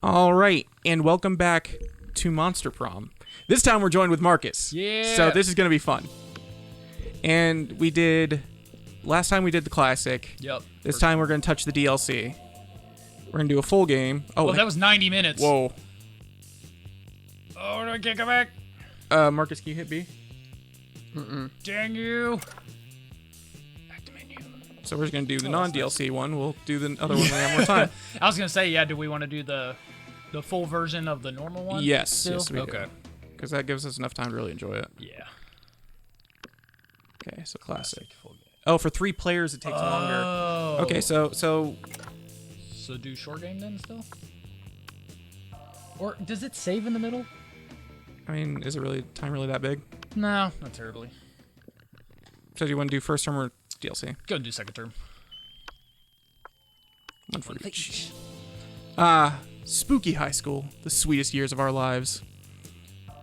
All right, and welcome back to Monster Prom. This time we're joined with Marcus. Yeah. So this is going to be fun. And last time we did the classic. Yep. This time we're going to touch the DLC. We're going to do a full game. Oh, well, that was 90 minutes. Whoa. Oh, no, I can't come back. Marcus, can you hit B? Dang you. Back to menu. So we're just going to do the non-DLC one. We'll do the other one when we have more time. I was going to say, yeah, do we want to do the full version of the normal one? Yes. Still? Yes, we okay. do. Because that gives us enough time to really enjoy it. Yeah. Okay, so classic. Full game. Oh, for 3 players it takes longer. Okay, so So do short game then still? Or does it save in the middle? I mean, is it really time really that big? No, not terribly. So do you want to do first term or DLC? Go and do second term. One for each. Spooky high school, the sweetest years of our lives.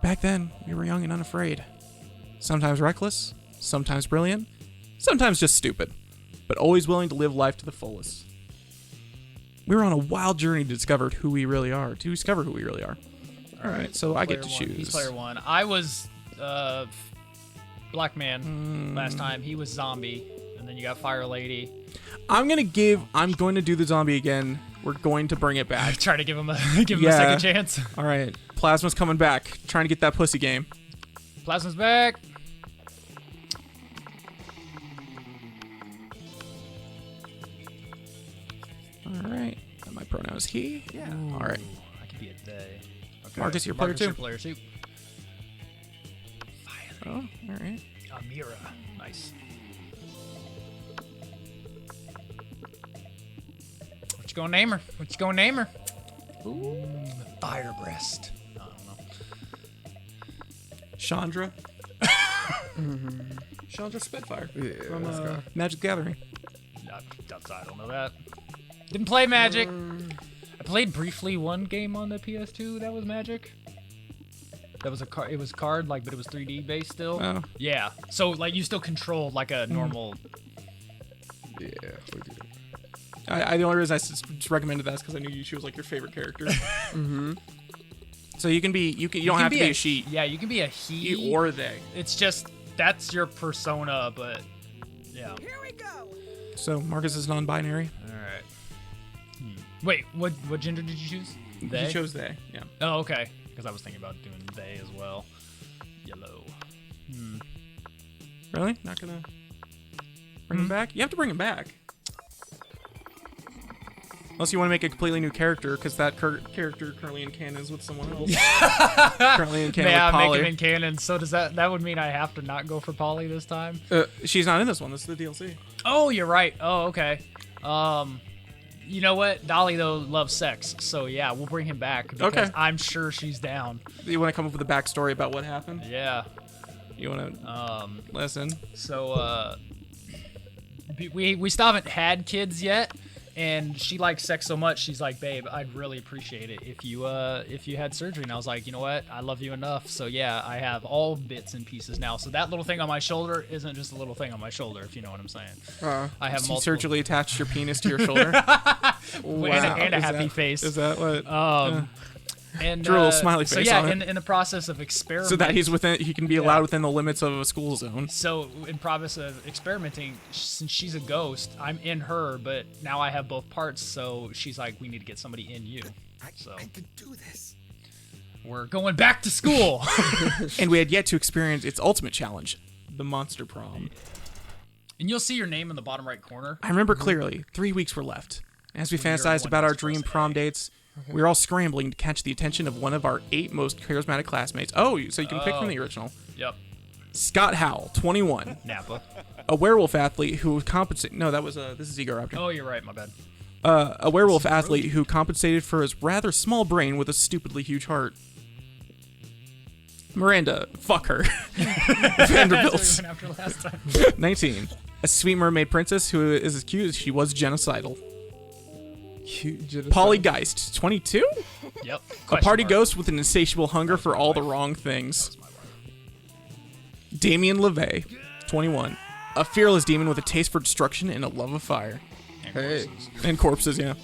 Back then, we were young and unafraid. Sometimes reckless, sometimes brilliant, sometimes just stupid, but always willing to live life to the fullest. We were on a wild journey to discover who we really are. All right, so I get to choose. He's player 1. I was Black Man last time. He was Zombie, and then you got Fire Lady. I'm going to do the zombie again. We're going to bring it back. Try to give him a second chance. All right, Plasma's coming back. Trying to get that pussy game. Plasma's back. All right, and my pronoun is he. Yeah. All right. I could be a they. Okay. Marcus, you're player 2. You're player 2. Oh, all right. Amira. Nice. What you gonna name her? Ooh, Fire Breast. I don't know. Chandra. Chandra Spitfire from go. Magic the Gathering. I don't know that. Didn't play Magic. I played briefly one game on the PS2 that was Magic. That was it was card, but it was 3D based still. Oh. Yeah. So you still controlled like a normal. Yeah, we did. The only reason I just recommended that is because I knew she was your favorite character. So you don't have to be a she. Yeah, you can be a he or they. It's just that's your persona, but yeah. Here we go. So Marcus is non-binary. All right. Wait, what gender did you choose? They? He chose they. Yeah. Oh, okay. Because I was thinking about doing they as well. Yellow. Really? Not gonna bring him back? You have to bring him back. Unless you want to make a completely new character, because that character currently in canon is with someone else. Currently in canon with Polly. Make him in canon. So does that would mean I have to not go for Polly this time? She's not in this one. This is the DLC. Oh, you're right. Oh, okay. You know what? Dolly though loves sex, so yeah, we'll bring him back because Okay. I'm sure she's down. You want to come up with a backstory about what happened? Yeah. You want to listen? So we still haven't had kids yet. And she likes sex so much, she's like, babe, I'd really appreciate it if you had surgery. And I was like, you know what? I love you enough. So yeah, I have all bits and pieces now. So that little thing on my shoulder isn't just a little thing on my shoulder, if you know what I'm saying. I have You multiple. surgically attached your penis to your shoulder. Wow. And a happy face. Is that what? And Drew a little smiley face so yeah, on it. in the process of experimenting. So that he can be allowed within the limits of a school zone. So in process of experimenting, since she's a ghost, I'm in her, but now I have both parts. So she's like, we need to get somebody in you. So I could do this. we're going back to school. And we had yet to experience its ultimate challenge, the Monster Prom. And you'll see your name in the bottom right corner. I remember clearly, 3 weeks were left. As we fantasized about our dream prom dates, we were all scrambling to catch the attention of one of our 8 most charismatic classmates. Oh, so you can pick from the original. Yep. Scott Howell, 21. Napa. A werewolf athlete who compensated... No, that was... this is Ego Raptor. Oh, you're right. My bad. A werewolf athlete who compensated for his rather small brain with a stupidly huge heart. Miranda, fuck her. Vanderbilt, That's what we went after last time. 19. A sweet mermaid princess who is as cute as she was genocidal. Polygeist, 22. Yep. A party ghost with an insatiable hunger for all the wrong things. Damien LeVay, 21. A fearless demon with a taste for destruction and a love of fire. Hey. And corpses, yeah.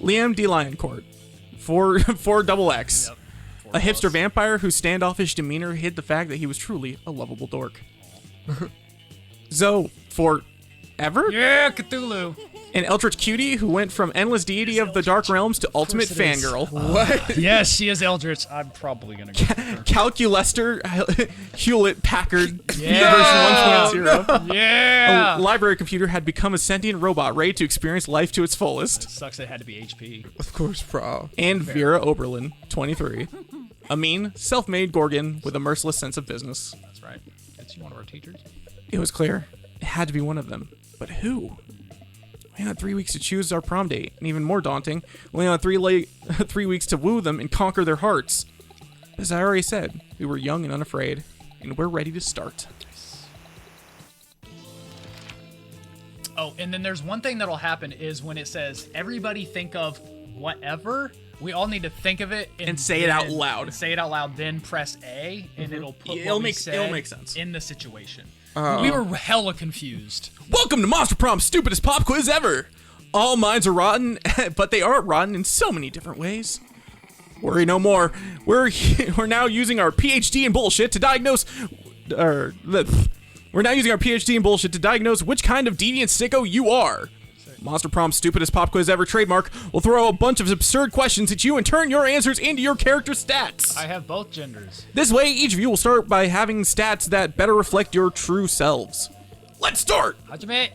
Liam D. Lioncourt, 4 double X. Yep. A hipster vampire whose standoffish demeanor hid the fact that he was truly a lovable dork. Zoe, forever? Yeah, Cthulhu. An eldritch cutie who went from endless deity of the dark realms to ultimate it is. fangirl. What? Yes, she is Eldritch. I'm probably gonna go. Calculester Hewlett Packard Yeah. version 1.0. Yeah. A library computer had become a sentient robot ready to experience life to its fullest. Sucks it had to be HP. Of course, Prom. And Vera Oberlin, 23. A mean, self-made Gorgon with a merciless sense of business. That's right. Is she one of our teachers? It was clear. It had to be one of them. But who? We had 3 weeks to choose our prom date, and even more daunting, we only had 3 weeks to woo them and conquer their hearts. As I already said, we were young and unafraid, and we're ready to start. Oh, and then there's one thing that'll happen is when it says everybody think of whatever, we all need to think of it And say it out loud. And say it out loud, then press A, and it'll put Yeah, what it'll we make- said it'll make sense. in the situation. We were hella confused. Welcome to Monster Prom's stupidest pop quiz ever! All minds are rotten, but they aren't rotten in so many different ways. Worry no more. We're now using our PhD in bullshit to diagnose... We're now using our PhD in bullshit to diagnose which kind of deviant sicko you are. Monster Prom's stupidest pop quiz ever trademark will throw a bunch of absurd questions at you and turn your answers into your character stats. I have both genders. This way, each of you will start by having stats that better reflect your true selves. Let's start! Hajime,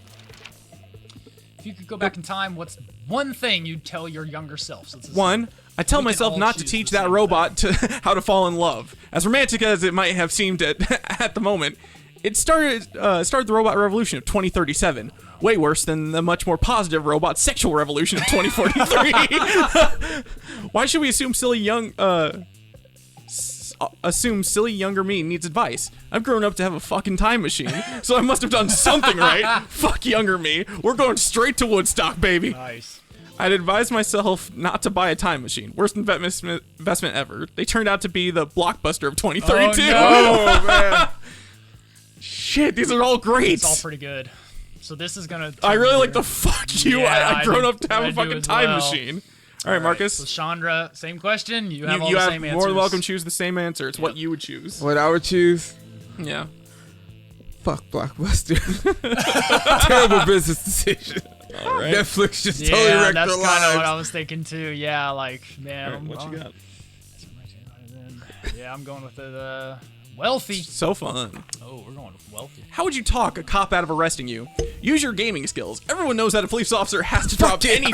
if you could go back in time, what's one thing you'd tell your younger self? So this is- One, I tell We can myself all not to choose teach the that same robot to how to fall in love. As romantic as it might have seemed at the moment, it started the robot revolution of 2037. Way worse than the much more positive robot sexual revolution of 2043. Why should we assume silly younger me needs advice? I've grown up to have a fucking time machine, so I must have done something right. Fuck younger me. We're going straight to Woodstock, baby. Nice. I'd advise myself not to buy a time machine. Worst investment ever. They turned out to be the blockbuster of 2032. Oh, Oh, man. Shit, these are all great. It's all pretty good. So this is gonna. I really like the. the fuck you. Yeah, I've grown I up to have do a fucking as time well. machine. All right, Marcus. So Chandra, same question. You have all you the have same more answers. than welcome choose the same answer. It's what you would choose. What I would choose? Yeah. Fuck Blockbuster. Terrible business decision. All right. Netflix just Yeah, totally wrecked that's their kind of lives. what I was thinking too. Yeah, like man. All right, what you got? Yeah, I'm going with the wealthy. So fun. Oh, we're going with wealthy. How would you talk a cop out of arresting you? Use your gaming skills. Everyone knows that a police officer has to drop any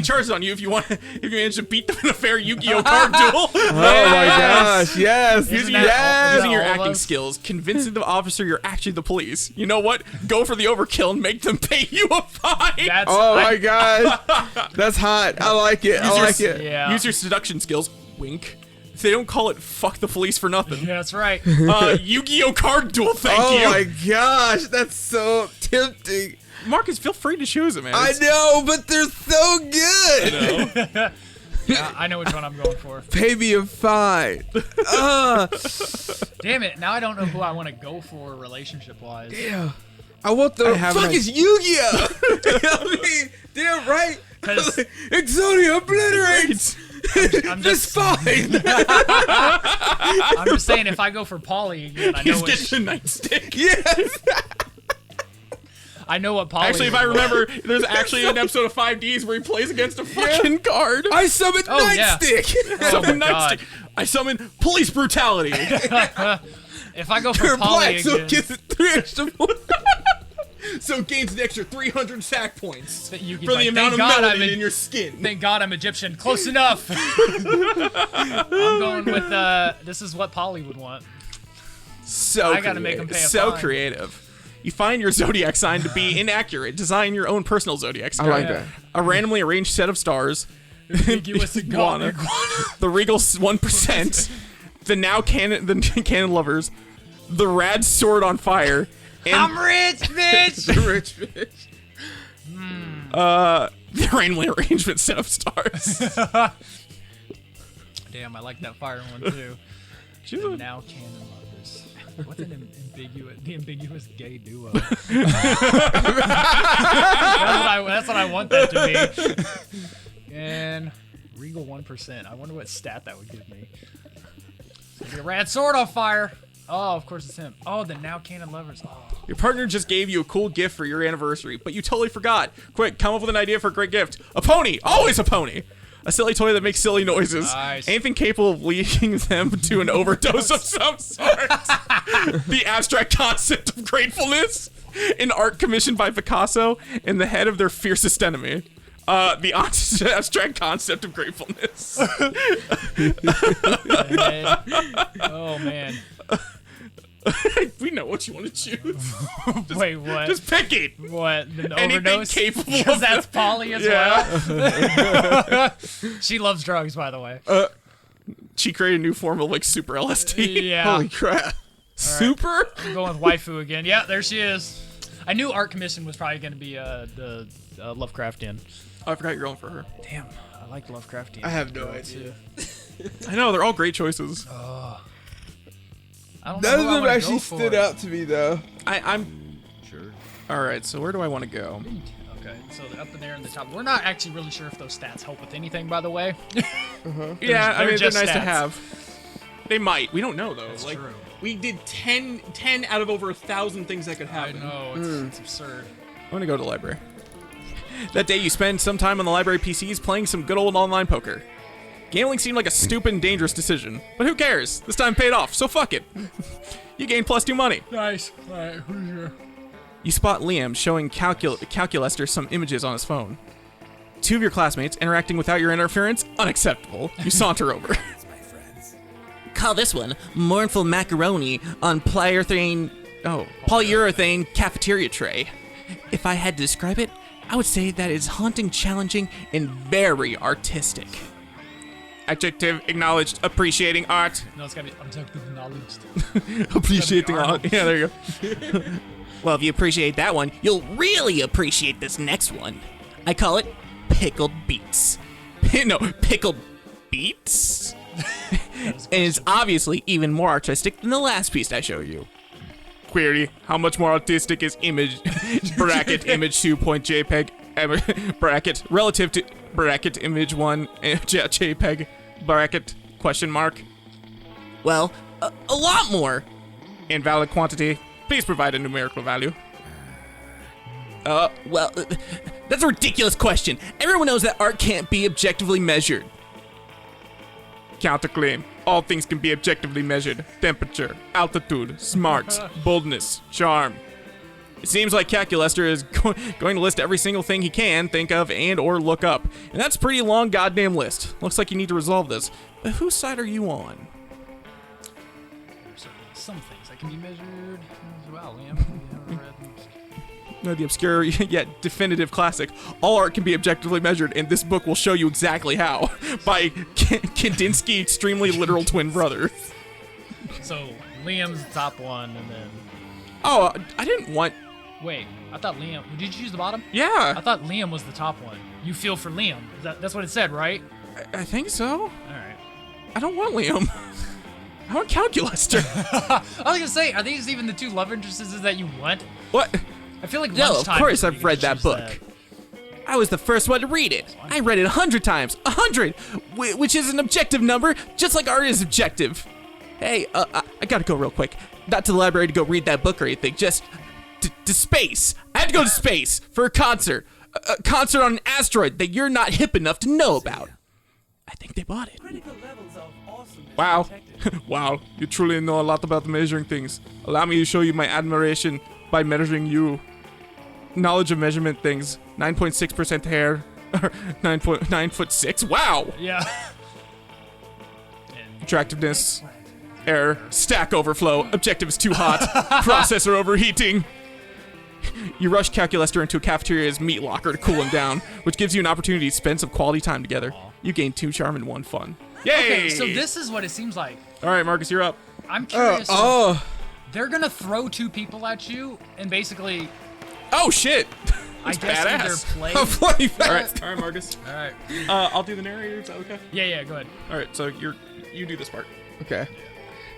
charges on you if you manage to beat them in a fair Yu-Gi-Oh card duel. Oh my gosh, yes. Isn't Using that your, all- using your all of acting us? skills, convincing the officer you're actually the police. You know what? Go for the overkill and make them pay you a fine. That's Oh my gosh. That's hot. I like it. I like it. Yeah. Use your seduction skills. Wink. They don't call it fuck the police for nothing. Yeah, that's right. Yu-Gi-Oh card duel, thank Oh you. my gosh, that's so tempting. Marcus, feel free to choose it, man. I know, but they're so good. know. Yeah, I know which one I'm going for. Pay me a fine. Damn it! Now I don't know who I want to go for relationship-wise. Yeah. I want the have fuck my- is Yu-Gi-Oh! I mean, damn right. 'Cause- Exodia obliterates. I'm Just just, fine. I'm just saying, if I go for Polly again, I know He's what getting the nightstick. Yes. I know what Polly. Actually, if would I want. remember, there's actually an episode of 5Ds where he plays against a fucking card. I summoned Oh, yeah. Nightstick. summon my God. nightstick. I summon police brutality. If I go for You're Polly black, so again, it gets 3 extra points. So it gains an extra 300 sack points That you can, for the like, amount of thank God I'm melanin in- in your skin. thank God I'm Egyptian. Close enough. I'm going with this is what Polly would want. So I gotta make him pay a so fine. creative. You find your zodiac sign to be inaccurate. Design your own personal zodiac sign. I like Yeah. that. A randomly arranged set of stars. Ambiguous Iguana. The Regal 1%. The canon lovers. The rad sword on fire. And I'm rich, bitch. The rich bitch. the randomly arrangement set of stars. Damn, I like that fire one too. She's And a- now canon lovers. What's an ambiguous gay duo? that's what I want that to be. And Regal 1%. I wonder what stat that would give me. It's gonna be a rad sword on fire. Oh, of course it's him. Oh, the now canon lovers. Oh. Your partner just gave you a cool gift for your anniversary, but you totally forgot. Quick, come up with an idea for a great gift. A pony! Always a pony! A silly toy that makes silly noises. Nice. Anything capable of leading them to an overdose of some sort. The abstract concept of gratefulness. An art commissioned by Picasso and the head of their fiercest enemy. The abstract concept of gratefulness. Oh, man. We know what you want to choose. Wait, what? Just pick it. What? An Anything overdose? capable Because of that's Polly as well. She loves drugs, by the way. She created a new form of like super LSD. Yeah. Holy crap. Super? I'm going with waifu again. Yeah, there she is. I knew art commission was probably going to be the Lovecraftian. Oh, I forgot you're going for her. Damn, I like Lovecraftian. I have no idea. I know, they're all great choices. I don't know None who of I them wanna actually go for. stood out to me, though. I'm Sure. Alright, so where do I want to go? Okay, so they're up in there in the top. We're not actually really sure if those stats help with anything, by the way. Yeah, I they're mean, they're just nice to stats. have. They might. We don't know, though. That's like, true. we did 10 out of over 1,000 things that could I happen. know, it's absurd. I'm gonna go to the library. That day you spend some time on the library PCs playing some good old online poker. Gambling seemed like a stupid and dangerous decision, but who cares? This time paid off, so fuck it. You gain +2 money. Nice. All right, who's here? You spot Liam showing Calculester some images on his phone. Two of your classmates interacting without your interference? Unacceptable. You saunter over. Call this one mournful macaroni on polyurethane cafeteria tray. If I had to describe it, I would say that it's haunting, challenging, and very artistic. Adjective acknowledged, appreciating art. No, it's gotta be objective knowledge. Appreciating Arnold. art. Yeah, there you go. Well, if you appreciate that one, you'll really appreciate this next one. I call it pickled beets. No, pickled beets? And it's obviously even more artistic than the last piece I showed you. Query, how much more artistic is image, bracket, image 2.jpg, bracket, relative to, bracket, image 1, JPEG, bracket, question mark? Well, a lot more. Invalid quantity. Please provide a numerical value. Well, that's a ridiculous question. Everyone knows that art can't be objectively measured. Counterclaim. All things can be objectively measured. Temperature, altitude, smarts, boldness, charm. It seems like Calculester is going to list every single thing he can think of and or look up. And that's a pretty long goddamn list. Looks like you need to resolve this. But whose side are you on? There's some things that can be measured as well, Liam. The obscure yet definitive classic. All art can be objectively measured, and this book will show you exactly how. By Kandinsky extremely literal twin brother. So Liam's the top one, and then Oh, I didn't want... wait, I thought Liam. Did you choose the bottom? Yeah, I thought Liam was the top one. You feel for Liam. That's what it said, right? I think so. All right. I don't want Liam. I want Calculester. I was gonna say, are these even the two love interests that you want? What? I feel like No, of lunchtime course is when I've you read get that to book. choose I was the first one to read it. I read it 100 times. 100! Which is an objective number, just like art is objective. Hey, I gotta go real quick. Not to the library to go read that book or anything, just to space. I had to go to space for a concert. A concert on an asteroid that you're not hip enough to know about. I think they bought it. Wow. Wow, you truly know a lot about measuring things. Allow me to show you my admiration by measuring you. Knowledge of measurement things. 9.6% hair. 9.6. Wow. that. Yeah. Attractiveness. Error. Stack overflow. Objective is too hot. Processor overheating. You rush Calculester into a cafeteria's meat locker to cool him down, which gives you an opportunity to spend some quality time together. You gain 2 charm and 1 fun. Yay! Okay, so this is what it seems like. All right, Marcus, you're up. I'm curious. Oh, They're gonna throw 2 people at you, and basically, Oh shit! I That's guess badass. either play. a funny fact. All right, Marcus. All right. I'll do the narrator. Is that okay? Yeah, go ahead. All right, so you do this part. Okay.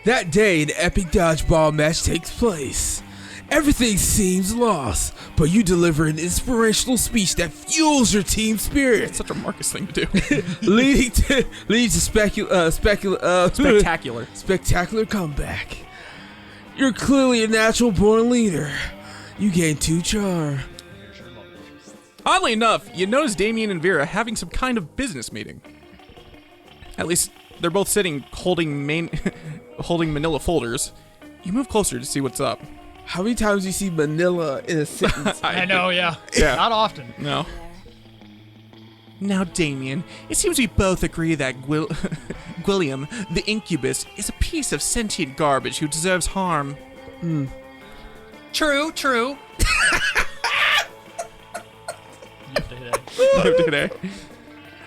That day, an epic dodgeball match takes place. Everything seems lost, but you deliver an inspirational speech that fuels your team spirit, It's such a Marcus thing to do. leading to Spectacular. spectacular comeback. You're clearly a natural born leader. You gain 2 charm. Oddly enough, you notice Damien and Vera having some kind of business meeting. At least they're both sitting holding manila folders. You move closer to see what's up. How many times do you see Manila in a sentence? I know, yeah. Yeah. Not often. No. Now, Damien, it seems we both agree that William, the incubus, is a piece of sentient garbage who deserves harm. True. You have to hit it.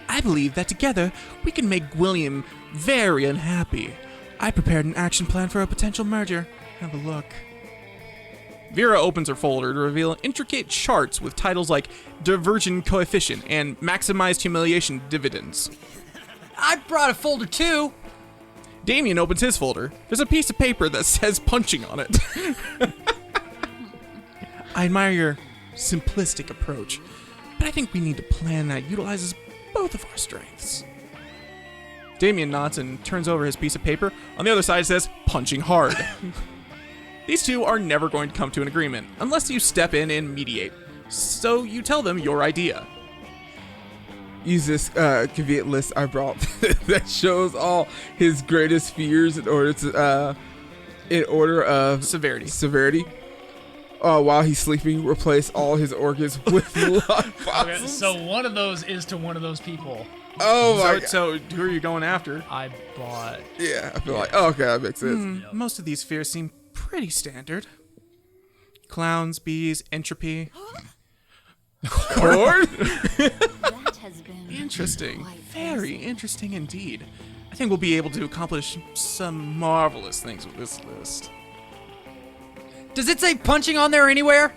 I believe that together we can make William very unhappy. I prepared an action plan for a potential merger. Have a look. Vera opens her folder to reveal intricate charts with titles like Diversion Coefficient and Maximized Humiliation Dividends. I brought a folder too. Damien opens his folder. There's a piece of paper that says punching on it. I admire your simplistic approach, but I think we need a plan that utilizes both of our strengths. Damien nods and turns over his piece of paper. On the other side it says, punching hard. These two are never going to come to an agreement unless you step in and mediate. So you tell them your idea. Use this convenient list I brought that shows all his greatest fears in order of Severity. While he's sleeping, replace all his organs with live Okay, possums. so one of those is to one of those people. Oh my god. So who are you going after? I bought. Yeah, I feel like, oh, okay, that makes sense. Most of these fears seem pretty standard. Clowns, bees, entropy. Cord? That has been Interesting. quite Very interesting indeed. I think we'll be able to accomplish some marvelous things with this list. Does it say punching on there anywhere?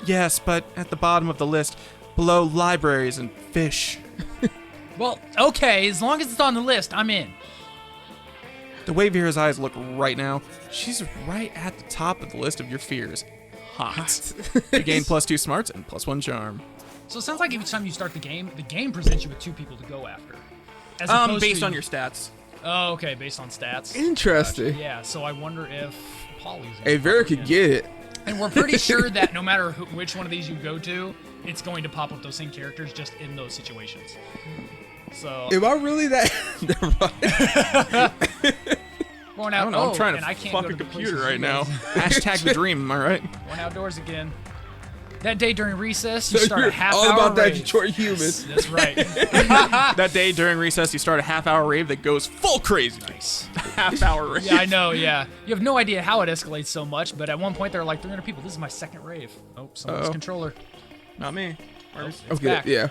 Yes, but at the bottom of the list, below libraries and fish. Well, okay, as long as it's on the list, I'm in. The way Vera's eyes look right now, she's right at the top of the list of your fears. Hot. You gain +2 smarts and +1 charm. So it sounds like every time you start the game presents you with 2 people to go after. As opposed Based to- on your stats. Oh, okay, based on stats. Interesting. Yeah, so I wonder if Polly's. Hey, Vera could get it. And we're pretty sure that no matter which one of these you go to, it's going to pop up those same characters just in those situations. So. Am I really that? Never mind. Going I out. don't know, I'm trying and to I can't fuck go a to the computer places right you now. guys- Hashtag the dream, am I right? Going outdoors again. That day during recess, you So start you're a half-hour all about that rave. Detroit human. That's right. That day during recess, you start a half-hour rave that goes full crazy. Nice. Half-hour rave. Yeah, I know, yeah. You have no idea how it escalates so much, but at one point there are like 300 people. This is my second rave. Oh, someone's Uh-oh. controller. Not me. It's Okay, back. yeah.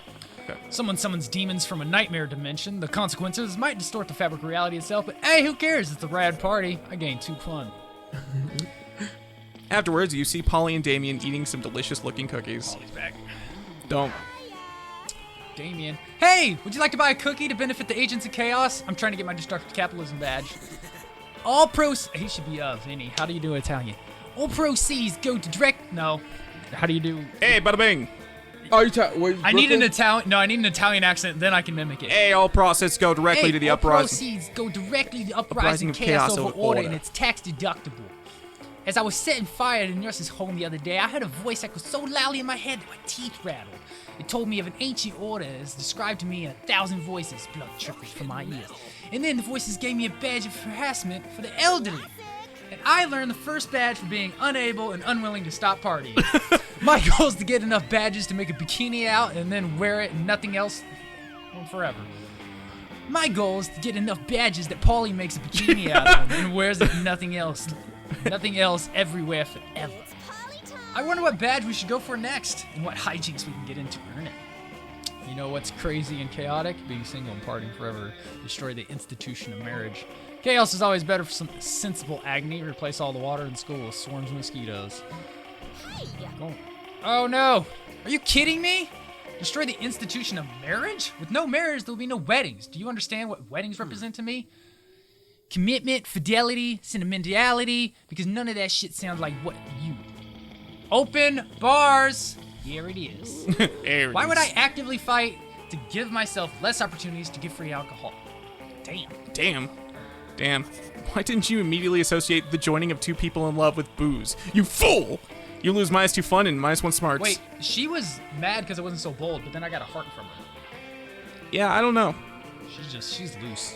Someone summons demons from a nightmare dimension. The consequences might distort the fabric of reality itself, but hey, who cares? It's a rad party. I gained 2 fun. Afterwards, you see Polly and Damien eating some delicious-looking cookies. He's back. Don't. Damien. Hey, would you like to buy a cookie to benefit the agents of chaos? I'm trying to get my destructive capitalism badge. All pros. He should be Vinny. How do you do Italian? All proceeds go to direct. No. How do you do? Hey, bada bing. Oh, you talking? I need an Italian. No, I need an Italian accent. Then I can mimic it. Hey, all process go directly to the all uprising. proceeds go directly to the Uprising uprising of chaos chaos over over order, order. and it's tax deductible. As I was setting fire at a nurse's home the other day, I heard a voice echo so loudly in my head that my teeth rattled. It told me of an ancient order as described to me in 1,000 voices. Blood trickled from my ears. And then the voices gave me a badge of harassment for the elderly. And I learned the first badge for being unable and unwilling to stop partying. My goal is to get enough badges to make a bikini out and then wear it and nothing else forever. My goal is to get enough badges that Paulie makes a bikini out of and wears it and nothing else everywhere forever. I wonder what badge we should go for next and what hijinks we can get into to earn it. You know what's crazy and chaotic? Being single and partying forever. Destroy the institution of marriage. Chaos is always better for some sensible agony. Replace all the water in school with swarms of mosquitoes. Oh no! Are you kidding me? Destroy the institution of marriage? With no marriage, there will be no weddings. Do you understand what weddings represent to me? Commitment, fidelity, sentimentality, because none of that shit sounds like what you Open bars. Here it is. There it Why would is. I actively fight to give myself less opportunities to get free alcohol? Damn. Damn. Why didn't you immediately associate the joining of two people in love with booze? You fool! You lose -2 fun and -1 smarts. Wait, she was mad because it wasn't so bold, but then I got a heart from her. Yeah, I don't know. She's loose.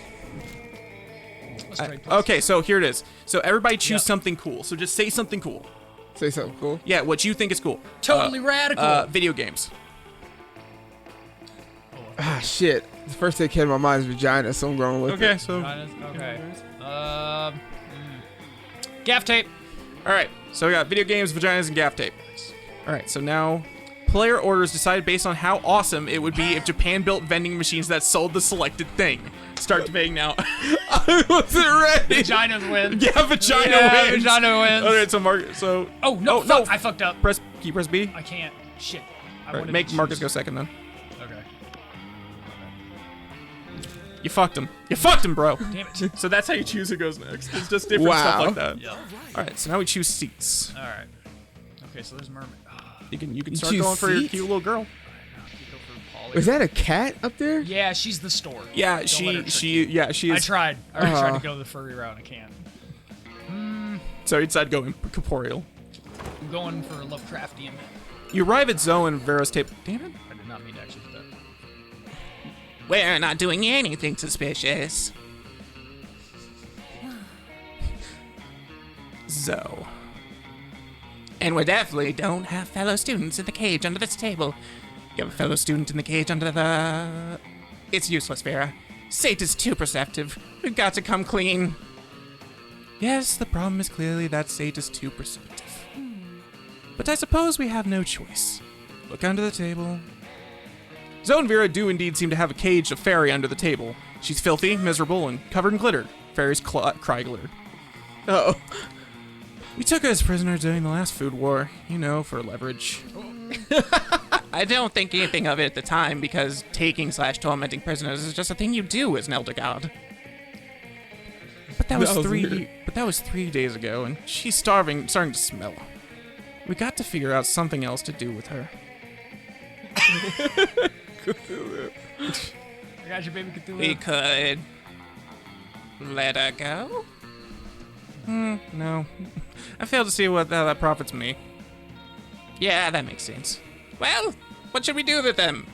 Let's trade places. Okay, so here it is. So everybody choose Yep. something cool. So just say something cool. Say something cool. Yeah, what you think is cool. Totally radical. Video games. Ah, shit. The first thing that came to my mind is vagina, so I'm going with Okay, it. so Okay. Gaff tape. all right. So we got video games, vaginas, and gaff tape. All right. So now, player orders decided based on how awesome it would be if Japan built vending machines that sold the selected thing. Start debating now. I wasn't ready. Vaginas win. Yeah, vagina Yeah, wins. vagina wins. All right. So Mark. So Oh no! no. Fuck, I fucked up. Press. Can you press B? I can't. Shit. I All right, wanted make to Marcus choose- go second then. Okay. You fucked him. You fucked him, bro. Damn it. So that's how you choose who goes next. It's just different stuff Wow. like that. Yeah. All right. So now we choose seats. All right. Okay, so there's mermaid. You can You start choose going for your seats? cute little girl. Is that a cat up there? Yeah, she's the store. Yeah, Don't let her she trick is. I tried. I already tried to go the furry route. I can't. So you decide going corporeal. I'm going for Lovecraftian. You arrive at Zoe and Vera's tape. Damn it. I did not mean to actually do that. We're not doing anything suspicious. Zoe. And we definitely don't have fellow students in the cage under this table. You have a fellow student in the cage under the... It's useless, Vera. Sate is too perceptive. We've got to come clean. Yes, the problem is clearly that Sate is too perceptive. But I suppose we have no choice. Look under the table. Zoe and Vera do indeed seem to have a caged fairy under the table. She's filthy, miserable, and covered in glitter. Fairies cry glitter. Oh. We took her as prisoner during the last food war, you know, for leverage. I don't think anything of it at the time because taking/tormenting prisoners is just a thing you do as an elder god. But that was weird. But that was 3 days ago, and she's starting to smell. We got to figure out something else to do with her. I got your baby Cthulhu. We could let her go. No. I fail to see how that profits me. Yeah, that makes sense. Well, what should we do with them?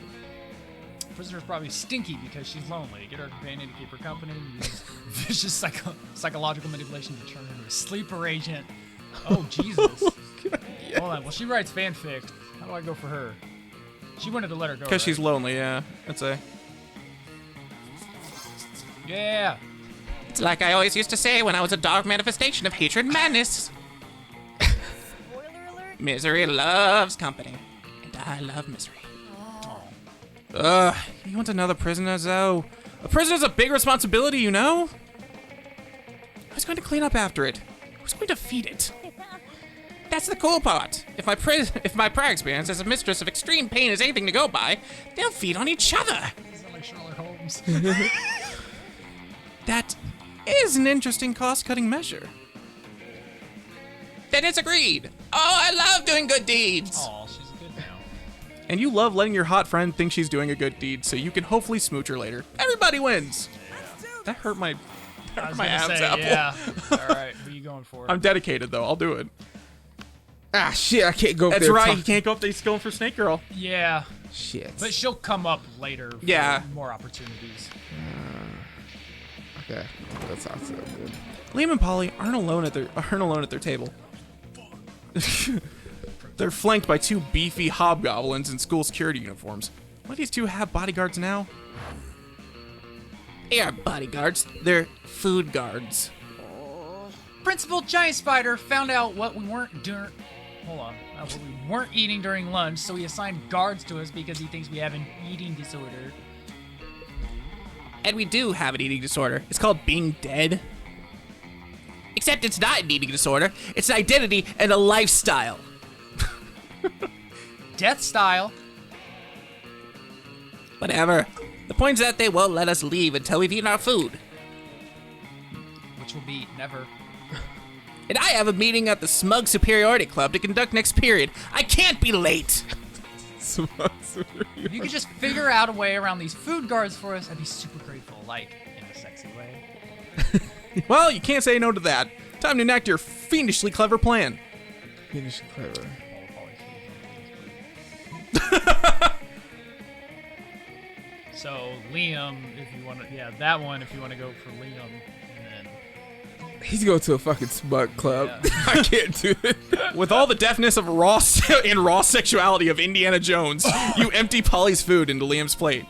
Prisoner's probably stinky because she's lonely. Get her a companion to keep her company. Use vicious psychological manipulation to turn her into a sleeper agent. Oh, Jesus. Hold on. Well, she writes fanfic. How do I go for her? She wanted to let her go. Because right? she's lonely, yeah. That's a... Yeah. It's like I always used to say when I was a dark manifestation of hatred and madness. Spoiler alert. Misery loves company. And I love misery. Ugh, you want another prisoner, Zoe? A prisoner's a big responsibility, you know? Who's going to clean up after it? Who's going to feed it? That's the cool part. If my prior experience as a mistress of extreme pain is anything to go by, they'll feed on each other. Sound like Sherlock Holmes. That is an interesting cost-cutting measure. Then it's agreed. Oh, I love doing good deeds. Aw, she's good now. And you love letting your hot friend think she's doing a good deed, so you can hopefully smooch her later. Everybody wins. That hurt my, I was my gonna abs say, apple. yeah. All right, who are you going for? I'm dedicated though. I'll do it. Ah, shit. I can't go up That's there. right. He can't go up there. He's going for Snake Girl. Yeah, Shit. but she'll come up later. For Yeah. more opportunities. Okay. That sounds so good. Liam and Polly aren't alone at their table. They're flanked by two beefy hobgoblins in school security uniforms. Why do these two have bodyguards now? They aren't bodyguards. They're food guards. Principal Giant Spider found out what we weren't doing. Hold on. What we weren't eating during lunch, so he assigned guards to us because he thinks we have an eating disorder. And we do have an eating disorder. It's called being dead. Except it's not an eating disorder. It's an identity and a lifestyle. Death style. Whatever. The point is that they won't let us leave until we've eaten our food. Which will be never. And I have a meeting at the Smug Superiority Club to conduct next period. I can't be late. If you could just figure out a way around these food guards for us, I'd be super grateful, like, in a sexy way. Well, you can't say no to that. Time to enact your fiendishly clever plan. Finish clever. So, Liam, if you want to, that one, if you want to go for Liam, and then... He's going to a fucking smug club. Yeah. I can't do it. With all the deftness of raw sexuality of Indiana Jones, you empty Polly's food into Liam's plate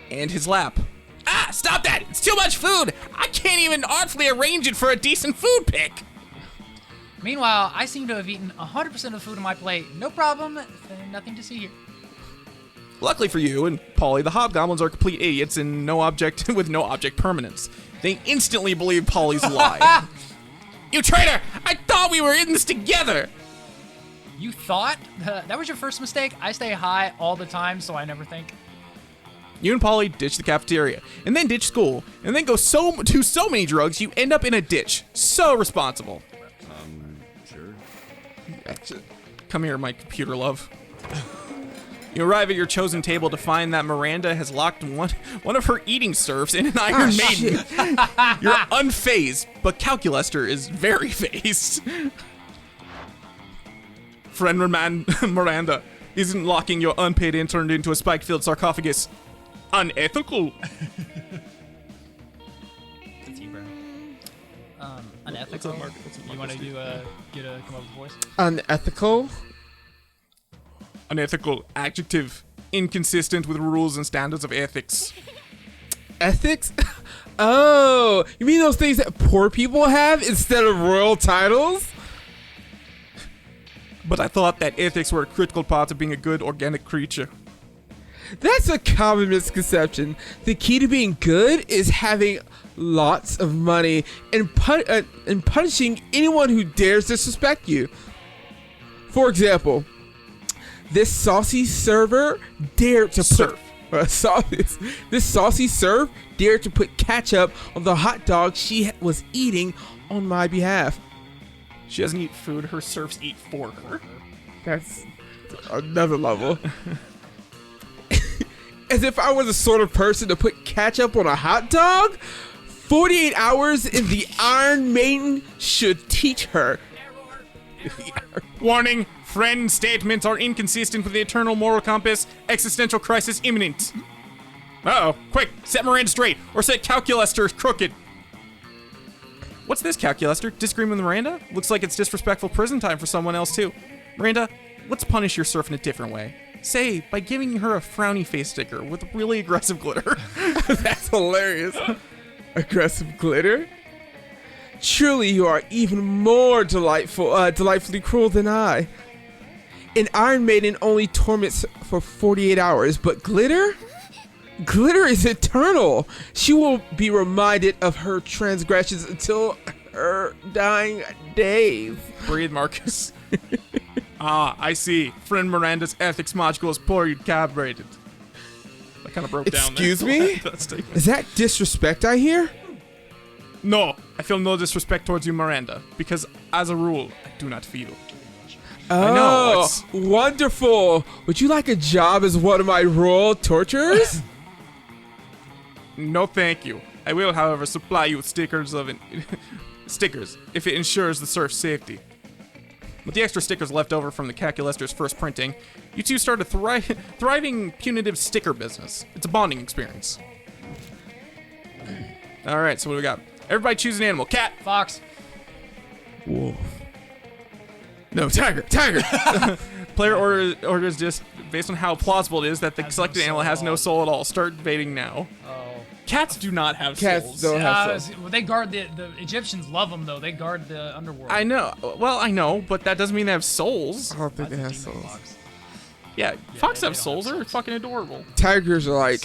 and his lap. Ah, stop that! It's too much food! I can't even artfully arrange it for a decent food pick! Meanwhile, I seem to have eaten 100% of the food on my plate. No problem. Nothing to see here. Luckily for you and Polly, the hobgoblins are complete idiots and with no object permanence. They instantly believe Polly's lie. You traitor! I thought we were in this together! You thought? That was your first mistake? I stay high all the time, so I never think. You and Polly ditch the cafeteria, and then ditch school, and then do so many drugs you end up in a ditch. So responsible. Sure. Come here, my computer love. You arrive at your chosen table to find that Miranda has locked one of her eating serfs in an Iron Maiden. You're unfazed, but Calculester is very phased. Friend Miranda, isn't locking your unpaid intern into a spike-filled sarcophagus unethical? It's you, bro. Unethical. You want to come up with a voice? Unethical? Unethical adjective, inconsistent with rules and standards of ethics. Ethics? Oh, you mean those things that poor people have instead of royal titles? But I thought that ethics were a critical part of being a good organic creature. That's a common misconception. The key to being good is having lots of money and punishing anyone who dares disrespect you. For example, this saucy server dared to this saucy serve dared to put ketchup on the hot dog she was eating on my behalf. She doesn't eat food, her serfs eat for her. That's another level. As if I was the sort of person to put ketchup on a hot dog? 48 hours in the Iron Maiden should teach her. Warning, friend statements are inconsistent with the eternal moral compass. Existential crisis imminent. Uh-oh, quick, set Miranda straight, or set Calculester crooked. What's this, Calculester? Disagreement with Miranda? Looks like it's disrespectful prison time for someone else, too. Miranda, let's punish your serf in a different way. Say, by giving her a frowny face sticker with really aggressive glitter. That's hilarious. Aggressive glitter? Truly, you are even more delightfully cruel than I. An Iron Maiden only torments for 48 hours, but glitter? Glitter is eternal. She will be reminded of her transgressions until her dying days. Breathe, Marcus. Ah, I see. Friend Miranda's ethics module is poorly calibrated. I kind of broke down there. Excuse me? That statement. Is that disrespect I hear? No, I feel no disrespect towards you, Miranda, because as a rule, I do not feel. Oh, I know, it's- wonderful. Would you like a job as one of my royal torturers? No, thank you. I will, however, supply you with stickers if it ensures the serf's safety. With the extra stickers left over from the Calculester's first printing, you two start a thriving punitive sticker business. It's a bonding experience. All right, so what do we got? Everybody choose an animal. Cat. Fox. Wolf. No, tiger. Tiger. Player orders just based on how plausible it is that the Has selected no animal soul has at no all. soul at all. Start debating now. Oh. Cats do not have Cats souls. don't have souls. Well, they guard the Egyptians love them though. They guard the underworld. I know. Well, I know, but that doesn't mean they have souls. I don't think I they have think souls. Fox. Yeah, fox they have don't souls. have They're souls. fucking adorable. Tigers I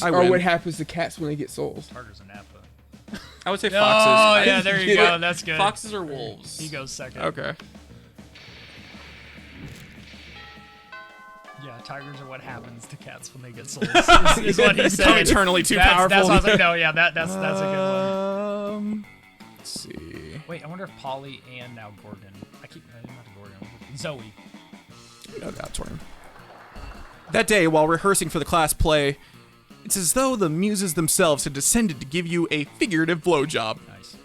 are win. what happens to cats when they get souls. Tigers and Napa. I would say Oh foxes. yeah, there you go. That's good. Foxes or wolves? He goes second. Okay. Yeah, tigers are what happens to cats when they get souls. is what he Become said. eternally too That's powerful. what I was like, no, yeah, that's a good one. Let's see. Wait, I wonder if Polly and now Gordon. Not Gordon. Zoe. No auditorium. That day, while rehearsing for the class play, it's as though the muses themselves had descended to give you a figurative blowjob. Nice.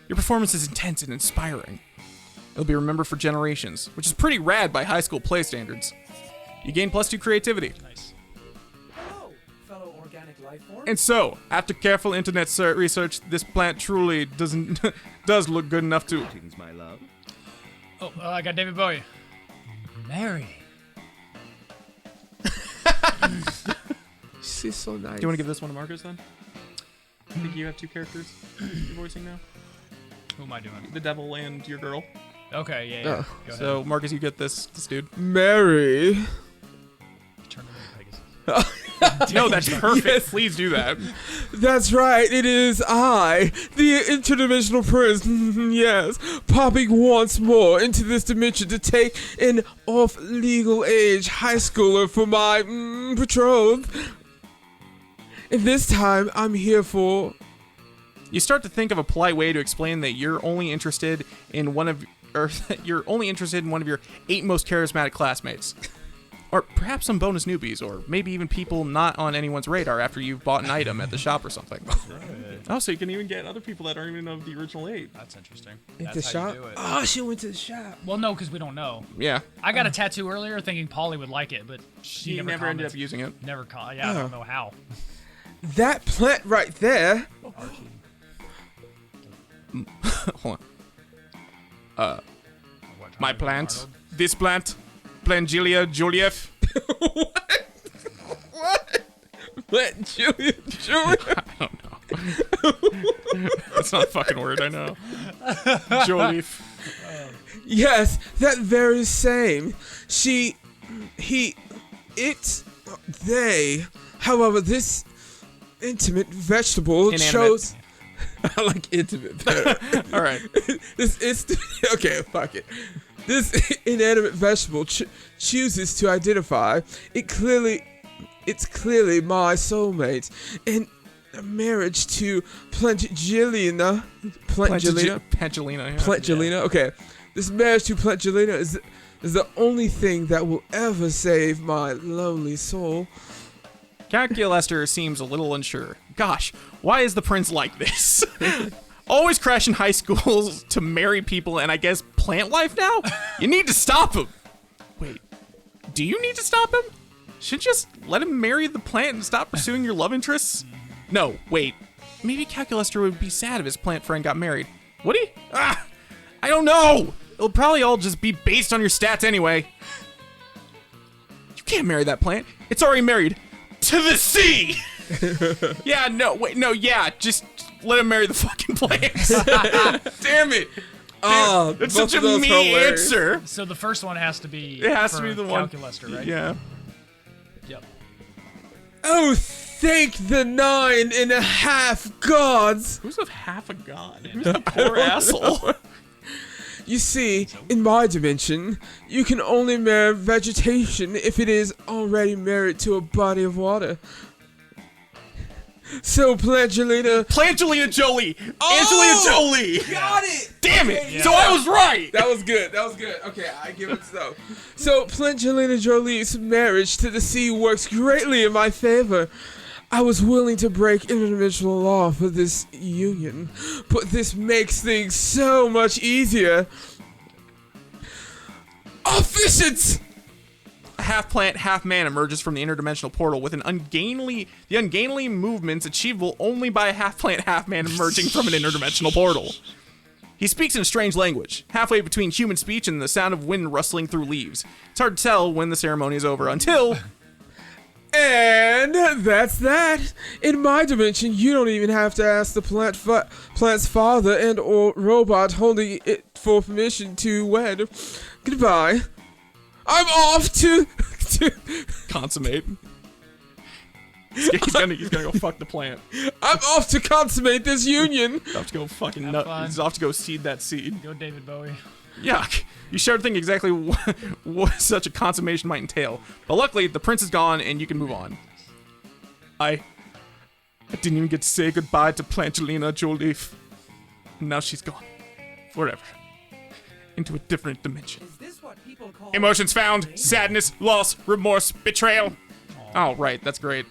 Your performance is intense and inspiring. It'll be remembered for generations, which is pretty rad by high school play standards. You gain +2 creativity. Nice. Hello, fellow organic life form. And so, after careful internet research, this plant truly does look good enough to... Greetings, my love. Oh, I got David Bowie. Mary. She's so nice. Do you want to give this one to Marcus then? I think you have 2 characters you're voicing now. Who am I doing? The devil and your girl. Okay, yeah. Oh. Go ahead. So, Marcus, you get this dude. Mary. Turn into Pegasus. No, that's perfect. Please do that. That's right, it is I, the interdimensional prince, yes, popping once more into this dimension to take an off-legal age high schooler for my betrothed. And this time, I'm here for... You start to think of a polite way to explain that you're only interested in one of your 8 most charismatic classmates. Or perhaps some bonus newbies, or maybe even people not on anyone's radar after you've bought an item at the shop or something. Oh, so you can even get other people that aren't even of the original 8. That's interesting. At That's the how shop? you do it. Oh, she went to the shop. Well, no, because we don't know. Yeah. I got a tattoo earlier thinking Polly would like it, but she He never ended comments. up using it. Never Yeah, I don't know how. That plant right there. Hold on. What, My Arnold? plant. This plant. Plangilia Julief. What? What? Julia? I don't know. That's not a fucking word, I know. Jolif. Yes, that very same. They. However, this intimate vegetable Inanimate. shows. I like intimate better. All right. This is okay. Fuck it. This inanimate vegetable chooses to identify. It's clearly my soulmate, and a marriage to Plangelina. Pangelina. Yeah. Plangelina. Okay, this marriage to Plangelina is the only thing that will ever save my lonely soul. Calculester seems a little unsure. Gosh, why is the prince like this? Always crashing high schools to marry people and I guess plant life now? You need to stop him. Wait, do you need to stop him? Should you just let him marry the plant and stop pursuing your love interests? No, wait. Maybe Calculester would be sad if his plant friend got married. Would he? I don't know. It'll probably all just be based on your stats anyway. You can't marry that plant. It's already married to the sea. Yeah, no, wait, no, yeah, just let him marry the fucking plants. Damn it. Oh, That's both such a of those me hilarious. answer. So the first one has to be. It has to for be the one. Calculester, right? Yeah. Yep. Oh, thank the 9.5 gods. Who's a half a god? Who's the poor asshole? You see, in my dimension, you can only marry vegetation if it is already married to a body of water. So, Plangelina... Plangelina Jolie. Oh! Angelina Jolie. Got it! Damn it. Okay, So I was right. That was good. That was good. Okay, I give it so. So, Plangelina Jolie's marriage to the sea works greatly in my favor. I was willing to break interdimensional law for this union, but this makes things so much easier. Efficient! A half plant, half man emerges from the interdimensional portal with the ungainly movements achievable only by a half plant, half man emerging from an interdimensional portal. He speaks in a strange language, halfway between human speech and the sound of wind rustling through leaves. It's hard to tell when the ceremony is over until... And that's that. In my dimension, you don't even have to ask the plant's father and or robot holding it for permission to wed. Goodbye. I'm off to Consummate. He's gonna go fuck the plant. I'm off to consummate this union. He's off to go fucking Have nut. fun. He's off to go seed that seed. Go David Bowie. Yuck. You start thinking exactly what such a consummation might entail. But luckily, the prince is gone and you can move on. I didn't even get to say goodbye to Plangelina Jolie. Now she's gone. whatever. Into a different dimension. Is this what people call Emotions found, sadness, loss, remorse, betrayal. Oh, right, that's great.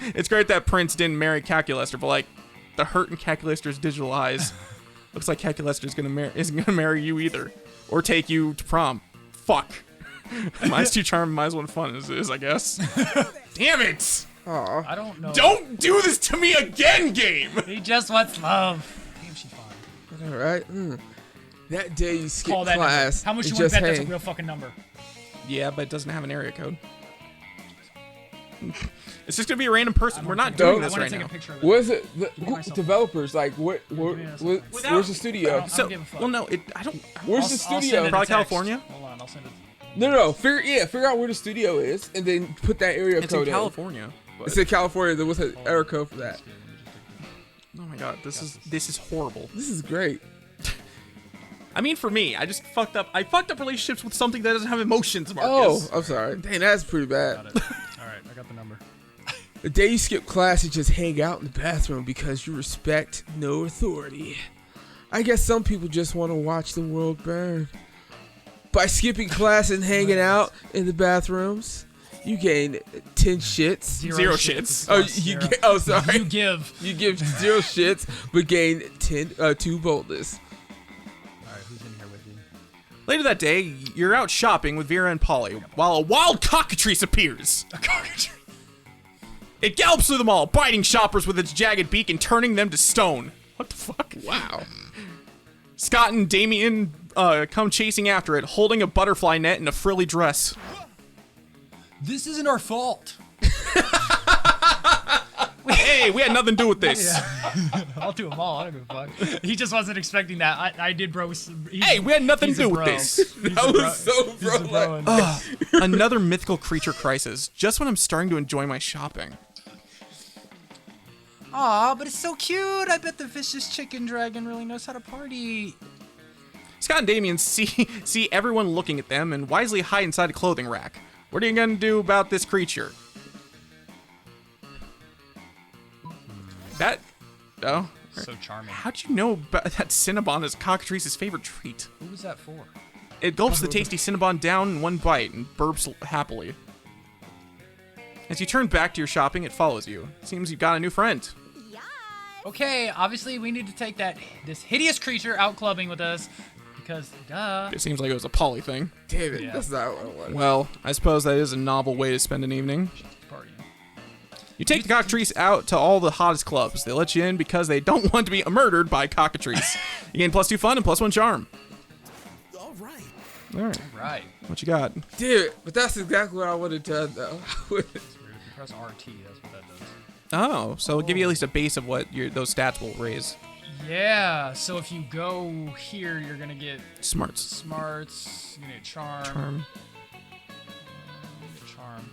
It's great that Prince didn't marry Calculester, but like, the hurt in Calculester's digital eyes. Looks like Calculester's isn't gonna marry you either, or take you to prom. Fuck. Mine's too charming, might as well fun as it is, I guess. Damn it! Aw. I don't know. Don't do this to me again, game! He just wants love. Damn, she's fine. All right. That day you skipped Call that class. number. How much and you want to just bet that's a hang. real fucking number? Yeah, but it doesn't have an area code. It's just gonna be a random person. We're not think- doing I this I want right to take now. a picture of it. What is it? me myself. Developers, like, where's the studio? I don't So, give a fuck. well, no, I don't. Where's the I'll send studio? it a Probably text. California? Hold on, I'll send it. No. Figure out where the studio is, and then put that area It's code in California. but- It's in California. Then what's the area code for that? Oh my god, this is horrible. This is great. I mean, for me, I just fucked up. I fucked up relationships with something that doesn't have emotions, Oh, Marcus. I'm sorry. Dang, that's pretty Got bad. it. All right, I got the number. The day you skip class, you just hang out in the bathroom because you respect no authority. I guess some people just want to watch the world burn. By skipping class and hanging out in the bathrooms, you gain 10 shits. Zero shits. Oh, Zero. sorry. You give. You give 0 shits, but gain 2 boldness. All right, who's in here with you? Later that day, you're out shopping with Vera and Polly while a wild cockatrice appears. A cockatrice. It gallops through them all, biting shoppers with its jagged beak and turning them to stone. What the fuck? Wow. Scott and Damien come chasing after it, holding a butterfly net and a frilly dress. This isn't our fault. Hey, we had nothing to do with this. I'll do them all. I don't give a fuck. He just wasn't expecting that. I did, bro. Hey, we had nothing to he's a do with bro. this. That was so He's a bro. bro. Like, Another mythical creature crisis, just when I'm starting to enjoy my shopping. Aw, but it's so cute. I bet the vicious chicken dragon really knows how to party. Scott and Damien see everyone looking at them and wisely hide inside a clothing rack. What are you gonna do about this creature? Oh. So charming. How'd you know that Cinnabon is Cockatrice's favorite treat? Who was that for? It gulps the tasty Cinnabon down in one bite and burps happily. As you turn back to your shopping, it follows you. Seems you've got a new friend. Okay, obviously we need to take this hideous creature out clubbing with us because duh. It seems like it was a Polly thing. damn it. Yeah. That's not what I wanted. Well, I suppose that is a novel way to spend an evening. Party. You take the cockatrice out to all the hottest clubs. They let you in because they don't want to be murdered by cockatrice. You gain +2 fun and +1 charm. All right. All right, Right. what you got? Dude, but that's exactly what I would have done, though. It's weird. If you press RT, that's what that does. Oh, so it'll give you at least a base of what those stats will raise. Yeah, so if you go here, you're gonna get Smarts. smarts, you're gonna get charm. Charm. Charm.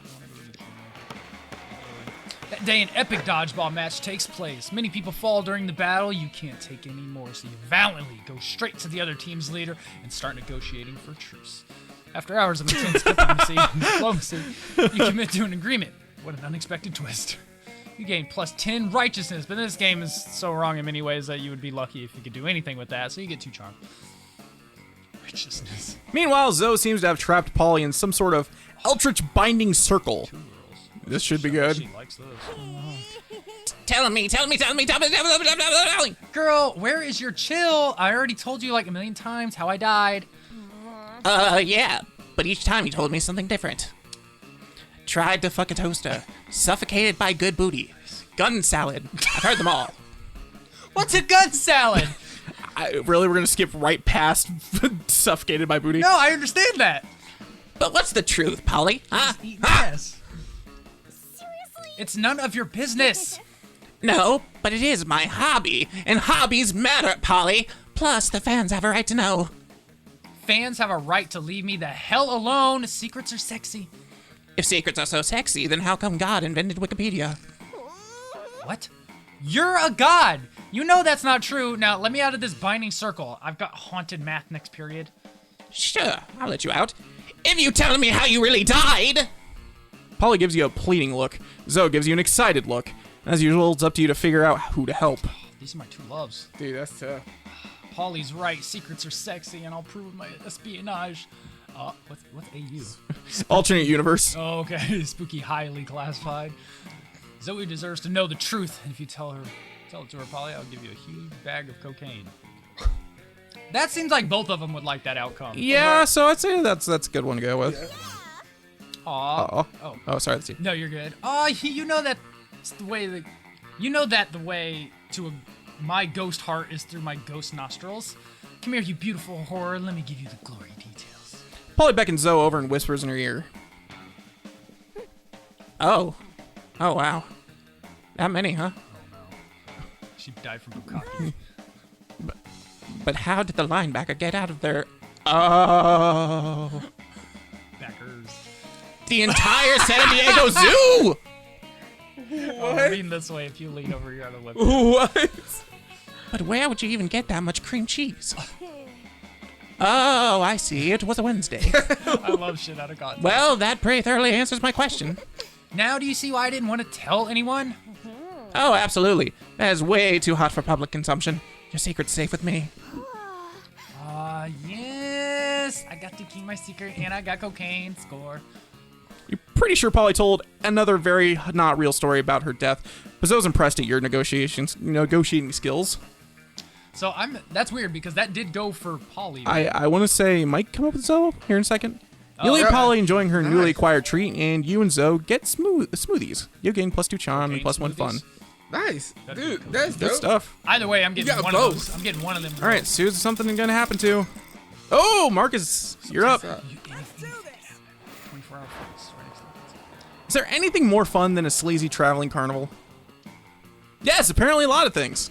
That day, an epic dodgeball match takes place. Many people fall during the battle. You can't take any more, so you valiantly go straight to the other team's leader and start negotiating for truce. After hours of intense diplomacy and diplomacy, you commit to an agreement. What an unexpected twist. You gain +10 righteousness, but this game is so wrong in many ways that you would be lucky if you could do anything with that, so you get 2 charm. Righteousness. Meanwhile, Zoe seems to have trapped Polly in some sort of eldritch binding circle. This should be good. She likes those. Tell me. Girl, where is your chill? I already told you like a million times how I died. Yeah, but each time he told me something different. Tried to fuck a toaster, suffocated by good booty, gun salad. I've heard them all. What's a gun salad? Really, we're gonna skip right past suffocated by booty? No, I understand that. But what's the truth, Polly? Huh? Yes. It's none of your business. No, but it is my hobby, and hobbies matter, Polly. Plus, the fans have a right to know. Fans have a right to leave me the hell alone. Secrets are sexy. If secrets are so sexy, then how come God invented Wikipedia? What? You're a god. You know that's not true. Now, let me out of this binding circle. I've got haunted math next period. Sure, I'll let you out. If you tell me how you really died. Polly gives you a pleading look. Zoe gives you an excited look. As usual, it's up to you to figure out who to help. These are my 2 loves. Dude, that's tough. Polly's right. Secrets are sexy, and I'll prove my espionage. What's AU? Alternate universe. Oh, okay. Spooky, highly classified. Zoe deserves to know the truth, and if you tell it to her, Polly, I'll give you a huge bag of cocaine. That seems like both of them would like that outcome. Yeah, so I'd say that's a good one to go with. Aw. Oh, sorry. That's you. No, you're good. Oh, you know that the way the way to my ghost heart is through my ghost nostrils. Come here, you beautiful horror. Let me give you the glory details. Polly beckons Zoe over and whispers in her ear. Oh. Oh, wow. That many, huh? She died from bukkake. But how did the linebacker get out of there? Oh. Backers. The entire San Diego Zoo! Oh, lean this way. If you lean over, you're on the left. What? But where would you even get that much cream cheese? Oh, I see. It was a Wednesday. I love shit out of context. Well, that pretty thoroughly answers my question. Now do you see why I didn't want to tell anyone? Oh, absolutely. That is way too hot for public consumption. Your secret's safe with me. Yes. I got to keep my secret, and I got cocaine. Score. You're pretty sure Polly told another very not real story about her death, but Zoe's impressed at your negotiating skills. So that's weird because that did go for Polly. I want to say Mike come up with Zoe here in a second. You leave yeah. Polly enjoying her Nice. newly acquired treat, and you and Zoe get smoothies. You gain +2 charm and Gain +1 fun. smoothies. Nice. That'd Dude, be that's Good dope. stuff. Either way, I'm getting got one of both. those. I'm getting one of them. All right, so there's something gonna happen to. Oh, Marcus, you're up. You anything fast. 24-hour flights right next to the Is there anything more fun than a sleazy traveling carnival? Yes, apparently a lot of things.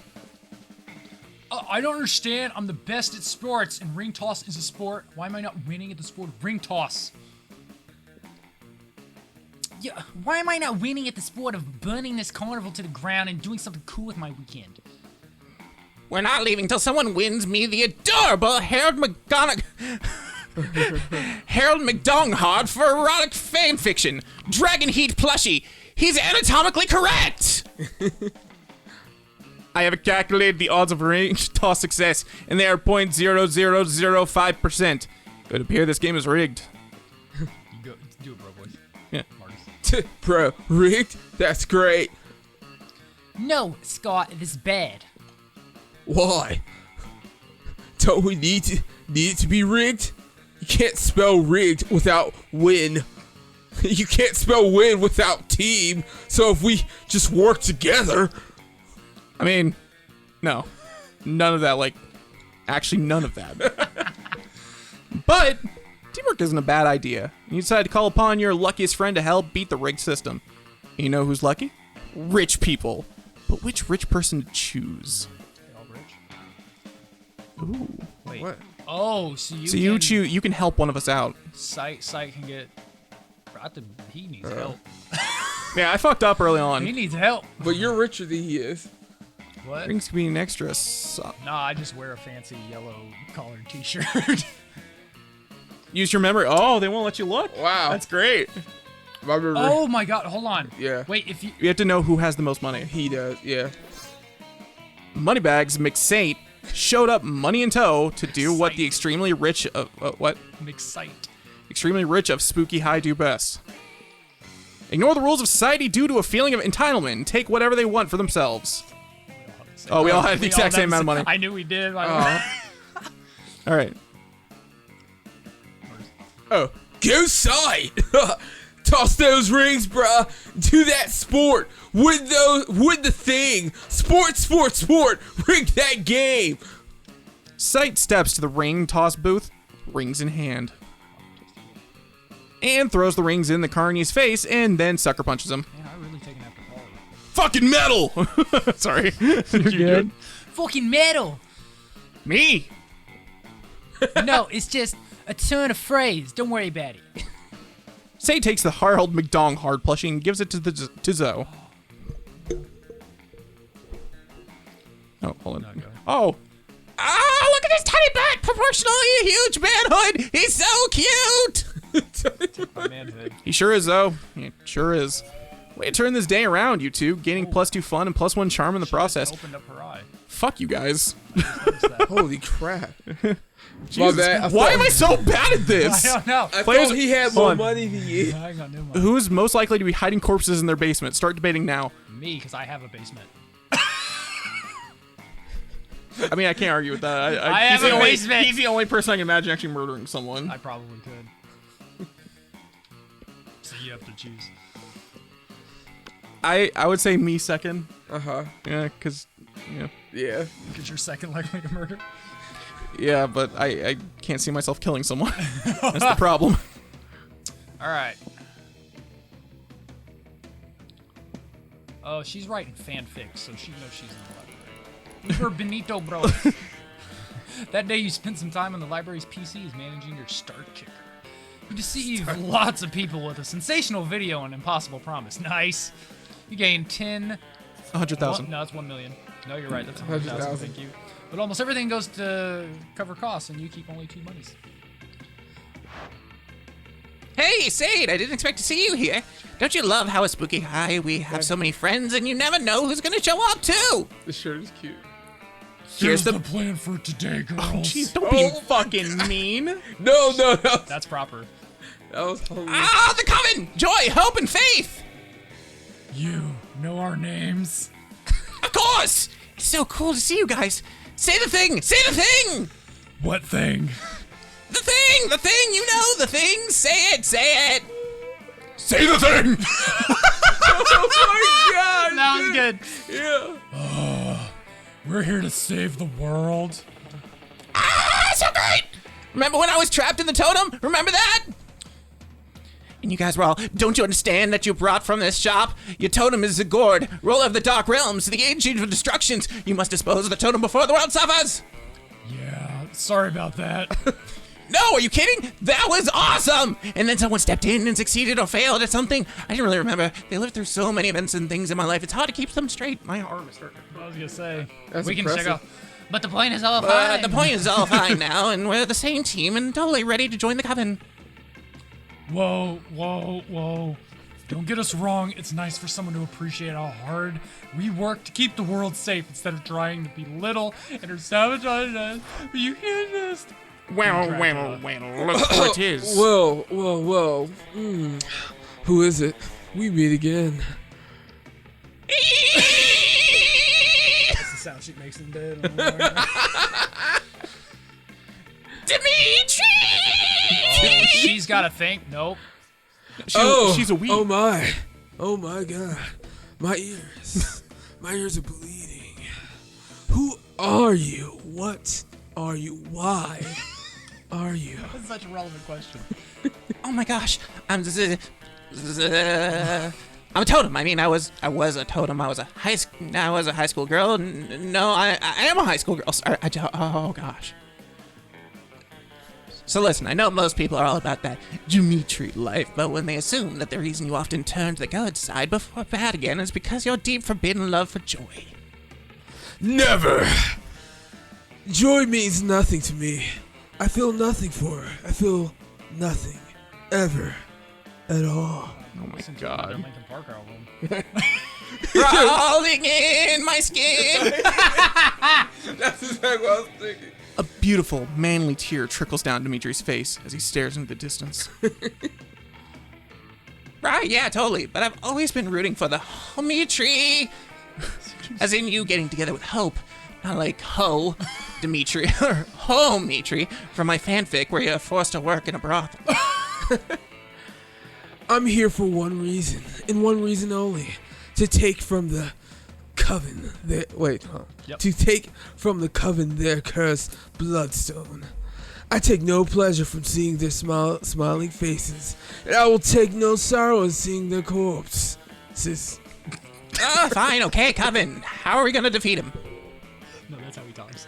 I don't understand. I'm the best at sports, and ring toss is a sport. Why am I not winning at the sport of ring toss? Yeah, why am I not winning at the sport of burning this carnival to the ground and doing something cool with my weekend? We're not leaving till someone wins me the adorable Harold McDonghard for erotic fan fiction. Dragon Heat plushie. He's anatomically correct. I have calculated the odds of ring toss success, and they are 0.0005%. It would appear this game is rigged. You go, do it, bro, boys. Yeah. Marcus. Bro, rigged? That's great. No, Scott, this is bad. Why? Don't we need it to be rigged? You can't spell rigged without win. You can't spell win without team. So if we just work together. I mean, no. None of that, actually none of that. But teamwork isn't a bad idea. You decide to call upon your luckiest friend to help beat the rigged system. And you know who's lucky? Rich people. But which rich person to choose? They all rich? Ooh. Wait. What? Oh, so you So can... you can help one of us out. Sight can get... He needs help. Yeah, I fucked up early He on. needs help. But you're richer than he is. What? Rings can be an extra. Nah, I just wear a fancy yellow collared t-shirt. Use your memory. Oh, they won't let you look. Wow. That's great. My memory- Oh my god, hold on. Yeah. Wait, if you... You have to know who has the most money. He does, yeah. Moneybags McSaint showed up money in tow to do what the McSaint. extremely rich of extremely rich of Spooky High do best. Ignore the rules of society due to a feeling of entitlement and take whatever they want for themselves. Oh, we all had the exact same amount of money. I knew we did. All right. Oh, go sight! Toss those rings, bruh. Do that sport. Win the thing. Sport. Rig that game. Sight steps to the ring toss booth, rings in hand, and throws the rings in the carney's face and then sucker punches him. Man, I really taken after Paul. Fucking metal! Sorry. You're good. Fucking metal. Me! No, it's just a turn of phrase. Don't worry about it. Say takes the Harold McDong hard plushie and gives it to Zoe. Oh, hold on. Oh, Oh, look at this tiny butt. Proportionally huge manhood. He's so cute. My manhood. he sure is, though. He sure is. Way to turn this day around, you two, gaining +2 fun and +1 charm in the process. Opened up her eye. Fuck you guys. Notice that. Holy crap. Jesus, bad. why am I so bad at I this? don't know. I Players- thought he had Hold more on. money than you. Hang on, never mind. Who's most likely to be hiding corpses in their basement? Start debating now. Me, because I have a basement. I mean, I can't argue with that. I he's have the a only- basement. He's the only person I can imagine actually murdering someone. I probably could. So you have to choose. I would say me second. Uh-huh. Yeah, because, Yeah. Because you're second likely to murder. yeah, but I can't see myself killing someone. That's the problem. All right. Oh, she's writing fanfic, so she knows she's in the library. You were Benito, bro. That day you spent some time on the library's PCs managing your start kicker. You deceived lots of people with a sensational video and impossible promise. Nice. You gained 10... 100,000. No, it's 1 million. No, you're right. That's 100,000. 100,000. Thank you. But almost everything goes to cover costs, and you keep only 2 monies. Hey, Sade, I didn't expect to see you here. Don't you love how a spooky high we have so many friends and you never know who's gonna show up too? The shirt is cute. Here's the plan for today, girls. Jeez, don't be fucking mean. No. That's proper. That was hilarious. Ah, the coven! Joy, hope, and faith! You know our names. Of course! It's so cool to see you guys. Say the thing! Say the thing! What thing? The thing! The thing! You know the thing! Say it! Say it! Say the thing! Oh my god! That was good. Yeah. We're here to save the world. Ah, so great! Remember when I was trapped in the totem? Remember that? And you guys were all, don't you understand that you brought from this shop? Your totem is the gourd, ruler of the dark realms, the agent of destructions. You must dispose of the totem before the world suffers. Yeah, sorry about that. No, are you kidding? That was awesome! And then someone stepped in and succeeded or failed at something. I didn't really remember. They lived through so many events and things in my life. It's hard to keep them straight. My arm is hurting. I was gonna say. That's we can impressive. check out. But the point is all But fine. the point is all fine now, and we're the same team and totally ready to join the coven. Whoa. Don't get us wrong. It's nice for someone to appreciate how hard we work to keep the world safe instead of trying to belittle and or sabotage us. But you can't just. Well, look who it is. Whoa. Who is it? We meet again. That's the sound she makes in bed. Dimitri! Oh, she's got to think. Nope. She's a weed. Oh my god. My ears. My ears are bleeding. Who are you? What are you? Why are you? That's such a relevant question. Oh my gosh, I'm a totem. I mean, I was a totem. I was a high school girl. No, I am a high school girl. Sorry, oh gosh. So listen, I know most people are all about that Dimitri life, but when they assume that the reason you often turn to the good side before bad again is because your deep forbidden love for joy. Never. Joy means nothing to me. I feel nothing for her. I feel nothing. Ever. At all. Oh my The god. Linkin Park album. Crawling in my skin. That's exactly what I was thinking. A beautiful, manly tear trickles down Dimitri's face as he stares into the distance. Right, yeah, totally. But I've always been rooting for the Dimitri. As in you getting together with Hope. Not like Ho Dimitri or Ho Mitri from my fanfic where you're forced to work in a brothel. I'm here for one reason, and one reason only. To take from the coven their to take from the coven their cursed bloodstone. I take no pleasure from seeing their smiling faces, and I will take no sorrow in seeing their corpses. Fine, okay, Coven. How are we gonna defeat him? No, that's how he talks.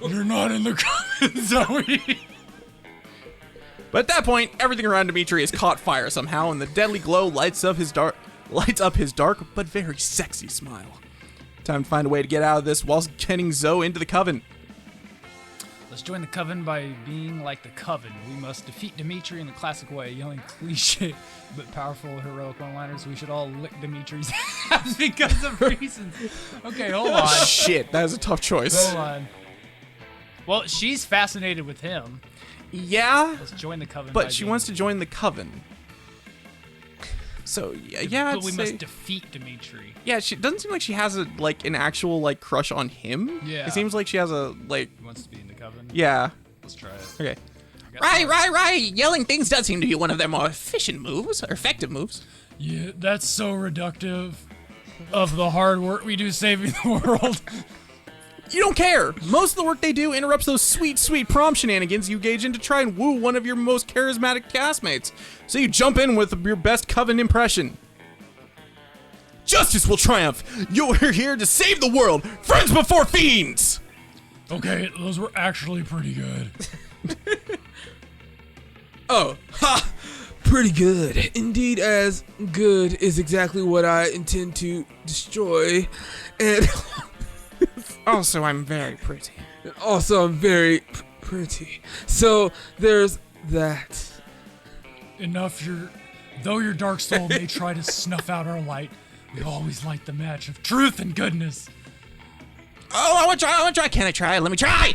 You're not in the comments, Zoe. But at that point, everything around Dimitri has caught fire somehow, and the deadly glow lights up his dark but very sexy smile. Time to find a way to get out of this whilst getting Zoe into the coven. Let's join the coven by being like the coven. We must defeat Dimitri in the classic way, yelling cliche but powerful heroic one-liners. We should all lick Dimitri's ass because of reasons. Okay, hold on. Shit, that is a tough choice. Hold on. Well, she's fascinated with him. Yeah, Let's join the coven. but she wants to join the coven. So yeah, But we I'd say, must defeat Dimitri. yeah. She doesn't seem like she has a like an actual like crush on him. Yeah. It seems like she has a like. He wants to be in the coven. Yeah. Let's try it. Okay. Right. Yelling things does seem to be one of their more efficient moves, or effective moves. Yeah, that's so reductive of the hard work we do saving the world. You don't care. Most of the work they do interrupts those sweet, sweet prom shenanigans you engage in to try and woo one of your most charismatic castmates. So you jump in with your best coven impression. Justice will triumph. You're here to save the world. Friends before fiends. Okay, those were actually pretty good. Oh, ha! Pretty good. Indeed, as good is exactly what I intend to destroy. And Also, I'm very pretty. also, I'm very pretty. So, there's that. Enough, though your dark soul may try to snuff out our light, we always light the match of truth and goodness. Oh, I want to try. Can I try? Let me try.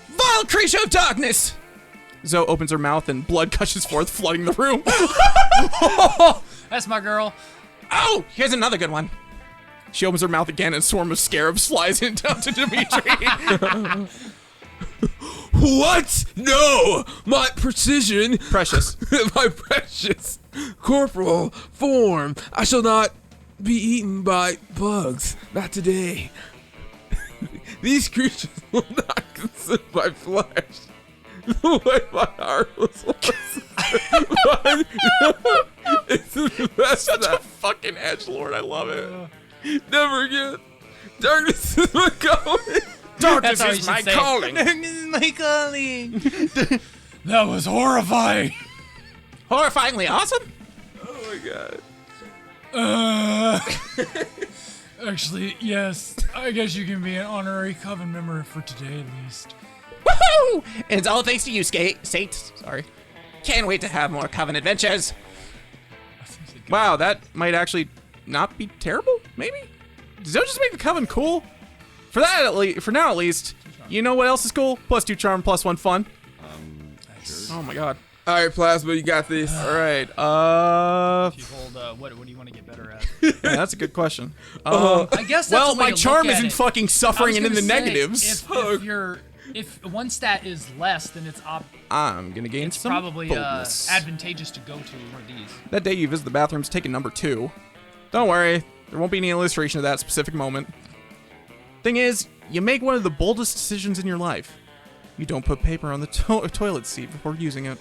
Vile creature of darkness. Zoe opens her mouth and blood gushes forth, flooding the room. That's my girl. Oh, here's another good one. She opens her mouth again and a swarm of scarabs flies in down to Dimitri. What? No! My precision. Precious. My precious corporal form. I shall not be eaten by bugs. Not today. These creatures will not consume my flesh. The way my heart was once. It's the best. Such a fucking edgelord. I love it. Never again. Darkness is my calling. Darkness That's how is you my should say it. calling. My calling. That was horrifying. Horrifyingly awesome. Oh my god. Actually, yes. I guess you can be an honorary coven member for today at least. Woohoo! And it's all thanks to you, Saint. Sorry. Can't wait to have more coven adventures. Wow, that might actually not be terrible. Maybe. Does that just make the coven cool? For that, for now at least. You know what else is cool? +2 charm, +1 fun. Oh my god. All right, Plasma, you got this. All right. If you hold, what do you want to get better at? Yeah, that's a good question. I guess that's Well, the way my to charm look at isn't it. fucking suffering I and was in the gonna say, negatives. If one stat is less, then it's I'm gonna gain it's some probably boldness. advantageous to go to one of these. That day you visit the bathrooms, taking number 2. Don't worry, there won't be any illustration of that specific moment. Thing is, you make one of the boldest decisions in your life. You don't put paper on the toilet seat before using it.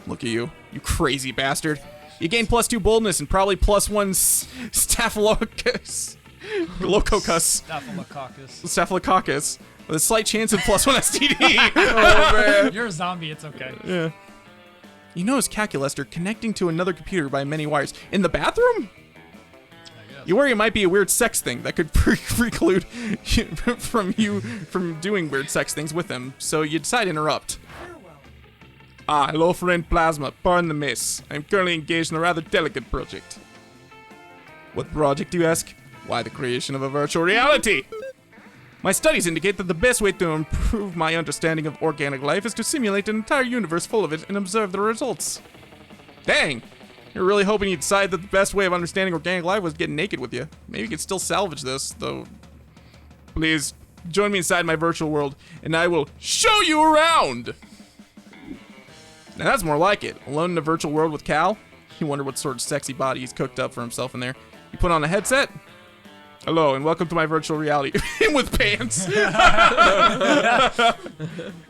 Look at you, you crazy bastard. You gain +2 boldness and probably +1 staphylococcus. Staphylococcus. With a slight chance of +1 STD. Oh man. You're a zombie. It's okay. Yeah. You notice Calculester connecting to another computer by many wires. In the bathroom? You worry it might be a weird sex thing that could preclude you from doing weird sex things with him, so you decide to interrupt. Ah, hello friend Plasma, pardon the miss. I'm currently engaged in a rather delicate project. What project, you ask? Why, the creation of a virtual reality! My studies indicate that the best way to improve my understanding of organic life is to simulate an entire universe full of it and observe the results. Dang! You're really hoping you decide that the best way of understanding organic life was getting naked with you. Maybe you could still salvage this, though. Please, join me inside my virtual world, and I will show you around! Now that's more like it. Alone in a virtual world with Cal? You wonder what sort of sexy body he's cooked up for himself in there. You put on a headset? Hello, and welcome to my virtual reality. Him with pants!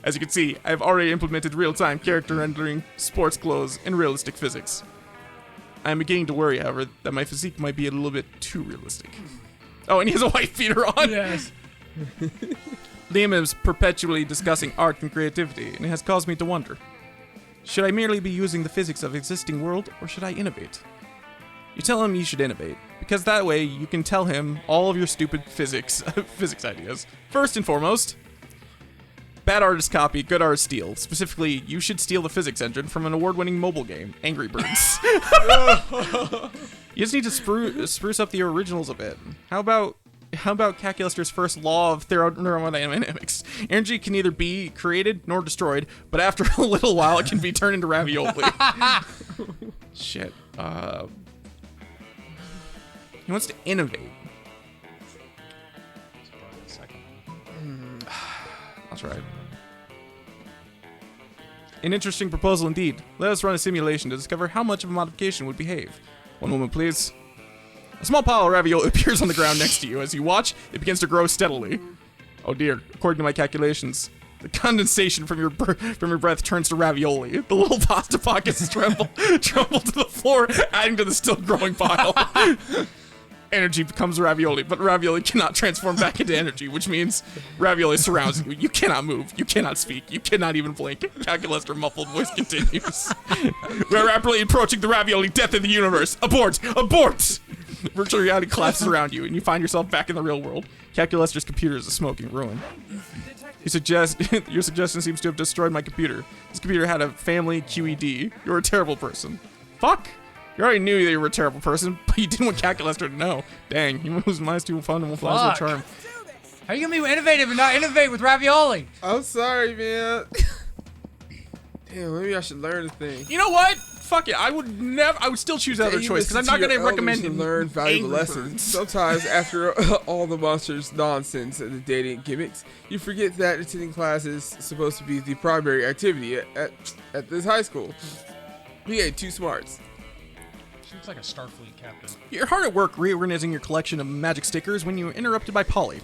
As you can see, I've already implemented real-time character rendering, sports clothes, and realistic physics. I'm beginning to worry, however, that my physique might be a little bit too realistic. Oh, and he has a white feeder on! Yes. Liam is perpetually discussing art and creativity, and it has caused me to wonder. Should I merely be using the physics of existing world, or should I innovate? You tell him you should innovate, because that way you can tell him all of your stupid physics ideas. First and foremost, Bad artist copy, good artist steal. Specifically, you should steal the physics engine from an award-winning mobile game, Angry Birds. You just need to spruce up the originals a bit. How about Calculus's first law of thermodynamics? Energy can neither be created nor destroyed, but after a little while, it can be turned into ravioli. Shit. He wants to innovate. I'll try. An interesting proposal indeed. Let us run a simulation to discover how much of a modification would behave. One moment, please. A small pile of ravioli appears on the ground next to you. As you watch, it begins to grow steadily. Oh dear, according to my calculations, the condensation from your breath turns to ravioli. The little pasta pockets tremble to the floor, adding to the still growing pile. Energy becomes ravioli, but ravioli cannot transform back into energy, which means ravioli surrounds you. You cannot move. You cannot speak. You cannot even blink. Calculus' muffled voice continues. We are rapidly approaching the ravioli death of the universe. Abort! Abort! Virtual reality collapses around you, and you find yourself back in the real world. Calculus's computer is a smoking ruin. Your suggestion seems to have destroyed my computer. This computer had a family QED. You're a terrible person. Fuck! You already knew that you were a terrible person, but you didn't want Calculus to know. Dang, he moves mice too fun and will fly with charm. How are you gonna be innovative and not innovate with ravioli? I'm sorry, man. Damn, maybe I should learn a thing. You know what? Fuck it. I would still choose the other choice because I'm not going to recommend you learn valuable lessons. Sometimes, after all the monsters' nonsense and the dating gimmicks, you forget that attending class is supposed to be the primary activity at this high school. We get 2 smarts. She looks like a Starfleet captain. You're hard at work reorganizing your collection of magic stickers when you're interrupted by Polly.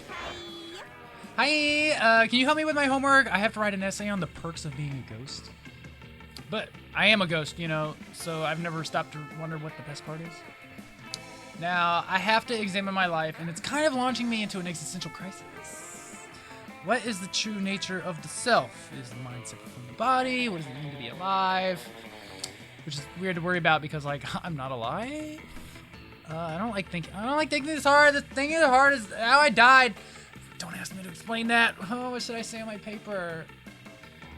Hi, can you help me with my homework? I have to write an essay on the perks of being a ghost. But I am a ghost, you know, so I've never stopped to wonder what the best part is. Now, I have to examine my life, and it's kind of launching me into an existential crisis. What is the true nature of the self? Is the mind separate from the body? What does it mean to be alive? Which is weird to worry about because, like, I'm not alive. I don't like thinking this hard. The thinking hard is how I died. Don't ask me to explain that. Oh, what should I say on my paper?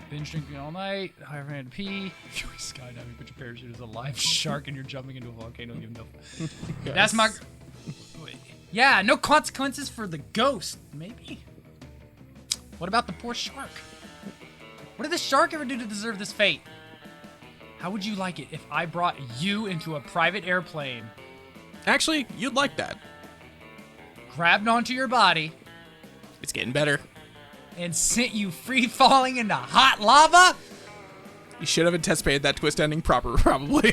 Binge drinking all night. I ran to pee. You're skydiving, but your parachute is a live shark, and you're jumping into a volcano. You know. That's my. Yeah, no consequences for the ghost. Maybe. What about the poor shark? What did the shark ever do to deserve this fate? How would you like it if I brought you into a private airplane? Actually, you'd like that. Grabbed onto your body. It's getting better. And sent you free falling into hot lava? You should have anticipated that twist ending probably.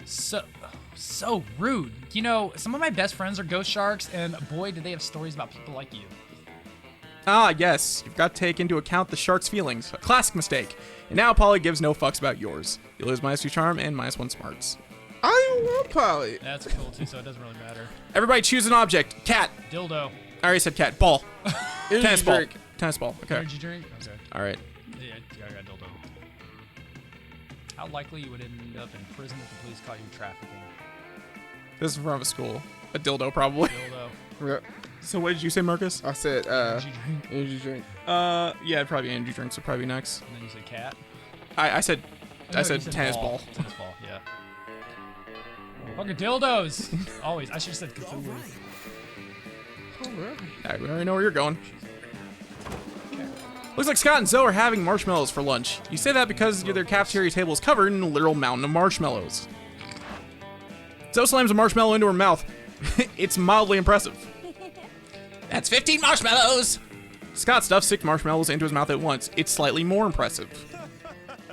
So rude. You know, some of my best friends are ghost sharks, and boy, do they have stories about people like you. Ah, yes. You've got to take into account the shark's feelings. A classic mistake. And now Polly gives no fucks about yours. You lose -2 charm and -1 smarts. I don't even want Polly. That's cool, too, so it doesn't really matter. Everybody choose an object. Cat. Dildo. I already said cat. Ball. Tennis ball. Drink. Tennis ball. Okay. Energy drink? Okay. All right. Yeah, I got dildo. How likely you would end up in prison if the police caught you trafficking? This is in front of a school. A dildo, probably. Dildo. Yep. So what did you say, Marcus? I said Energy drink. energy drink. Yeah, probably energy drinks would probably be next. And then you said cat? I said No, you said tennis ball. Tennis ball, yeah. Fucking dildos! Always. I should have said Cthulhu. Alright, we already know where you're going. Looks like Scott and Zoe are having marshmallows for lunch. You say that because their cafeteria table is covered in a literal mountain of marshmallows. Zoe slams a marshmallow into her mouth. It's mildly impressive. That's 15 marshmallows. Scott stuffs 6 marshmallows into his mouth at once. It's slightly more impressive.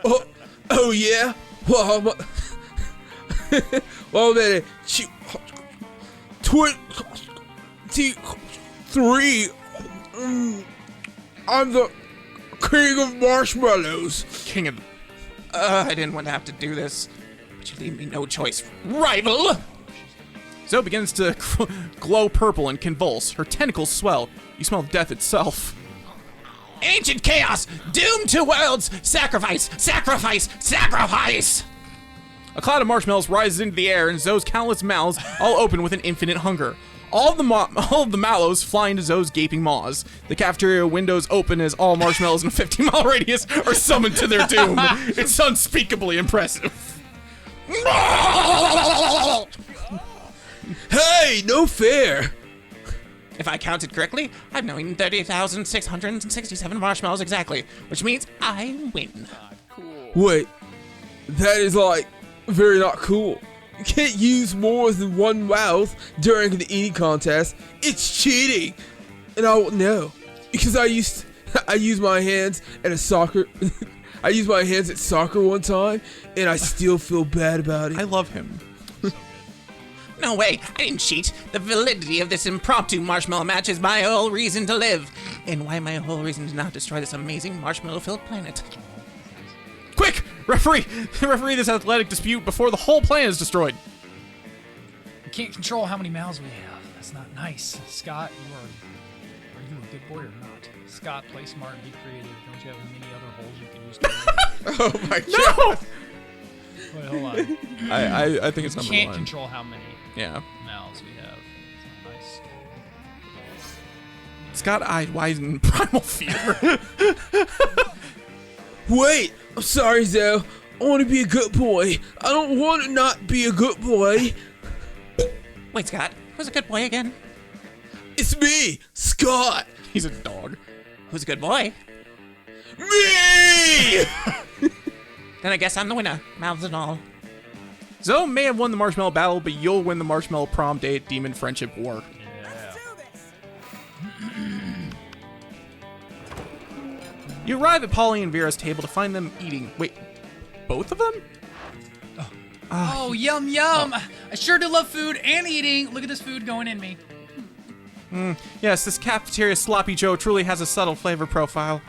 Oh yeah? Well, well then, 23. I'm the king of marshmallows. King of... I didn't want to have to do this, but you leave me no choice, rival. Zoe begins to glow purple and convulse. Her tentacles swell. You smell death itself. Ancient chaos, doomed to worlds. Sacrifice, sacrifice, sacrifice. A cloud of marshmallows rises into the air, and Zoe's countless mouths all open with an infinite hunger. All of the mallows fly into Zoe's gaping maws. The cafeteria windows open as all marshmallows in a 50-mile radius are summoned to their doom. It's unspeakably impressive. Hey, no fair. If I counted correctly, I've now eaten 30,667 marshmallows exactly, which means I win. Wait, that is like very not cool. You can't use more than one mouth during the eating contest. It's cheating, and I won't know because I used my hands at a soccer. I used my hands at soccer one time, and I still feel bad about it. I love him. No way, I didn't cheat. The validity of this impromptu marshmallow match is my whole reason to live. And why my whole reason to not destroy this amazing marshmallow-filled planet. Quick, referee this athletic dispute before the whole plan is destroyed. We can't control how many mouths we have. That's not nice. Scott, are you a good boy or not? Scott, play smart and be creative. Don't you have many other holes you can use to Oh my god. Wait, hold on. I think it's number Can't one. control how many Yeah. mouths we have. It's not nice. Scott eyed wide in primal fear. Wait, I'm sorry, Zoe. I want to be a good boy. I don't want to not be a good boy. Wait, Scott, who's a good boy again? It's me, Scott. He's a dog. Who's a good boy? Me! Then I guess I'm the winner, mouths and all. Zoe may have won the marshmallow battle, but you'll win the marshmallow prom date demon friendship war. Let's do this. You arrive at Polly and Vera's table to find them eating. Wait, both of them? Oh, yum, yum. I sure do love food and eating. Look at this food going in me. Yes, this cafeteria sloppy Joe truly has a subtle flavor profile.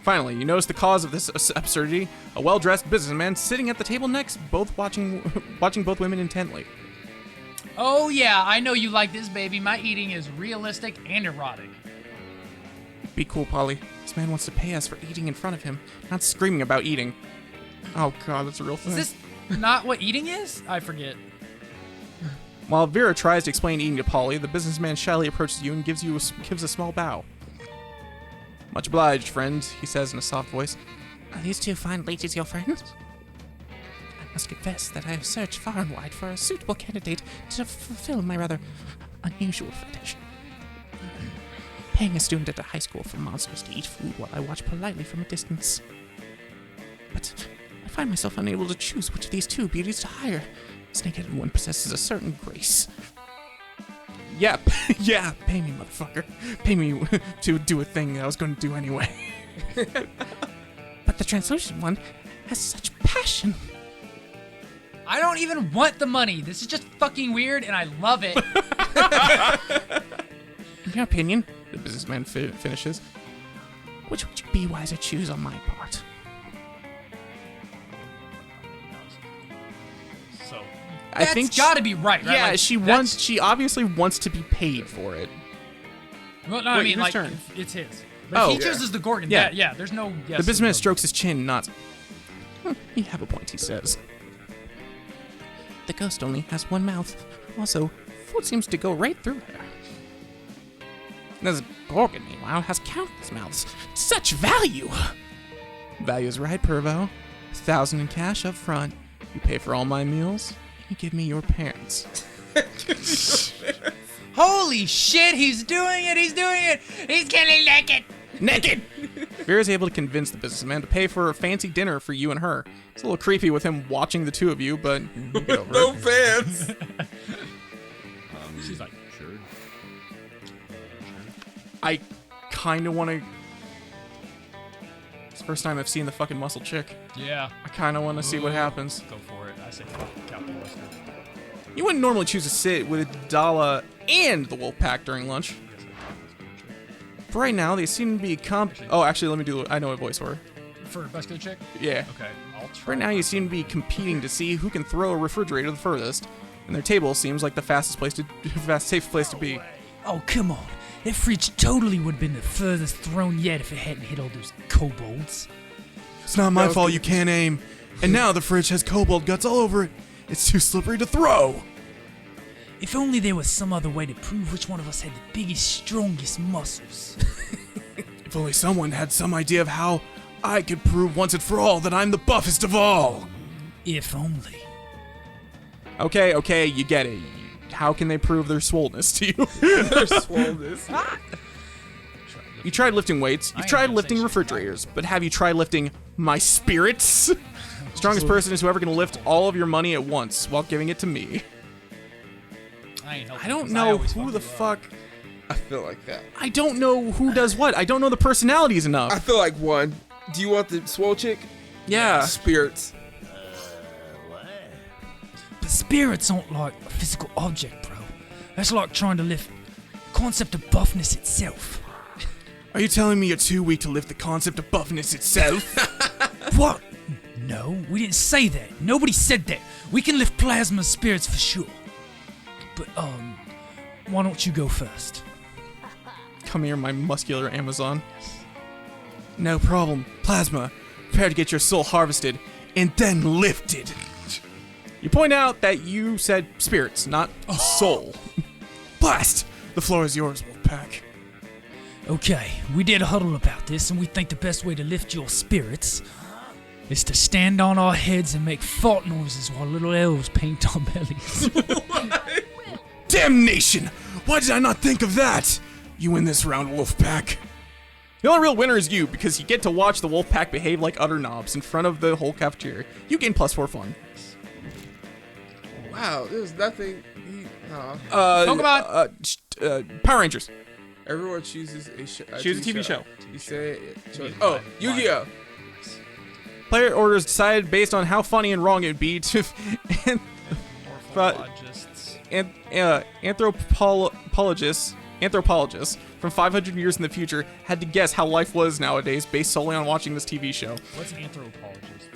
Finally, you notice the cause of this absurdity: a well-dressed businessman sitting at the table next, both watching both women intently. Oh, yeah, I know you like this, baby. My eating is realistic and erotic. Be cool, Polly. This man wants to pay us for eating in front of him, not screaming about eating. Oh god, that's a real thing. Is this not what eating is? I forget. While Vera tries to explain eating to Polly, the businessman shyly approaches you and gives a small bow. Much obliged, friend, he says in a soft voice. Are these two fine ladies your friends? I must confess that I have searched far and wide for a suitable candidate to fulfill my rather unusual fetish. Paying a student at a high school for monsters to eat food while I watch politely from a distance. But I find myself unable to choose which of these two beauties to hire. Snake-headed one possesses a certain grace. Yeah, yeah, pay me, motherfucker. Pay me to do a thing I was going to do anyway. But the translucent one has such passion. I don't even want the money. This is just fucking weird, and I love it. In your opinion, The businessman finishes. which would you be wise to choose on my part? So I that's think got to be right, right? Yeah, Like, she obviously wants to be paid for it. Well, no, Wait, I mean, whose like, turn? it's his. But Oh, he yeah. chooses the Gorgon. Yeah. Yeah, there's no. Yes, The businessman no. strokes his chin and nods. You have a point, he says. The ghost only has one mouth. Also, food seems to go right through her. This Gorgon, meanwhile, has countless mouths. Such value! Value's right, Pervo. 1,000 in cash up front. You pay for all my meals. You give me your parents. Holy shit, he's doing it! He's doing it! He's getting naked! Naked! Vera's able to convince the businessman to pay for a fancy dinner for you and her. It's a little creepy with him watching the two of you, but you get over No it. fans. She's like, sure. I kind of want to... It's the first time I've seen the fucking muscle chick. Yeah, I kind of want to see what happens. go for it. I say Captain Western. You wouldn't normally choose to sit with Dala and the wolf pack during lunch. For right now, they seem to be Oh, actually, let me do... I know a voice for her. For Muscular Chick? Yeah. Okay, I'll try. Right now, you seem to be competing to see who can throw a refrigerator the furthest, and their table seems like the safe place to be. Oh, come on. That fridge totally would have been the furthest thrown yet if it hadn't hit all those kobolds. It's not my fault you can't aim, and now the fridge has kobold guts all over it. It's too slippery to throw. If only there was some other way to prove which one of us had the biggest, strongest muscles. If only someone had some idea of how I could prove once and for all that I'm the buffest of all. If only. Okay, you get it. How can they prove their swollenness to you? Their swollenness. You tried lifting weights, I you've ain't tried gonna lifting say shit. refrigerators, but have you tried lifting my spirits? Strongest person is whoever can lift all of your money at once while giving it to me. I ain't helping I don't because know always who the you up. fuck. I feel like that. I don't know who does what. I don't know the personalities enough. I feel like one. Do you want the swole chick? Yeah. Spirits. But spirits aren't like a physical object, bro. That's like trying to lift the concept of buffness itself. Are you telling me you're too weak to lift the concept of buffness itself? What? No, we didn't say that. Nobody said that. We can lift plasma spirits for sure. But, why don't you go first? Come here, my muscular Amazon. No problem. Plasma, prepare to get your soul harvested and then lifted. You point out that you said spirits, not soul. Blast! The floor is yours, Wolfpack. Okay, we did huddle about this, and we think the best way to lift your spirits is to stand on our heads and make fart noises while little elves paint our bellies. Damnation! Why did I not think of that? You win this round, Wolfpack. The only real winner is you, because you get to watch the Wolfpack behave like utter knobs in front of the whole cafeteria. You gain +4 fun. Wow, there's nothing. Pokemon! Power Rangers. Everyone chooses a Choose a TV show. You say it. Oh, Yu-Gi-Oh! Player orders decided based on how funny and wrong it would be to Orphologists. anthropologists from 500 years in the future had to guess how life was nowadays based solely on watching this TV show. What's anthropologists?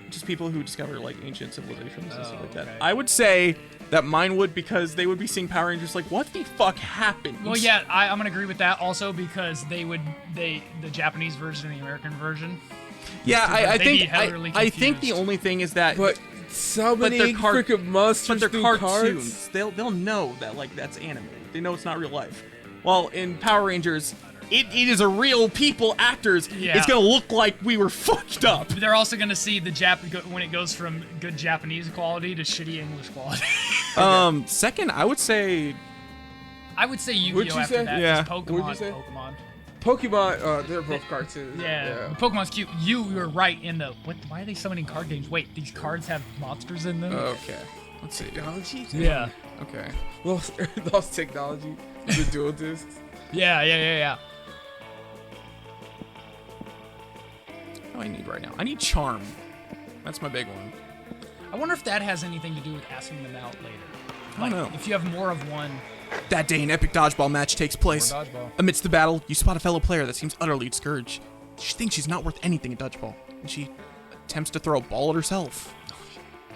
Just people who discover like ancient civilizations and stuff like that. okay. I would say that mine would, because they would be seeing Power Rangers like, what the fuck happened? Well, yeah, I'm gonna agree with that also because the Japanese version and the American version. Yeah, I they'd be think utterly I think the confused. only thing is that But so many they're freaking monsters but they're through cartoons. cards. They'll know that like that's anime. They know it's not real life. While in Power Rangers, it is a real people actors. Yeah. It's gonna look like we were fucked up. They're also gonna see the when it goes from good Japanese quality to shitty English quality. Second, I would say I would say What'd Yu-Gi-Oh you after say? that. Yeah. 'Cause What'd you Pokemon. say? Pokemon. Pokemon, they're both cartoons. Yeah. Pokemon's cute. You were right in the what? Why are they summoning card games? Wait, these cards have monsters in them. okay. Let's see. Technology? Yeah. Okay. Lost technology. The dual discs. Yeah. What do I need right now? I need charm. That's my big one. I wonder if that has anything to do with asking them out later. I don't know. If you have more of one, That day, an epic dodgeball match takes place. More dodgeball. Amidst the battle, you spot a fellow player that seems utterly discouraged. She thinks she's not worth anything at dodgeball, and she attempts to throw a ball at herself.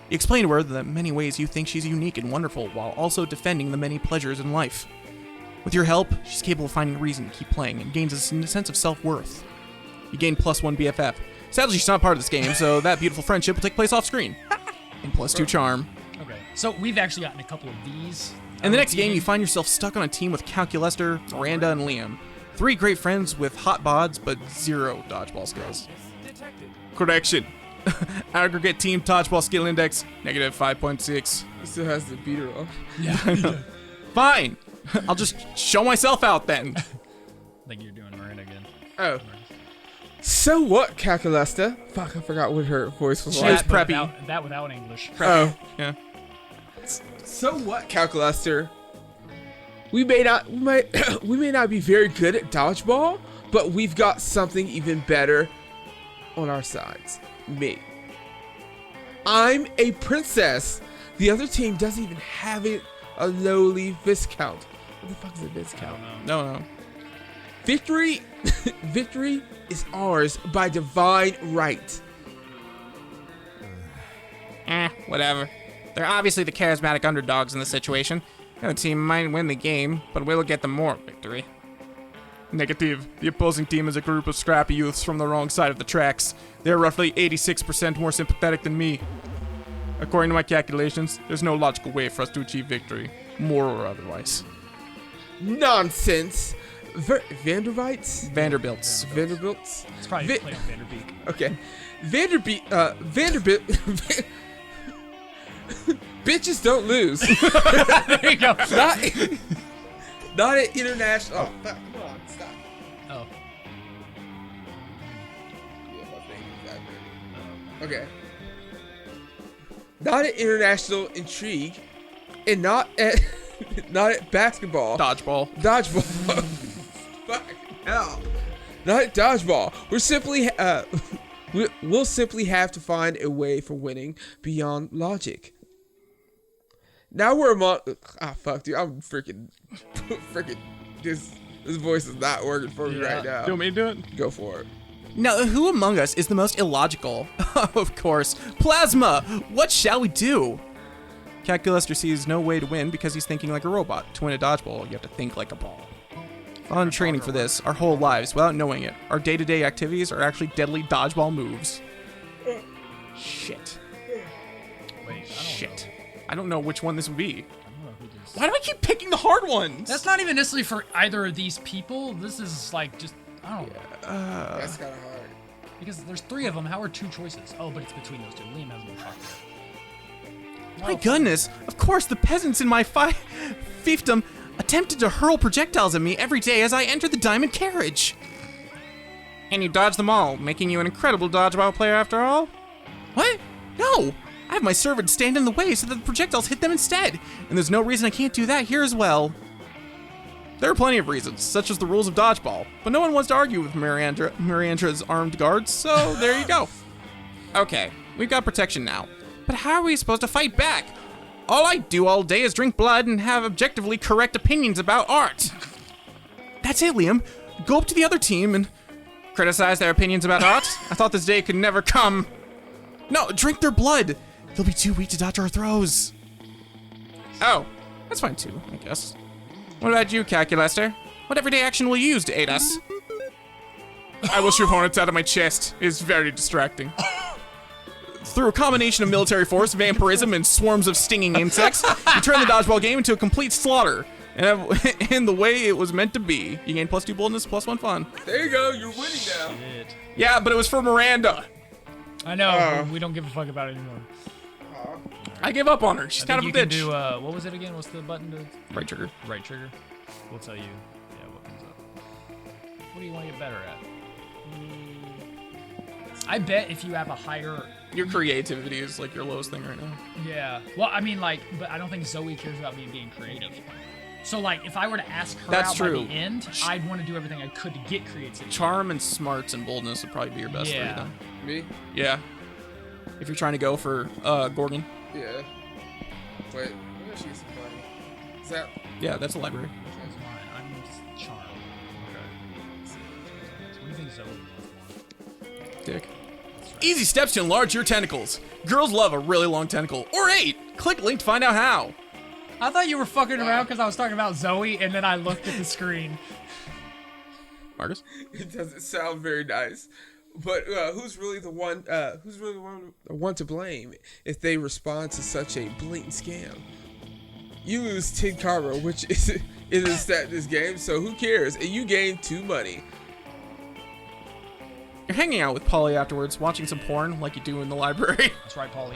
You explain to her that in many ways you think she's unique and wonderful, while also defending the many pleasures in life. With your help, she's capable of finding a reason to keep playing and gains a sense of self-worth. You gain +1 BFF. Sadly, she's not part of this game, so that beautiful friendship will take place off-screen. And +2 charm. okay. So we've actually gotten a couple of these. In the next game, you find yourself stuck on a team with Calculester, Miranda, and Liam. 3 great friends with hot bods, but 0 dodgeball skills. Correction. Aggregate team dodgeball skill index, -5.6. He still has the beater on. Fine. I'll just show myself out then. I think you're doing Miranda again. Oh. So what, Calculesta? Fuck, I forgot what her voice was She like. was preppy. Without English. Oh. Yeah. So what, Calculester? We may not be very good at dodgeball, but we've got something even better on our sides. Me. I'm a princess. The other team doesn't even have a lowly Viscount. What the fuck is a Viscount? No. Victory is ours by divine right. Whatever. They're obviously the charismatic underdogs in this situation. The other team might win the game, but we'll get the moral victory. Negative. The opposing team is a group of scrappy youths from the wrong side of the tracks. They're roughly 86% more sympathetic than me. According to my calculations, there's no logical way for us to achieve victory. moral or otherwise. Nonsense. Vanderbites? Vanderbilts. Vanderbilts? It's probably Vi- played on Vanderbeek. Okay. Vanderbilt. Bitches don't lose. There you go. Not an international. Oh, fuck. Come on. Stop. Oh. Yeah, my thing is that good. Okay. Not an international intrigue, and not at basketball. Dodgeball. Dodgeball. Fuck hell. Not at dodgeball. We'll simply have to find a way for winning beyond logic. Now we're among. Ah, fuck, dude. I'm freaking. This voice is not working for me right now. Do you want me to do it? Go for it. Now, who among us is the most illogical? Of course, Plasma! What shall we do? Calculaster sees no way to win because he's thinking like a robot. To win a dodgeball, you have to think like a ball. On training for this our whole lives without knowing it. Our day-to-day activities are actually deadly dodgeball moves. Shit. Wait, Shit. I don't know which one this would be. I don't know who this. Why do I keep picking the hard ones? That's not even necessarily for either of these people. This is like just I don't know. That's kind of hard. Because there's 3 of them. How are 2 choices? Oh, but it's between those 2. Liam hasn't been talked yet. My goodness, of course the peasants in my fiefdom attempted to hurl projectiles at me every day as I entered the diamond carriage. And you dodged them all, making you an incredible dodgeball player after all? What? No! I have my servant stand in the way so that the projectiles hit them instead, and there's no reason I can't do that here as well. There are plenty of reasons, such as the rules of dodgeball, but no one wants to argue with Mariandra's armed guards, so there you go. Okay, we've got protection now, but how are we supposed to fight back? All I do all day is drink blood and have objectively correct opinions about art. That's it, Liam. Go up to the other team and criticize their opinions about art. I thought this day could never come. No, drink their blood. They'll be too weak to dodge our throws. Oh, that's fine too, I guess. What about you, Calculaster? What everyday action will you use to aid us? I will shoot hornets out of my chest. It's very distracting. Through a combination of military force, vampirism, and swarms of stinging insects, you turn the dodgeball game into a complete slaughter. And in the way it was meant to be. You gain +2 boldness, +1 fun. There you go. You're winning now. Shit. Yeah, but it was for Miranda. I know. We don't give a fuck about it anymore. I give up on her. She's I kind of think a you bitch. can do, what was it again? What's the button to... Right trigger. Right trigger. We'll tell you, yeah, what comes up. What do you want to get better at? I bet if you have a higher... Your creativity is like your lowest thing right now. Yeah. Well, I mean, like, but I don't think Zoe cares about me being creative. So, like, if I were to ask her That's out true. by the end, I'd want to do everything I could to get creativity. Charm and smarts and boldness would probably be your best Yeah. three then. Me? Yeah. If you're trying to go for Gorgon. Yeah. Wait. Where is she supplying? Is that? Yeah, that's a library. That's mine. I'm just Charm. Okay. So what do you think Zoe wants? Dick. Easy steps to enlarge your tentacles. Girls love a really long tentacle. Or 8. Click link to find out how. I thought you were fucking around because I was talking about Zoe, and then I looked at the screen. Marcus? It doesn't sound very nice. But who's really the one? Who's really the one to blame if they respond to such a blatant scam? You lose 10 karma, which isn't a stat in this game. So who cares? And you gain 2 money. You're hanging out with Polly afterwards, watching some porn like you do in the library. That's right, Paulie.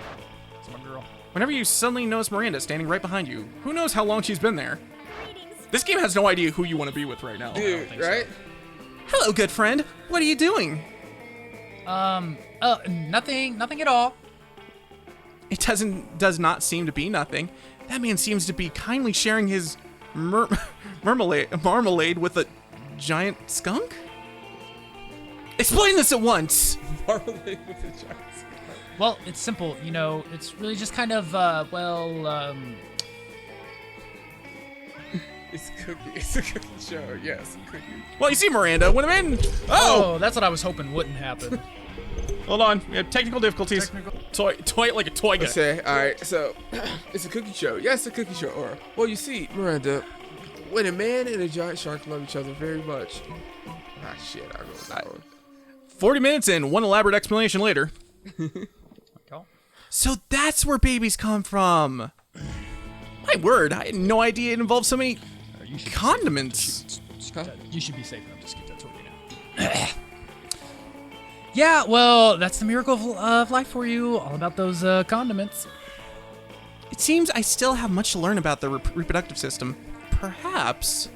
That's my girl. Whenever you suddenly notice Miranda standing right behind you, who knows how long she's been there? This game has no idea who you want to be with right now. Dude, think right? Hello, good friend. What are you doing? Nothing at all. It does not seem to be nothing. That man seems to be kindly sharing his marmalade with a giant skunk? Explain this at once. Marmalade with the giants. Well, it's simple, you know. It's really just kind of, It's a cookie. It's a cookie show. Yes, a cookie. Well, you see, Miranda, when I'm in... Oh! Oh, that's what I was hoping wouldn't happen. Hold on. We have technical difficulties. Toy it like a toy guy. Let's say, all right. So, it's a cookie show. Yes, a cookie show. Or, well, you see, Miranda, when a man and a giant shark love each other very much. Ah, shit. I go with that one. 40 minutes and one elaborate explanation later. Go. So that's where babies come from. My word, I had no idea it involved so many condiments. You should be safe enough to keep that toward you now. Yeah, well, that's the miracle of life for you. All about those condiments. It seems I still have much to learn about the reproductive system. Perhaps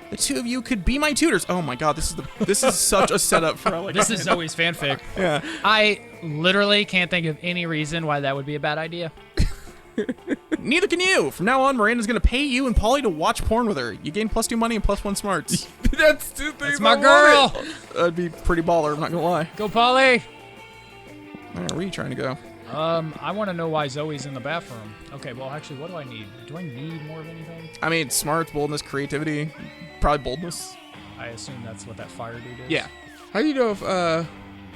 the two of you could be my tutors. Oh my god, this is such a setup for like This is Zoe's fanfic. Yeah. I literally can't think of any reason why that would be a bad idea. Neither can you. From now on, Miranda's gonna pay you and Polly to watch porn with her. You gain +2 money and +1 smarts. That's 2 things. That's my I want girl. That'd be pretty baller, I'm not gonna lie. Go, Polly. Where are you trying to go? I want to know why Zoe's in the bathroom. Okay, well, actually, what do I need? Do I need more of anything? I mean, smarts, boldness, creativity. Probably boldness. I assume that's what that fire dude is. Yeah. How do you know if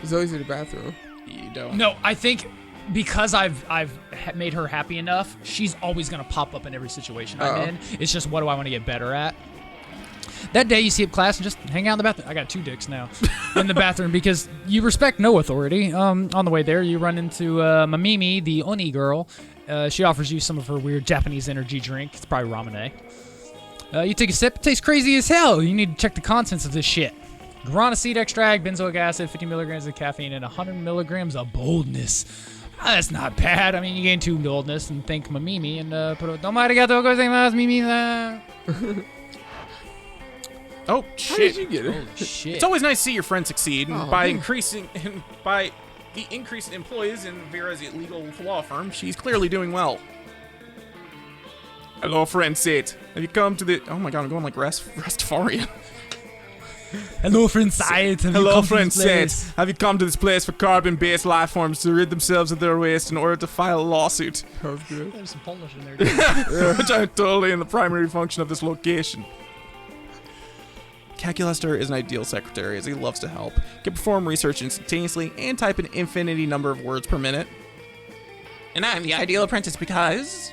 Zoe's in the bathroom? You don't. No, I think because I've made her happy enough, she's always gonna pop up in every situation I'm in. It's just what do I want to get better at? That day you skip class and just hang out in the bathroom. I got 2 dicks now in the bathroom because you respect no authority. On the way there, you run into Mamimi, the Oni girl. She offers you some of her weird Japanese energy drink. It's probably ramen. You take a sip. It tastes crazy as hell. You need to check the contents of this shit. Guarana seed extract, benzoic acid, 50 milligrams of caffeine, and 100 milligrams of boldness. That's not bad. I mean, you gain 2 boldness and thank Mamimi and put it. Don't arigato gozaimasu, Mimi. Oh, How shit. did you get it? Holy shit. It's always nice to see your friends succeed, and Oh, by man. by the increase in employees in Vera's legal law firm, she's clearly doing well. Hello, friend Sid. Have you come to the? Oh my god, I'm going like Rastafarian. Hello, friend Syed. Hello, friend Sid. Have you come to this place for carbon-based life forms to rid themselves of their waste in order to file a lawsuit? That was good. There's some Polish in there, too. Which are totally in the primary function of this location. Calculester is an ideal secretary as he loves to help, can perform research instantaneously, and type an infinity number of words per minute. And I'm the ideal apprentice because...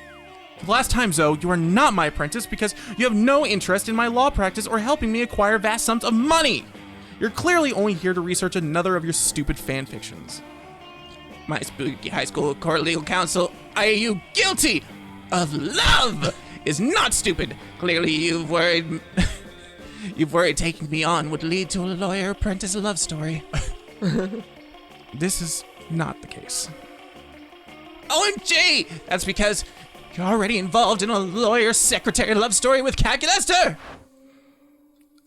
For the last time, Zoe, you are not my apprentice because you have no interest in my law practice or helping me acquire vast sums of money. You're clearly only here to research another of your stupid fan fictions. My spooky high school court legal counsel, IAU guilty of love, is not stupid. Clearly you've worried... You've worried taking me on would lead to a lawyer apprentice love story. This is not the case. OMG! That's because you're already involved in a lawyer secretary love story with Calculester!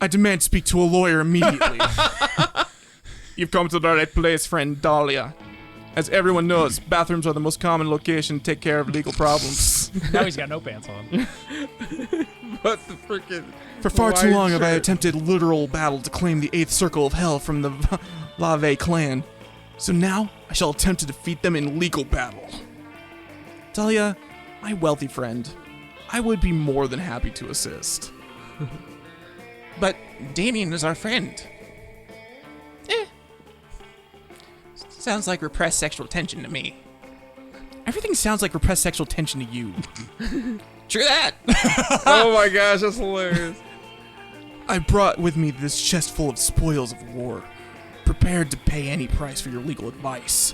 I demand to speak to a lawyer immediately. You've come to the right place, friend Dahlia. As everyone knows, bathrooms are the most common location to take care of legal problems. Now he's got no pants on. What the freaking? For far too Hawaiian long have I shirt. attempted literal battle to claim the 8th circle of hell from the Lave clan. So now, I shall attempt to defeat them in legal battle. Dahlia, my wealthy friend, I would be more than happy to assist. But Damien is our friend. Sounds like repressed sexual tension to me. Everything sounds like repressed sexual tension to you. True that! Oh my gosh, that's hilarious. I brought with me this chest full of spoils of war, prepared to pay any price for your legal advice.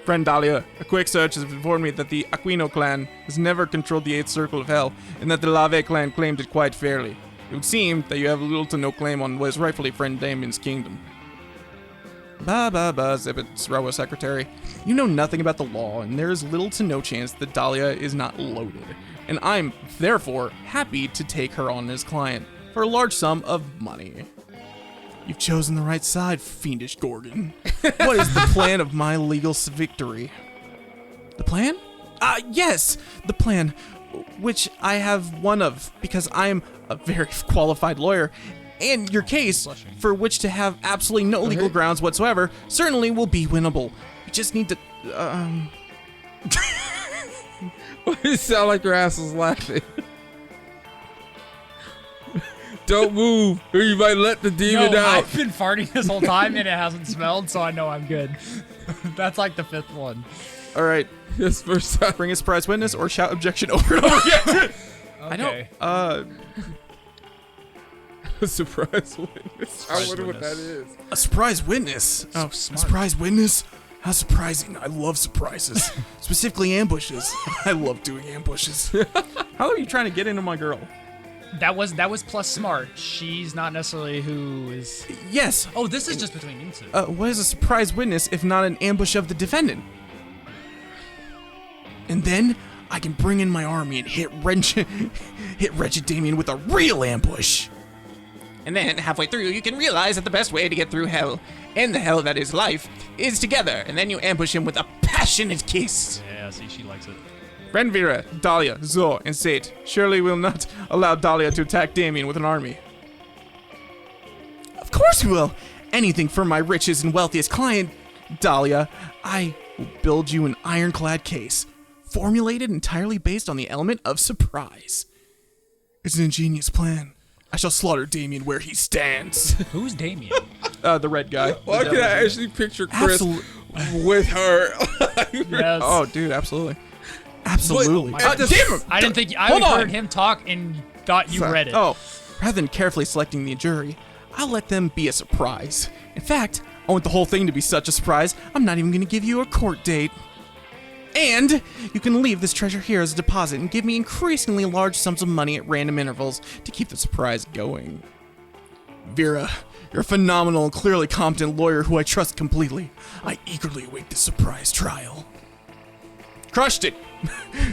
Friend Dahlia, a quick search has informed me that the Aquino clan has never controlled the 8th circle of hell, and that the Lave clan claimed it quite fairly. It would seem that you have little to no claim on what is rightfully friend Damien's kingdom. Zippets, Rowa Secretary. You know nothing about the law, and there is little to no chance that Dahlia is not loaded, and I'm, therefore, happy to take her on as client for a large sum of money. You've chosen the right side, fiendish Gorgon. What is the plan of my legal victory? The plan? Yes, the plan, which I have one of, because I am a very qualified lawyer, and your case, for which to have absolutely no legal grounds whatsoever, certainly will be winnable. You just need to, Why does it sound like your ass was laughing? Don't move, or you might let the demon No, out. I've been farting this whole time and it hasn't smelled, so I know I'm good. That's like the 5th one. all right, This first time. bring a surprise witness or shout objection over and over again. I Okay. don't, A surprise witness. I wonder what that is. a surprise witness. Oh, a smart. surprise witness? How surprising. I love surprises. Specifically ambushes. I love doing ambushes. How are you trying to get into my girl? That was plus smart. She's not necessarily who is. Yes. Oh, this is just between you two. What is a surprise witness if not an ambush of the defendant? And then I can bring in my army and hit Wretched Damien with a real ambush. And then halfway through, you can realize that the best way to get through hell, and the hell that is life, is together. And then you ambush him with a passionate kiss. Yeah, see, she likes it. Friend Vera, Dahlia, Zoe, and Sate surely will not allow Dahlia to attack Damien with an army. Of course we will. Anything for my richest and wealthiest client, Dahlia. I will build you an ironclad case, formulated entirely based on the element of surprise. It's an ingenious plan. I shall slaughter Damien where he stands. Who's Damien? The red guy. Why can I actually picture Chris with her? Yes. Oh, dude, absolutely. Absolutely. But- Damn him! I didn't think I Hold heard on. him talk and thought you read it. Oh, rather than carefully selecting the jury, I'll let them be a surprise. In fact, I want the whole thing to be such a surprise, I'm not even going to give you a court date. And you can leave this treasure here as a deposit and give me increasingly large sums of money at random intervals to keep the surprise going. Vera, you're a phenomenal and clearly competent lawyer who I trust completely. I eagerly await this surprise trial. Crushed it!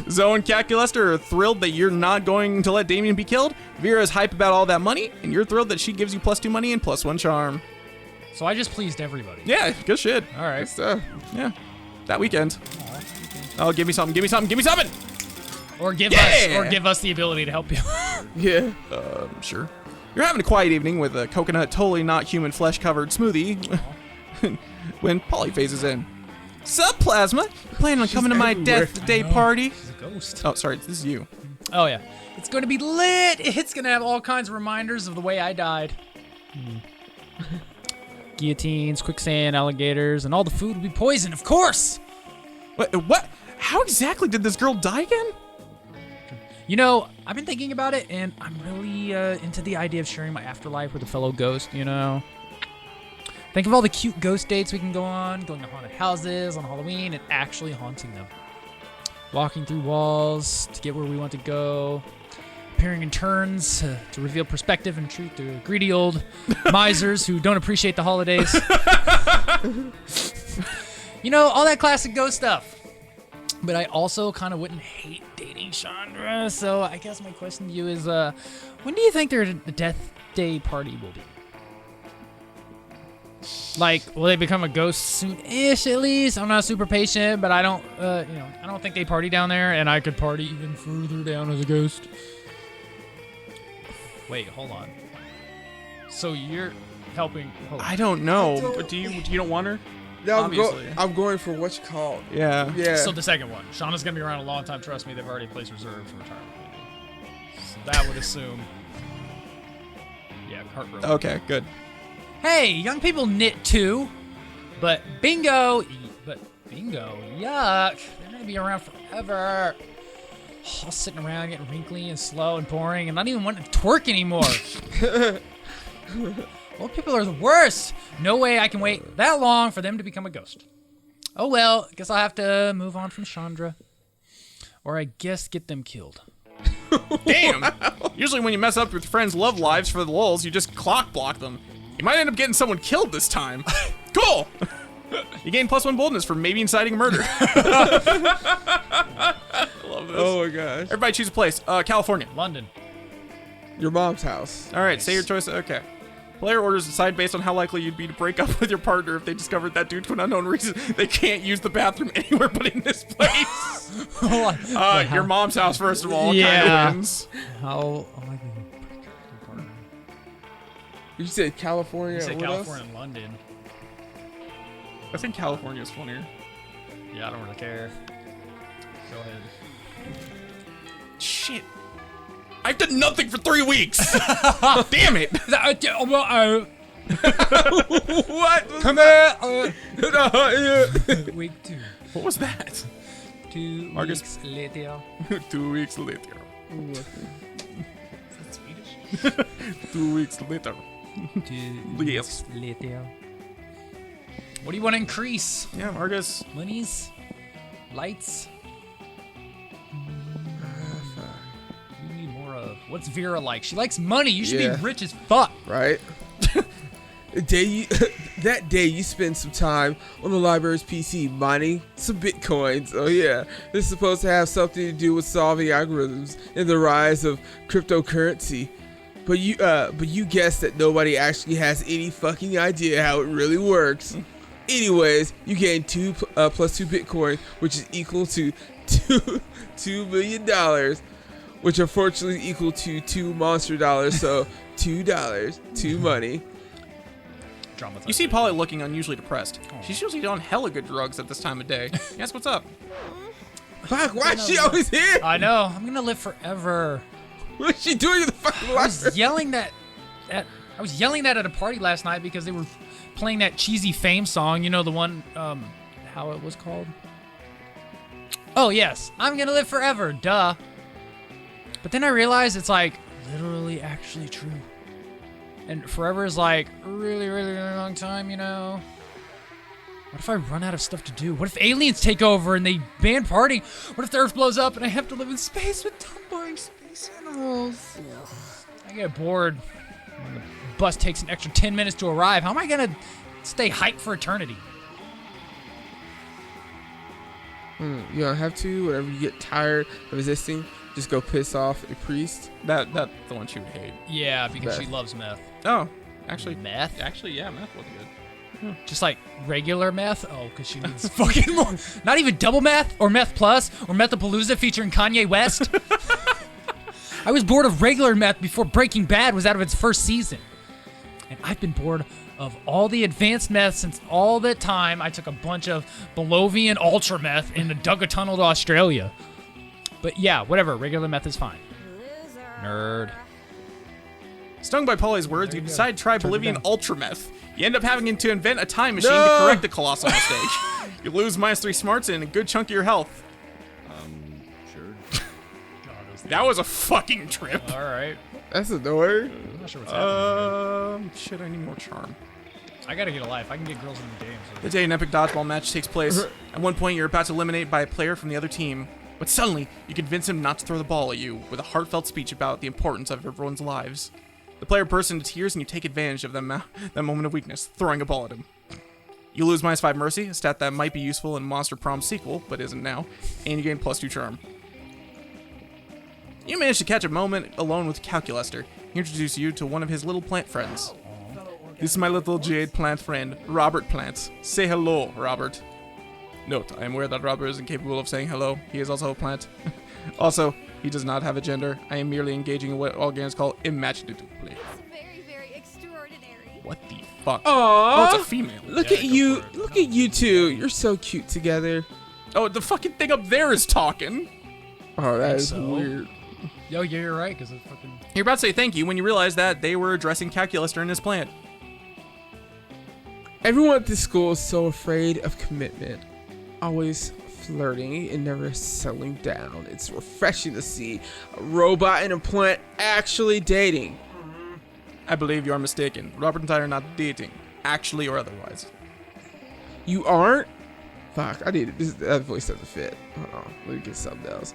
Zoe and Calculester are thrilled that you're not going to let Damien be killed. Vera's hype about all that money, and you're thrilled that she gives you +2 money and +1 charm. So I just pleased everybody. Yeah, good shit. All right. Yeah, that weekend. Oh, give me something, give me something, give me something! Or give Yeah! us the ability to help you. Yeah. Sure. You're having a quiet evening with a coconut, totally not human flesh covered smoothie when Polly phases in. Sup, Plasma? You planning on coming to my everywhere. death day party? She's a ghost. Oh, sorry, this is you. Oh yeah. It's going to be lit. It's going to have all kinds of reminders of the way I died. Guillotines, quicksand, alligators, and all the food will be poison, of course. What? How exactly did this girl die again? You know, I've been thinking about it, and I'm really into the idea of sharing my afterlife with a fellow ghost, you know? Think of all the cute ghost dates we can go on, going to haunted houses on Halloween and actually haunting them. Walking through walls to get where we want to go. Appearing in turns to reveal perspective and truth to greedy old misers who don't appreciate the holidays. You know, all that classic ghost stuff. But I also kind of wouldn't hate dating Chandra, so I guess my question to you is, when do you think the death day party will be? Like, will they become a ghost soon-ish at least? I'm not super patient, but I don't, I don't think they party down there, and I could party even further down as a ghost. Wait, hold on. So you're helping? I don't know. But do you don't want her? No, Obviously. I'm going for what's called. Yeah. Yeah. So the second one. Shauna's gonna be around a long time. Trust me, they've already placed reserved for retirement. So that would assume. Yeah, heartbroken. Okay, good. Hey, young people knit too, but bingo, yuck. They're gonna be around forever. All sitting around getting wrinkly and slow and boring and not even wanting to twerk anymore. Old people are the worst. No way I can wait that long for them to become a ghost. Oh well, guess I'll have to move on from Chandra. Or I guess get them killed. Damn. Usually when you mess up with your friends' love lives for the lulz, you just clock block them. You might end up getting someone killed this time. Cool. You gain +1 boldness for maybe inciting a murder. I love this. Oh my gosh. Everybody choose a place. California. London. Your mom's house. All right, say your choice. Okay. Player orders decide based on how likely you'd be to break up with your partner if they discovered that due to an unknown reason they can't use the bathroom anywhere but in this place. Your mom's house, first of all, Yeah. kind of wins. How likely to break up with your partner? You said California. You said what California else? and London. I think California is funnier. Yeah, I don't really care. Go ahead. Shit. I've done nothing for 3 weeks. Damn it. What? Come here. Week 2. What was that? 2 Marcus? weeks later. 2 weeks later. Is that Swedish? 2 weeks later. 2 Yes. weeks later. What do you want to increase? Yeah, Marcus. Monies? Lights? We need more of. What's Vera like? She likes money. You should Yeah. be rich as fuck. Right? That day you spend some time on the library's PC mining some bitcoins. Oh yeah, this is supposed to have something to do with solving algorithms and the rise of cryptocurrency. But you guessed that nobody actually has any fucking idea how it really works. Anyways, you gain 2 plus 2 bitcoin, which is equal to $2 million, which unfortunately is equal to 2 monster dollars. So $2, 2 money. Dramatized. You see Polly looking unusually depressed. She's usually on hella good drugs at this time of day. Yes, what's up? Fuck, why is she always here? I know. I'm gonna live forever. What is she doing in the fucking I was library? yelling that at a party last night because they were playing that cheesy Fame song. You know the one, how it was called? Oh yes, I'm gonna live forever. Duh. But then I realized it's like literally actually true. And forever is like a really, really, really long time, you know? What if I run out of stuff to do? What if aliens take over and they ban partying? What if the Earth blows up and I have to live in space with dumb, boring space animals? I get bored when the bus takes an extra 10 minutes to arrive. How am I gonna stay hyped for eternity? You don't have to. Whenever you get tired of existing, just go piss off a priest. That's the one she would hate. Yeah, because she Meth. loves meth. Oh, actually, Meth? yeah, meth was good. Just like regular meth? Oh, because she needs fucking more. Not even double meth or meth plus or Methapalooza featuring Kanye West. I was bored of regular meth before Breaking Bad was out of its first season. And I've been bored of all the advanced meth since all that time I took a bunch of Bolovian ultra meth and dug a tunnel to Australia. But yeah, whatever. Regular meth is fine. Nerd. Stung by Polly's words, you decide to try Bolivian ultrameth. You end up having to invent a time machine No! to correct the colossal mistake. You lose -3 smarts and a good chunk of your health. Sure. That was a fucking trip. All right. That's annoying. I'm not sure what's happening. Shit, I need more charm. I gotta get a life. I can get girls in the game. The day an epic dodgeball match takes place. At one point, you're about to eliminate by a player from the other team, but suddenly, you convince him not to throw the ball at you with a heartfelt speech about the importance of everyone's lives. The player bursts into tears and you take advantage of that moment of weakness, throwing a ball at him. You lose -5 mercy, a stat that might be useful in Monster Prom sequel, but isn't now, and you gain +2 charm. You manage to catch a moment alone with Calculester. He introduces you to one of his little plant friends. This is my little jade plant friend, Robert Plant. Say hello, Robert. Note, I am aware that Robert is incapable of saying hello. He is also a plant. Also, he does not have a gender. I am merely engaging in what all games call imaginative play. It's very, very extraordinary. What the fuck? Aww. Oh, it's a female. Look Yeah, at go you. for it. Look at you two. You're so cute together. Oh, the fucking thing up there is talking. Oh, that is so. weird. Yo, yeah, you're right, because it's fucking. You're about to say thank you when you realize that they were addressing Calculester in his plant. Everyone at this school is so afraid of commitment. Always flirting and never settling down. It's refreshing to see a robot and a plant actually dating. I believe you are mistaken. Robert and I are not dating, actually or otherwise. You aren't? Fuck, I need it. That voice doesn't fit. Hold on, let me get something else.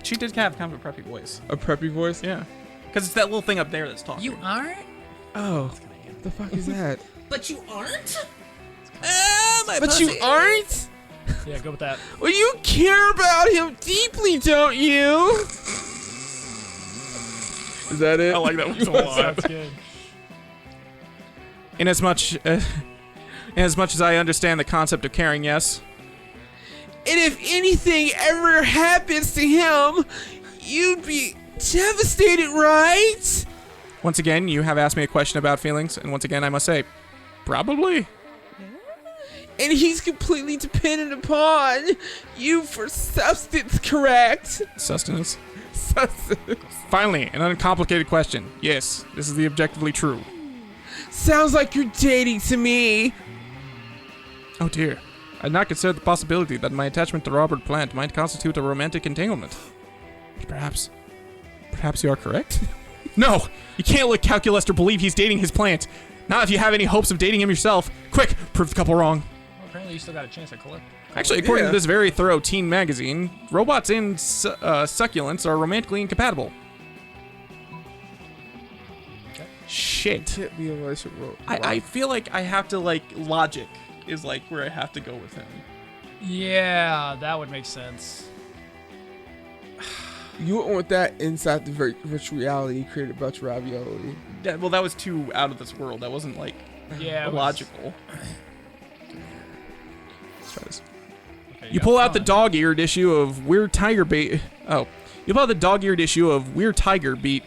She did have kind of a preppy voice. A preppy voice? Yeah. Because it's that little thing up there that's talking. You aren't? Oh, what the fuck is that? But you aren't? But you aren't? Yeah, go with that. Well, you care about him deeply, don't you? Is that it? I like that one a lot. Sounds good. Inasmuch as I understand the concept of caring, yes. And if anything ever happens to him, you'd be devastated, right? Once again, you have asked me a question about feelings, and once again, I must say, probably. And he's completely dependent upon you for substance, correct? Sustenance. Substance. Finally, an uncomplicated question. Yes, this is the objectively true. Sounds like you're dating to me. Oh dear. I had not considered the possibility that my attachment to Robert Plant might constitute a romantic entanglement. But perhaps you are correct? No! You can't let Calculester believe he's dating his plant. Not if you have any hopes of dating him yourself. Quick, prove the couple wrong. Well, apparently, you still got a chance at collect. Actually, according Yeah. to this very thorough teen magazine, robots and succulents are romantically incompatible. Shit. Can't be a relationship. I feel like I have to, like, logic is, like, where I have to go with him. Yeah, that would make sense. You wouldn't want that inside the virtual reality created about your ravioli. Well, that was too out of this world. That wasn't, like, Yeah, it was- logical. Let's try this. Okay, You got pull out the fun. dog-eared issue of Weird Tiger Bait. Oh. You pull out the dog-eared issue of Weird Tiger Beat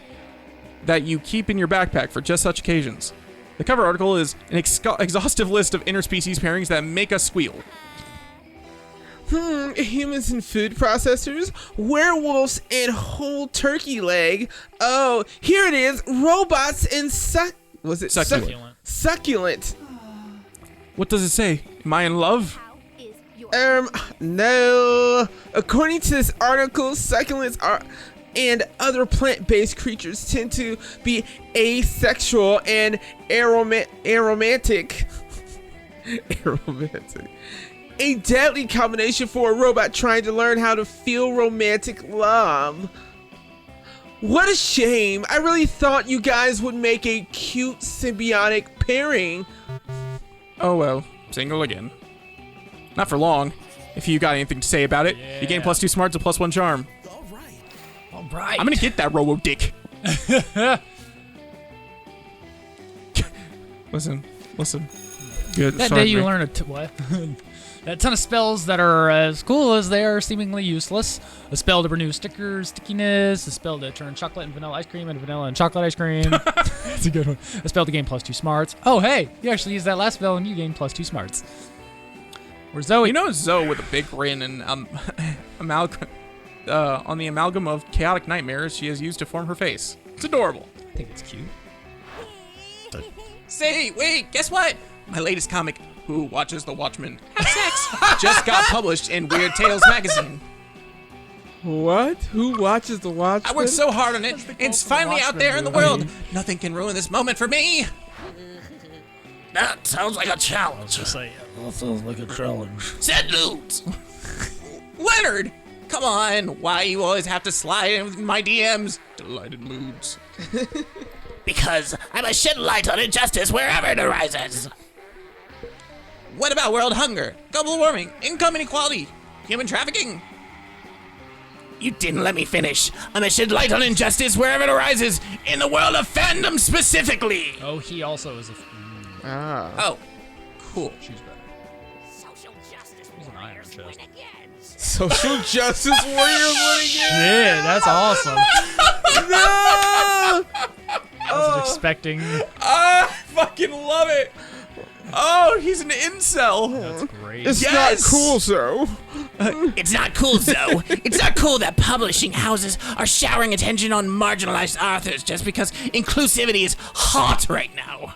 that you keep in your backpack for just such occasions. The cover article is an exhaustive list of interspecies pairings that make us squeal. Humans and food processors, werewolves and whole turkey leg. Oh, here it is. Robots and Succulent. Succulent. What does it say? Am I in love? How is your No. According to this article, succulents are and other plant-based creatures tend to be asexual and aromantic. Aromantic. A deadly combination for a robot trying to learn how to feel romantic love. What a shame. I really thought you guys would make a cute symbiotic pairing. Oh well, single again. Not for long. If you got anything to say about it, you gain Yeah. +2 smarts and +1 charm. All right. I'm gonna get that robo dick. listen. Good. That sorry, day you Rick. learn what? A ton of spells that are as cool as they are seemingly useless. A spell to renew stickers, stickiness. A spell to turn chocolate and vanilla ice cream into vanilla and chocolate ice cream. That's a good one. A spell to gain +2 smarts. Oh, hey, you actually used that last spell and you gain +2 smarts. Where's Zoe? You know Zoe with a big grin and amalgam on the amalgam of chaotic nightmares she has used to form her face. It's adorable. I think it's cute. Say, wait, guess what? My latest comic, Who Watches the Watchmen Have Sex, just got published in Weird Tales magazine. What? Who watches the Watchmen? I worked so hard on it, and it's finally out there in the world. movie. Nothing can ruin this moment for me. That sounds like a challenge. That sounds like a challenge. Said Lutz. Leonard, come on. Why you always have to slide in my DMs? Delighted moods. Because I must shed light on injustice wherever it arises. What about world hunger, global warming, income inequality, human trafficking? You didn't let me finish. I must shed light on injustice wherever it arises, in the world of fandom specifically. Oh, he also is a. Ah. Oh, cool. She's better. social justice He's an iron chest. Social justice warriors winning again. Yeah, that's awesome. No! I wasn't expecting. I fucking love it. Oh, he's an incel. That's great. It's Yes! not cool, so. It's not cool, Zoe. It's not cool that publishing houses are showering attention on marginalized authors just because inclusivity is hot right now.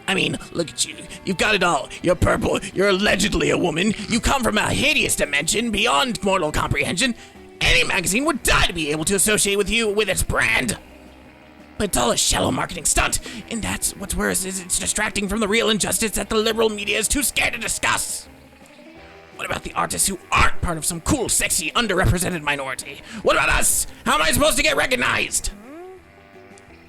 I mean, look at you. You've got it all. You're purple. You're allegedly a woman. You come from a hideous dimension beyond mortal comprehension. Any magazine would die to be able to associate with you with its brand. But it's all a shallow marketing stunt, and that's what's worse is it's distracting from the real injustice that the liberal media is too scared to discuss. What about the artists who aren't part of some cool, sexy, underrepresented minority? What about us? How am I supposed to get recognized?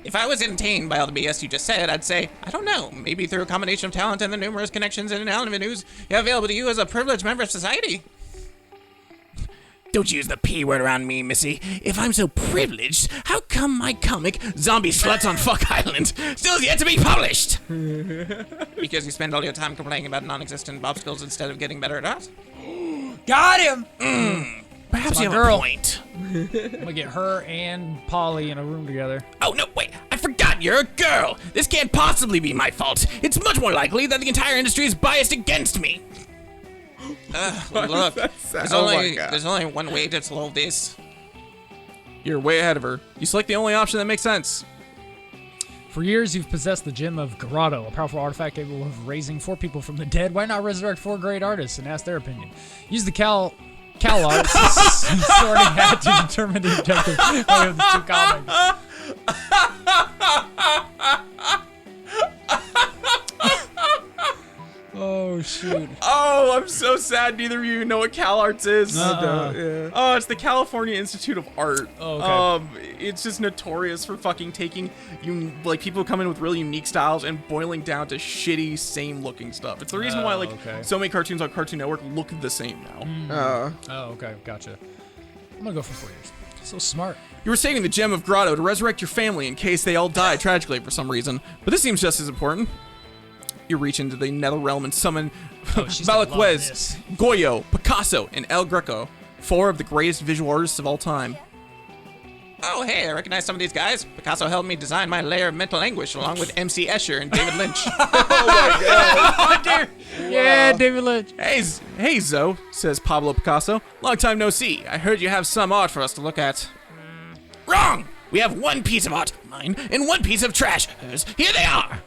If I was entertained by all the BS you just said, I'd say, I don't know, maybe through a combination of talent and the numerous connections and avenues you have available to you as a privileged member of society. Don't use the P word around me, Missy. If I'm so privileged, how come my comic, Zombie Sluts on Fuck Island, still has yet to be published? Because you spend all your time complaining about non-existent obstacles instead of getting better at art? Got him. Perhaps my you have girl. a point. I'm gonna get her and Polly in a room together. Oh, no, wait, I forgot you're a girl. This can't possibly be my fault. It's much more likely that the entire industry is biased against me. Look, there's Oh my only, God. there's only one way to solve this. You're way ahead of her. You select the only option that makes sense. For years, you've possessed the gem of Grotto, a powerful artifact capable of raising 4 people from the dead. Why not resurrect 4 great artists and ask their opinion? Use the Cal arts sorting hat to determine the objective of the 2 comics. shoot. Oh, I'm so sad neither of you know what CalArts is. Yeah. Oh, it's the California Institute of Art. Oh, okay. It's just notorious for fucking taking people who come in with really unique styles and boiling down to shitty, same-looking stuff. It's the reason why okay. so many cartoons on Cartoon Network look the same now. Oh, okay, gotcha. I'm gonna go for 4 years. So smart. You were saving the gem of Grotto to resurrect your family in case they all die tragically for some reason, but this seems just as important. You reach into the nether realm and summon she's gonna love Malaquez, this. Goyo, Picasso, and El Greco, 4 of the greatest visual artists of all time. Oh, hey, I recognize some of these guys. Picasso helped me design my layer of mental anguish along with MC Escher and David Lynch. Yeah, David Lynch. Hey, Zoe, says Pablo Picasso. Long time no see. I heard you have some art for us to look at. Wrong! We have one piece of art, mine, and one piece of trash, hers. Here they are!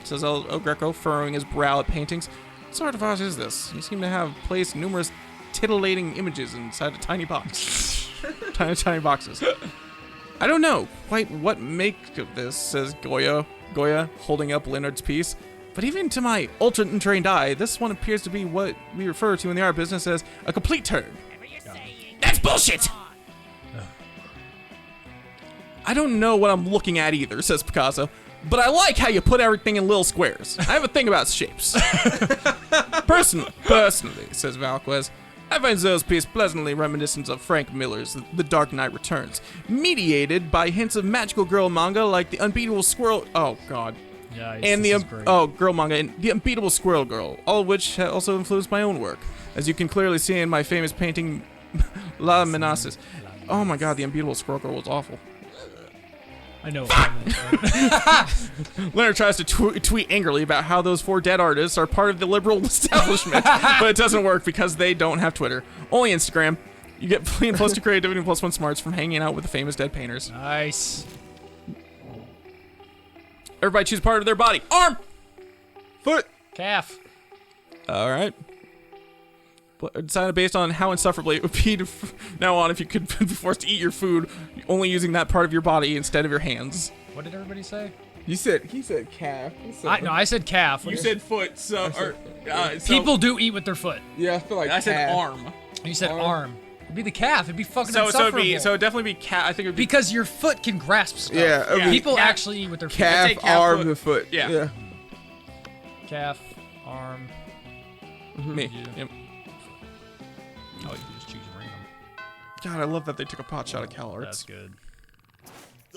Says El Greco, furrowing his brow at paintings. What sort of art is this? You seem to have placed numerous titillating images inside a tiny box. tiny boxes. I don't know quite what make of this, says Goya, holding up Leonard's piece. But even to my ultra-untrained eye, this one appears to be what we refer to in the art business as a complete turd. That's bullshit! I don't know what I'm looking at either, says Picasso, but I like how you put everything in little squares. I have a thing about shapes. Personally, says Valquez, I find Zoe's piece pleasantly reminiscent of Frank Miller's The Dark Knight Returns, mediated by hints of magical girl manga like The Unbeatable Squirrel... Oh, God. Yeah, And girl manga, and The Unbeatable Squirrel Girl, all of which also influenced my own work, as you can clearly see in my famous painting, La Menaces. Oh my God, The Unbeatable Squirrel Girl was awful. I know. Leonard tries to tweet angrily about how those 4 dead artists are part of the liberal establishment, but it doesn't work because they don't have Twitter. Only Instagram. You get plus 2 creativity and plus 1 smarts from hanging out with the famous dead painters. Nice. Everybody choose part of their body. Arm! Foot! Calf. All right. Decided based on how insufferably it would be to now on if you could be forced to eat your food only using that part of your body instead of your hands. What did everybody say? He said calf. I said calf. You said foot, so People do eat with their foot. Yeah, I feel like I said calf. arm. You said arm. It'd be the calf. It'd be fucking So insufferable. it'd definitely be cat. I think it'd be because your foot can grasp stuff. Yeah, it'd be People calf- actually eat with their calf, I'd say calf, arm, foot. and foot. Yeah. calf, arm. me. Yeah. Yep. Oh, you can just choose random. God, I love that they took a pot shot at CalArts. That's good.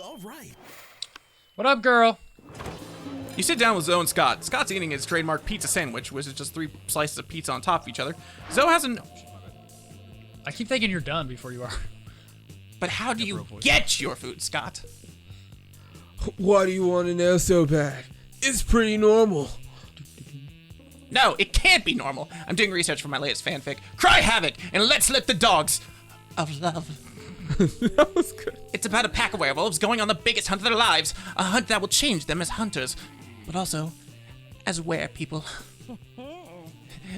All right. What up, girl? You sit down with Zoe and Scott. Scott's eating his trademark pizza sandwich, which is just 3 slices of pizza on top of each other. Zoe hasn't. I keep thinking you're done before you are. But how do you get your food, Scott? Why do you want to know so bad? It's pretty normal. No, it can't be normal. I'm doing research for my latest fanfic. Cry Havoc, and let's let the dogs of love. That was good. It's about a pack of werewolves going on the biggest hunt of their lives. A hunt that will change them as hunters, but also as were-people.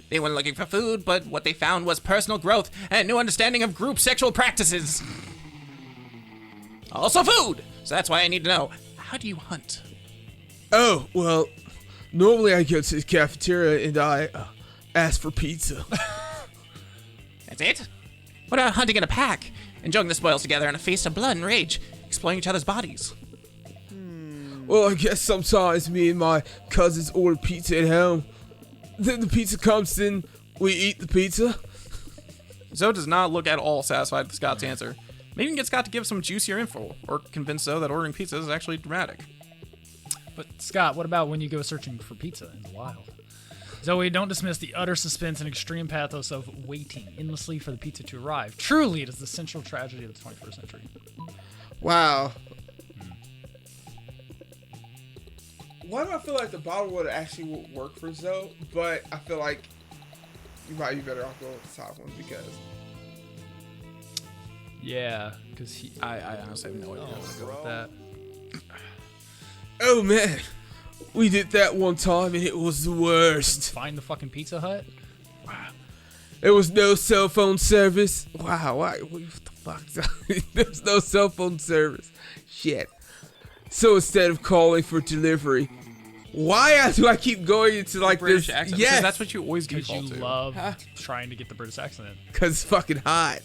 They went looking for food, but what they found was personal growth and a new understanding of group sexual practices. Also food! So that's why I need to know, how do you hunt? Oh, well, normally I go to the cafeteria and I ask for pizza. That's it? What about hunting in a pack? Enjoying the spoils together in a feast of blood and rage, exploring each other's bodies. Well, I guess sometimes me and my cousins order pizza at home. Then the pizza comes in, we eat the pizza. Zoe does not look at all satisfied with Scott's answer. Maybe you can get Scott to give some juicier info, or convince Zoe that ordering pizza is actually dramatic. But Scott, what about when you go searching for pizza in the wild? Zoe, don't dismiss the utter suspense and extreme pathos of waiting endlessly for the pizza to arrive. Truly, it is the central tragedy of the 21st century. Wow. Why do I feel like the bottle would actually work for Zoe? But I feel like you might be better off going with the top one because. Yeah, because I honestly have no idea. I want to go with that. Oh man, we did that one time and it was the worst. Find the fucking Pizza Hut. There was no cell phone service. Wow, what the fuck? There's no cell phone service. Shit. So instead of calling for delivery, Why do I keep going into like British this? accent. Yes, Because that's what you always Because default you to. love trying to get the British accent. because it's fucking hot.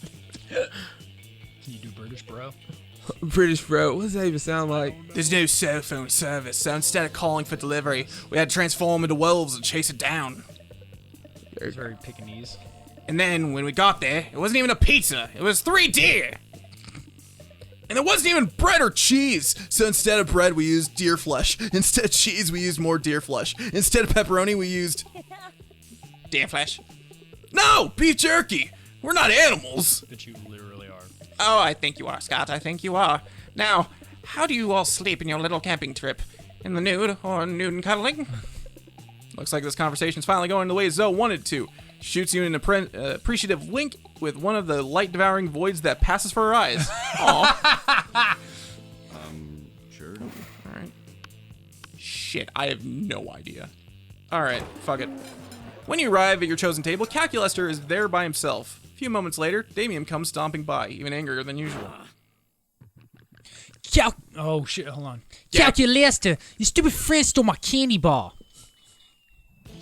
Can you do British, bro? British bro, what does that even sound like? There's no cell phone service, so instead of calling for delivery, we had to transform into wolves and chase it down. It's very Pekingese. And then when we got there, it wasn't even a pizza. It was 3 deer. And there wasn't even bread or cheese. So instead of bread, we used deer flesh. Instead of cheese, we used more deer flesh. Instead of pepperoni, we used deer flesh. No, beef jerky. We're not animals. That you literally are. Oh, I think you are, Scott. I think you are. Now, how do you all sleep in your little camping trip? In the nude or nude and cuddling? Looks like this conversation's finally going the way Zoe wanted to. Shoots you an appreciative wink with one of the light-devouring voids that passes for her eyes. Aw. Sure. Alright. Shit, I have no idea. Alright, fuck it. When you arrive at your chosen table, Calculester is there by himself. A few moments later, Damien comes stomping by, even angrier than usual. Oh shit! Hold on. Yeah. Calculester, your stupid friend stole my candy bar.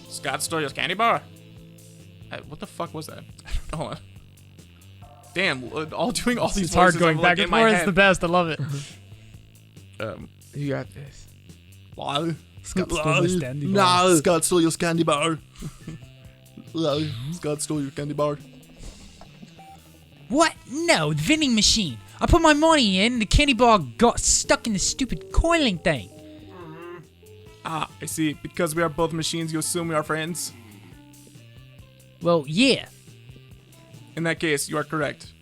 Scott stole your candy bar? What the fuck was that? Hold on. Damn, all doing all these It's hard voices, going I'm, back like, and in my forth. It's head. the best. I love it. You got this. Wow. Scott stole my candy bar. No. Scott stole your candy bar. Wow. Scott stole your candy bar. What? No, the vending machine. I put my money in, and the candy bar got stuck in the stupid coiling thing. Ah, I see. Because we are both machines, you assume we are friends? Well, yeah. In that case, you are correct.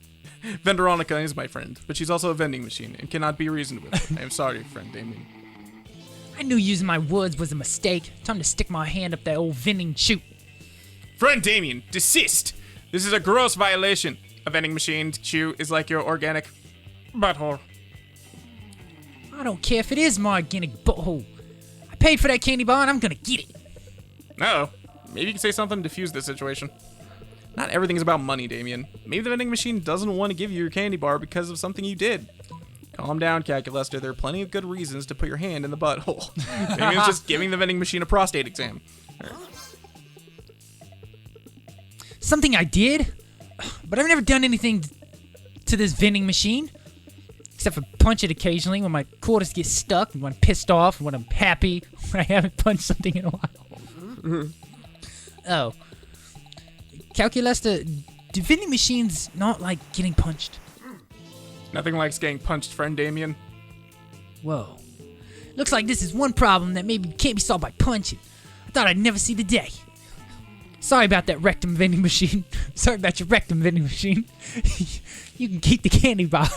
Venderonica is my friend, but she's also a vending machine and cannot be reasoned with. I am sorry, friend Damien. I knew using my words was a mistake. Time to stick my hand up that old vending chute. Friend Damien, desist! This is a gross violation. A vending machine chew is like your organic butthole. I don't care if it is my organic butthole. I paid for that candy bar and I'm gonna get it. No. Maybe you can say something to defuse this situation. Not everything is about money, Damien. Maybe the vending machine doesn't want to give you your candy bar because of something you did. Calm down, Calculester. There are plenty of good reasons to put your hand in the butthole. Maybe it's just giving the vending machine a prostate exam. Something I did? But I've never done anything to this vending machine. Except for punch it occasionally when my quarters get stuck, when I'm pissed off, when I'm happy, when I haven't punched something in a while. Oh. Calculester, do vending machines not like getting punched? Nothing likes getting punched, friend Damien. Whoa. Looks like this is one problem that maybe can't be solved by punching. I thought I'd never see the day. Sorry about that rectum vending machine. Sorry about your rectum vending machine. You can keep the candy bar.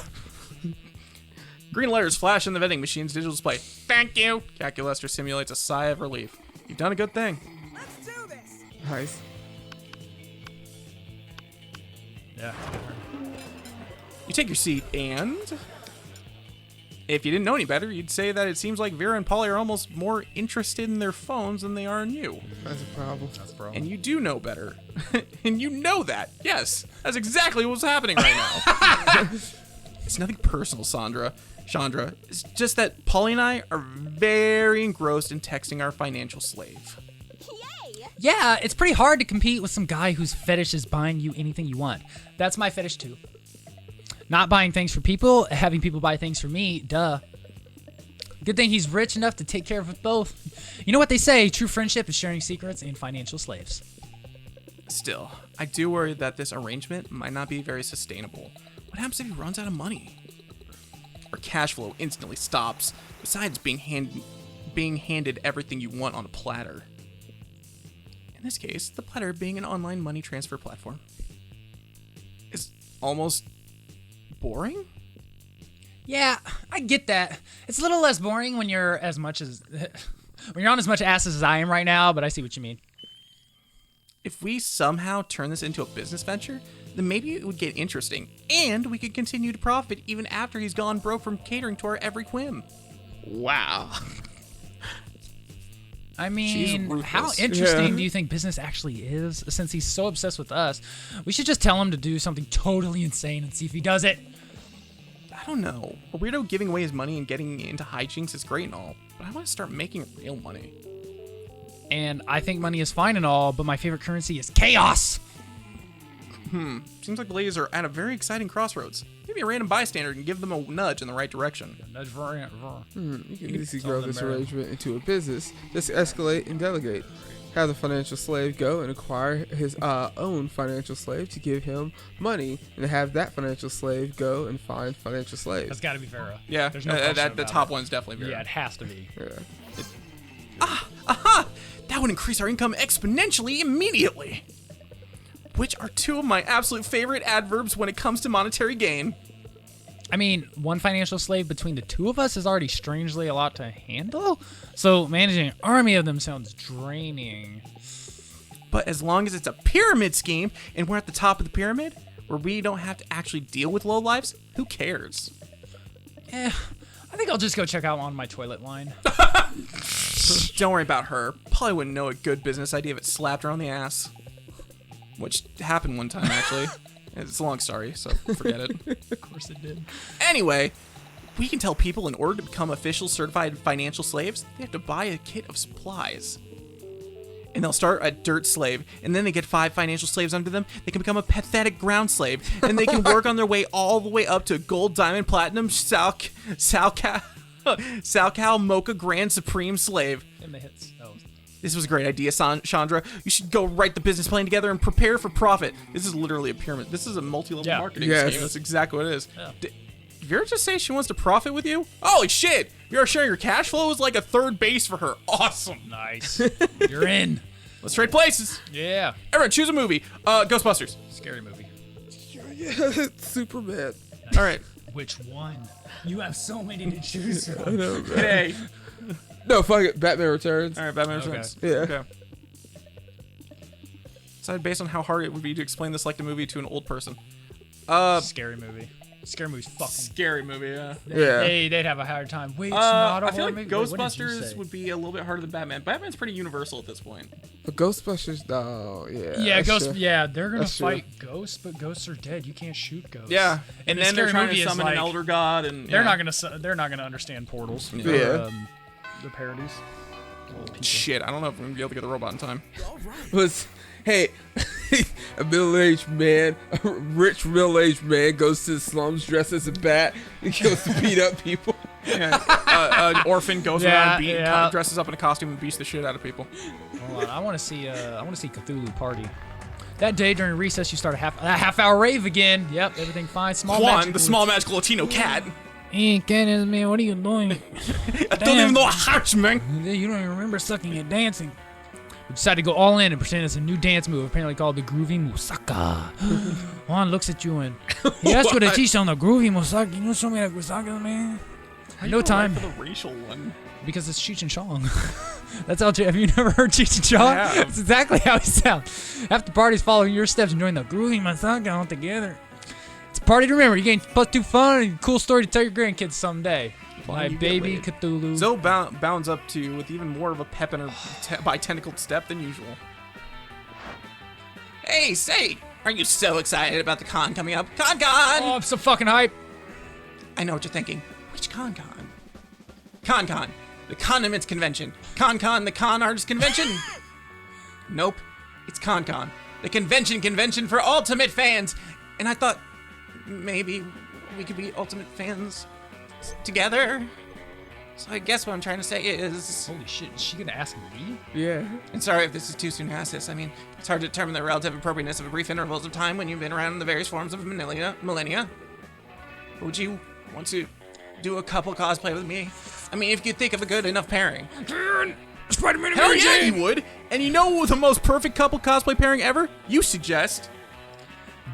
Green letters flash in the vending machine's digital display. Thank you! Calculester simulates a sigh of relief. You've done a good thing. Nice. Yeah. You take your seat and... If you didn't know any better, you'd say that it seems like Vera and Polly are almost more interested in their phones than they are in you. That's a problem. That's the problem. And you do know better. And you know that. Yes, that's exactly what's happening right now. It's nothing personal, Chandra. It's just that Polly and I are very engrossed in texting our financial slave. Yeah, it's pretty hard to compete with some guy whose fetish is buying you anything you want. That's my fetish too. Not buying things for people, having people buy things for me, duh. Good thing he's rich enough to take care of us both. You know what they say, true friendship is sharing secrets and financial slaves. Still, I do worry that this arrangement might not be very sustainable. What happens if he runs out of money? Or cash flow instantly stops, besides being handed everything you want on a platter. In this case, the platter being an online money transfer platform. Is almost boring? Yeah, I get that. It's a little less boring when you're as much as when you're on as much asses as I am right now, but I see what you mean. If we somehow turn this into a business venture, then maybe it would get interesting, and we could continue to profit even after he's gone broke from catering to our every whim. Wow. I mean, ruthless. how interesting Yeah. do you think business actually is? Since he's so obsessed with us, we should just tell him to do something totally insane and see if he does it. I don't know. A weirdo giving away his money and getting into hijinks is great and all, but I want to start making real money. And I think money is fine and all, but my favorite currency is chaos. Seems like the ladies are at a very exciting crossroads. Maybe a random bystander can give them a nudge in the right direction. You can easily Some grow of them this are- arrangement into a business. Just escalate and delegate. Have the financial slave go and acquire his own financial slave to give him money, and have that financial slave go and find financial slaves. That's got to be Vera. Yeah, There's no question the about top it. one's definitely very. Yeah, it has to be. Yeah. That would increase our income exponentially immediately. Which are two of my absolute favorite adverbs when it comes to monetary gain. I mean, one financial slave between the two of us is already strangely a lot to handle. So managing an army of them sounds draining. But as long as it's a pyramid scheme and we're at the top of the pyramid, where we don't have to actually deal with low lives, who cares? I think I'll just go check out on my toilet line. Don't worry about her. Probably wouldn't know a good business idea if it slapped her on the ass. Which happened one time, actually. It's a long story, so forget it. Of course it did. Anyway, we can tell people in order to become official certified financial slaves, they have to buy a kit of supplies. And they'll start a dirt slave, and then they get 5 financial slaves under them. They can become a pathetic ground slave, and they can work on their way all the way up to gold, diamond, platinum, Salcal, Mocha, Grand Supreme slave. In the hits. Oh. This was a great idea, Chandra. You should go write the business plan together and prepare for profit. This is literally a pyramid. This is a multi-level Yeah. marketing Yes. scheme. That's exactly what it is. Yeah. Did Vera just say she wants to profit with you? Holy shit! You're sharing your cash flow is like a third base for her. Awesome. Nice. You're in. Let's trade places. Yeah. Everyone, choose a movie. Ghostbusters. Scary movie. Yeah, Superman. All right. Which one? You have so many to choose from. No, man. Hey. No, fuck it. Batman Returns. All right, Batman Okay. Returns. Yeah. Okay. Decided based on how hard it would be to explain this like the movie to an old person. Scary movie. Scary movie's fucking. Scary movie, yeah. Yeah. They'd have a hard time. Wait, it's not a I feel horror like movie. Wait, what did you Ghostbusters say? would be a little bit harder than Batman. Batman's pretty universal at this point. But Ghostbusters, oh, yeah. Yeah, that's ghosts. true. Yeah, they're gonna That's true. fight ghosts, but ghosts are dead. You can't shoot ghosts. Yeah, And and the then they're scary trying movie to is summon an like- elder god, and They're yeah. not gonna. They're not gonna understand portals. Yeah. The parodies. Old people. Shit, I don't know if I'm gonna be able to get the robot in time. Was, hey, a middle-aged man, a rich middle-aged man goes to the slums dressed as a bat and goes to beat up people. Yeah, an orphan goes Yeah, around, yeah. dresses up in a costume, and beats the shit out of people. Hold on, I want to see. I want to see Cthulhu Party. That day during recess, you start a half-hour rave again. Yep, everything fine. Small Juan, magic the moves. small magical Latino cat. Hey, Candace, man, what are you doing? I don't even know a hatch, man. You don't even remember sucking at dancing. We decided to go all in and pretend it's a new dance move, apparently called the Groovy Musaka. Juan looks at you and he asked you to teach on the groovy musaka. Can you show me that musaka, man? No time, For the racial one. because it's Cheech and Chong. That's how. Have you never heard Cheech and Chong? I have. That's exactly how he sounds. After parties, following your steps, enjoying the groovy musaka all together. It's a party to remember. You gain plus 2 fun and cool story to tell your grandkids someday. My you get baby laid. Cthulhu. Zoe bounds up to with even more of a pep in her by tentacled step than usual. Hey, say, are you so excited about the con coming up? Con! Oh, I'm so fucking hype. I know what you're thinking. Which con? Con, the Condiments Convention. Con, the Con Artist Convention. Nope, it's Con, the convention for ultimate fans. And I thought maybe we could be ultimate fans together. So I guess what I'm trying to say is, Holy shit, is she gonna ask me? Yeah. and sorry if this is too soon to ask this. I mean, it's hard to determine the relative appropriateness of brief intervals of time when you've been around in the various forms of millennia. Would you want to do a couple cosplay with me? I mean, if you could think of a good enough pairing. Spider-Man and Hell Mary yeah, Jane. you would. And you know the most perfect couple cosplay pairing ever? You suggest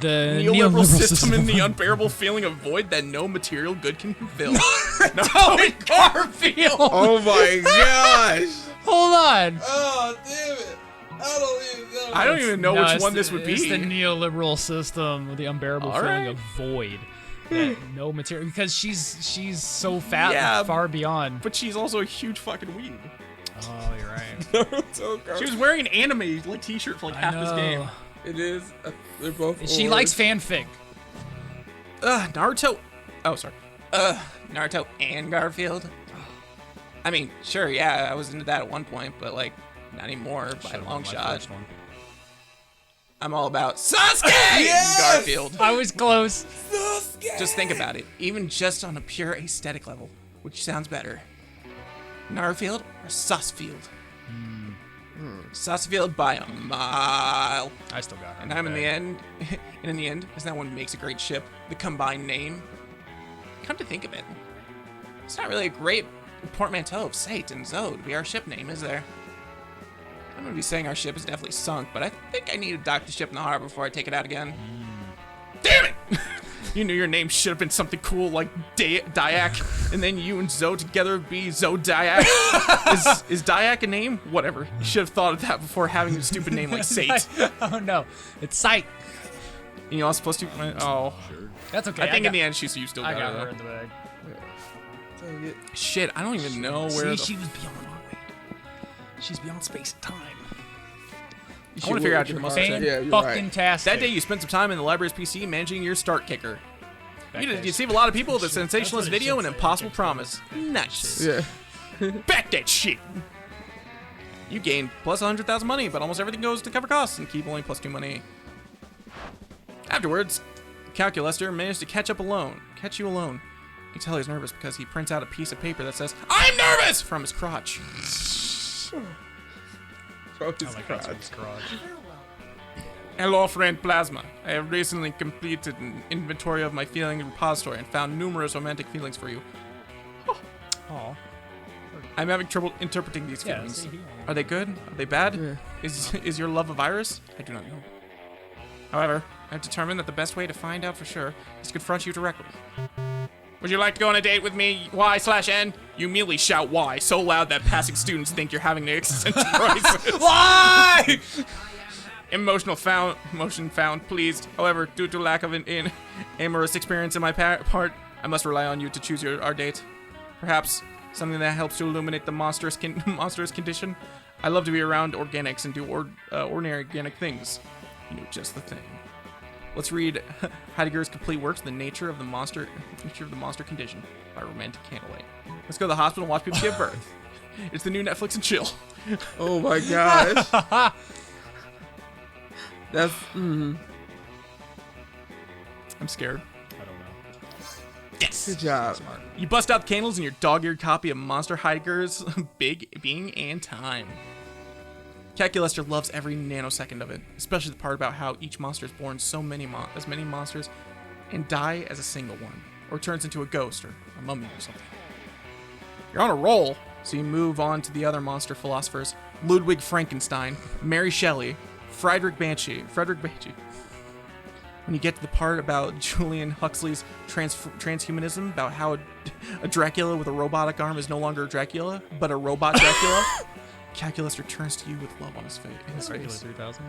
The neoliberal system and the unbearable feeling of void that no material good can fill. No, Garfield. Oh my gosh. Hold on. Oh, damn it. I don't even know No, which it's one the- this would be. It's the neoliberal system with the unbearable All feeling right. of void. That no material, because she's so fat Yeah. and far beyond. But she's also a huge fucking weeb. Oh, you're right. She was wearing an anime like t-shirt for like half this game. It is. They're both. She likes fanfic. Naruto. Oh, sorry. Naruto and Garfield. I mean, sure, yeah, I was into that at one point, but like, Not anymore, by a Should've long won my shot. first one. I'm all about Sasuke! Garfield. I was close. Just think about it. Even just on a pure aesthetic level, which sounds better? Narfield or Susfield? Susfield by a mile. I still got her. And I'm in the end, and in the end, is that one makes a great ship, the combined name. Come to think of it, it's not really a great portmanteau of Sate and Zoe to be our ship name, is there? I'm gonna be saying our ship is definitely sunk, but I think I need to dock the ship in the harbor before I take it out again. Damn it! You knew your name should have been something cool like Dyak, and then you and Zoe together would be Zodiac. Is Dyak a name? Whatever. You should have thought of that before having a stupid name like Sate. Oh no, it's sight. And you're all supposed to. Oh, That's okay. I think in the end, you still I got got her. her in the bag. Dang it. Shit, I don't even know where. See, she was beyond our way. She's beyond space and time. I want to figure out your muscle. Yeah, you're Fucking right. tastic. That day, you spent some time in the library's PC managing your start kicker. You see a lot of people with a sensationalist video and impossible promise. Nice. Yeah. Back that shit. You gain plus 100,000 money, but almost everything goes to cover costs and keep only plus 2 money. Afterwards, Calculaster managed to catch you alone. You can tell he's nervous because he prints out a piece of paper that says, "I'm nervous!" from his crotch. I like that's his garage. Hello, friend Plasma. I have recently completed an inventory of my feeling repository and found numerous romantic feelings for you. Aw. I'm having trouble interpreting these Yeah, feelings. see here. Are they good? Are they bad? Yeah. Is your love a virus? I do not know. However, I've determined that the best way to find out for sure is to confront you directly. Would you like to go on a date with me, Y/N? You immediately shout Y so loud that passing students think you're having an existential crisis. Why? Emotion found, pleased. However, due to lack of an amorous experience in my part, I must rely on you to choose our date. Perhaps something that helps to illuminate the monstrous condition. I love to be around organics and do ordinary organic things. You know, just the thing. Let's read Heidegger's complete works, The Nature of the Monster Condition, by Romantic Candlelight. Let's go to the hospital and watch people give birth. It's the new Netflix and chill. Oh my gosh. That's. I'm scared. I don't know. Yes. Good job. You bust out the candles in your dog-eared copy of Monster Heidegger's Big Being and Time. Calculaster loves every nanosecond of it, especially the part about how each monster is born as many monsters and die as a single one, or turns into a ghost or a mummy or something. You're on a roll, so you move on to the other monster philosophers: Ludwig Frankenstein, Mary Shelley, Friedrich Banshee. When you get to the part about Julian Huxley's transhumanism, about how a Dracula with a robotic arm is no longer a Dracula, but a robot Dracula, Calculaster turns to you with love on his face. 3000.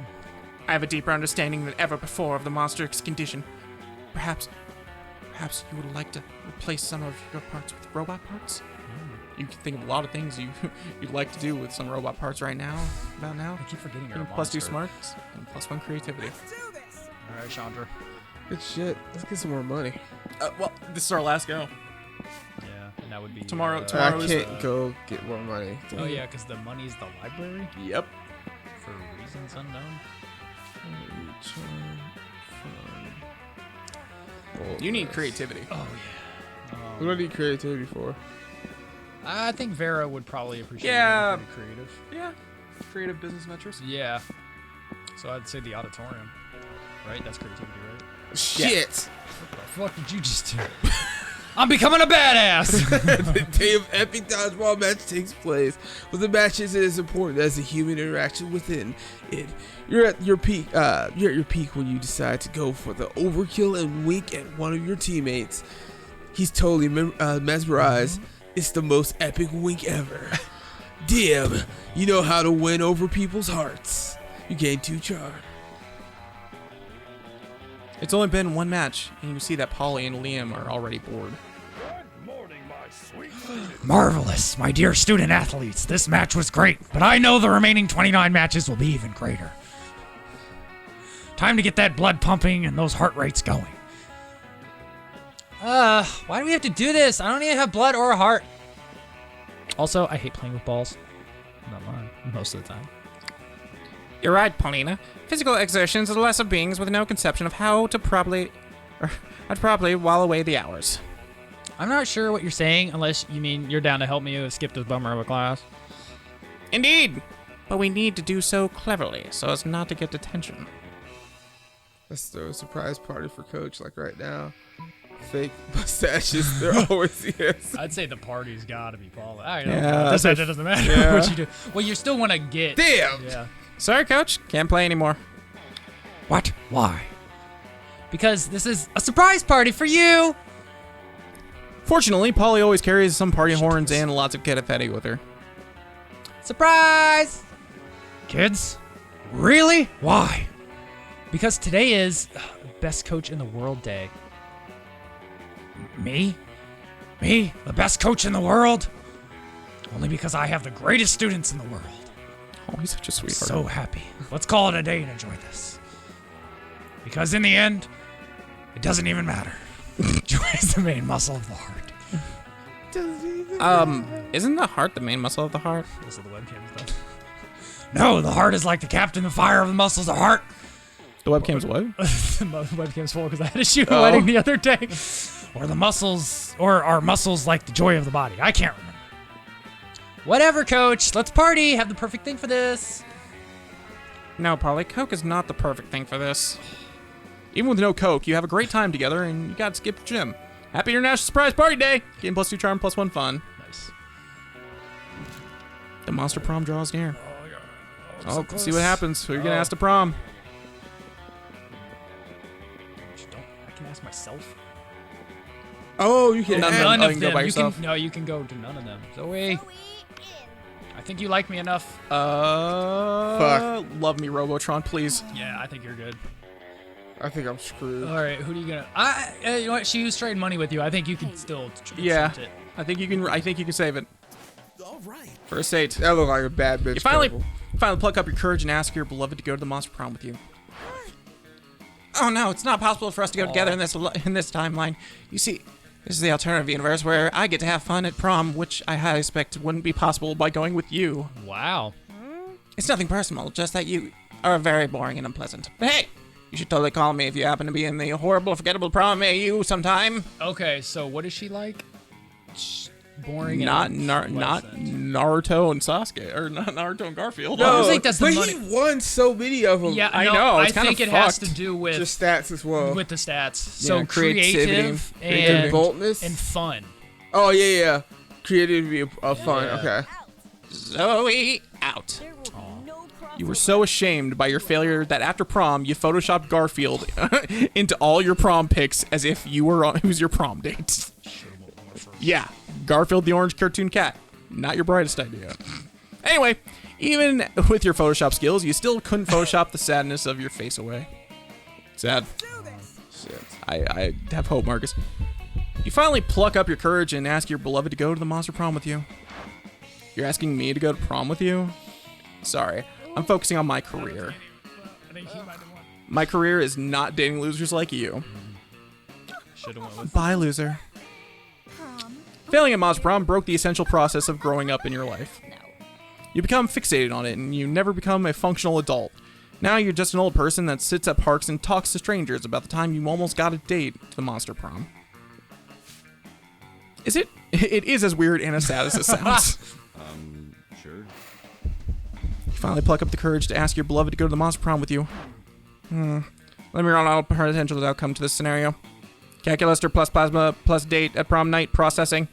I have a deeper understanding than ever before of the monster's condition. Perhaps you would like to replace some of your parts with robot parts? You can think of a lot of things you'd like to do with some robot parts right now. I keep forgetting you're a Plus 2 monster. smarts and plus 1 creativity. All right, Chandra. Good shit. Let's get some more money. Well, this is our last go. Yeah, and that would be Tomorrow- I tomorrow is- can't go get more money. Oh yeah, because the money's the library Yep. for reasons unknown. You need creativity. Oh yeah. What do I need creativity for? I think Vera would probably appreciate Yeah. being pretty creative. Yeah. Creative business ventures. Yeah. So I'd say the auditorium. Right? That's creativity, right? Shit. What the fuck did you just do? I'm becoming a badass! The day of epic dodgeball match takes place. With the matches, it is important as the human interaction within it. You're at your peak. You're at your peak when you decide to go for the overkill and wink at one of your teammates. He's totally mesmerized. It's the most epic wink ever. Damn, you know how to win over people's hearts. You gain 2 charm. It's only been one match, and you see that Polly and Liam are already bored. Marvelous, my dear student athletes. This match was great, but I know the remaining 29 matches will be even greater. Time to get that blood pumping and those heart rates going. Why do we have to do this? I don't even have blood or a heart. Also, I hate playing with balls. Not mine. Most of the time. You're right, Paulina. Physical exertions are the lesser beings with no conception of how to properly while away the hours. I'm not sure what you're saying, unless you mean you're down to help me skip this bummer of a class. Indeed, but we need to do so cleverly so as not to get detention. Let's throw a surprise party for Coach, like right now. Fake mustaches, they're always yes. I'd say the party's got to be Paula. All right, Yeah, that doesn't matter yeah. what you do. Well, you still want to get. Damn! Yeah. Sorry, Coach. Can't play anymore. What? Why? Because this is a surprise party for you. Fortunately, Polly always carries some party horns and lots of confetti with her. Surprise! Kids? Really? Why? Because today is best coach in the world day. Me? Me? The best coach in the world? Only because I have the greatest students in the world. Oh, he's such a sweetheart. So happy. Let's call it a day and enjoy this. Because in the end, it doesn't even matter. Joy is the main muscle of the heart. Isn't the heart the main muscle of the heart? Those are the webcam stuff. No, the heart is like the captain of fire of the muscles of the heart. The webcam's what? The webcam's full because I had to shoot a wedding the other day. Or the muscles, or our muscles like the joy of the body. I can't remember. Whatever, coach. Let's party. Have the perfect thing for this. No, Polly, Coke is not the perfect thing for this. Even with no Coke, you have a great time together and you got to skip the gym. Happy International Surprise Party Day! Game plus 2 charm plus 1 fun. Nice. The Monster Prom draws near. Oh, Oh, see what happens. Who are you going to ask to prom? I can ask myself. Oh, you can None add- of them. None Oh, of you can go them. by You yourself. can, no, you can go to none of them. Zoe, I think you like me enough. Fuck. Love me, Robotron, please. Yeah, I think you're good. I think I'm screwed. All right, who are you gonna? You know what? She was trading money with you. I think you can still. Yeah, accept it. I think you can save it. All right. First date. That looked like a bad bitch. You finally couple. pluck up your courage and ask your beloved to go to the Monster Prom with you. Oh no, it's not possible for us to go together in this timeline. You see, this is the alternative universe where I get to have fun at prom, which I highly expect wouldn't be possible by going with you. Wow. It's nothing personal, just that you are very boring and unpleasant. But hey, you should totally call me if you happen to be in the horrible, forgettable prom AU sometime. Okay, so what is she like? Boring. Not and unpleasant. Naruto and Sasuke, or not Naruto and Garfield. I No, think that's the but money. he won so many of them. Yeah, I no, know, I it's kinda think it has to fucked. do with Just stats as well. the stats. So Yeah, creativity, creative and and boldness. and fun. Oh yeah. Creativity of fun. Yeah. Okay. Zoe, out. You were so ashamed by your failure that after prom, you photoshopped Garfield into all your prom pics as if he was your prom date. Yeah, Garfield the orange cartoon cat. Not your brightest idea. Anyway, even with your Photoshop skills, you still couldn't Photoshop the sadness of your face away. Sad. Shit. I have hope, Marcus. You finally pluck up your courage and ask your beloved to go to the Monster Prom with you. You're asking me to go to prom with you? Sorry, I'm focusing on my career. My career is not dating losers like you. Should have went with. Bye, loser. Failing at Monster Prom broke the essential process of growing up in your life. You become fixated on it, and you never become a functional adult. Now you're just an old person that sits at parks and talks to strangers about the time you almost got a date to the Monster Prom. Is it? It is as weird and as sad as it sounds. Sure. You finally pluck up the courage to ask your beloved to go to the Monster Prom with you. Let me run all potential outcome to this scenario. Calculus plus plasma plus date at prom night processing.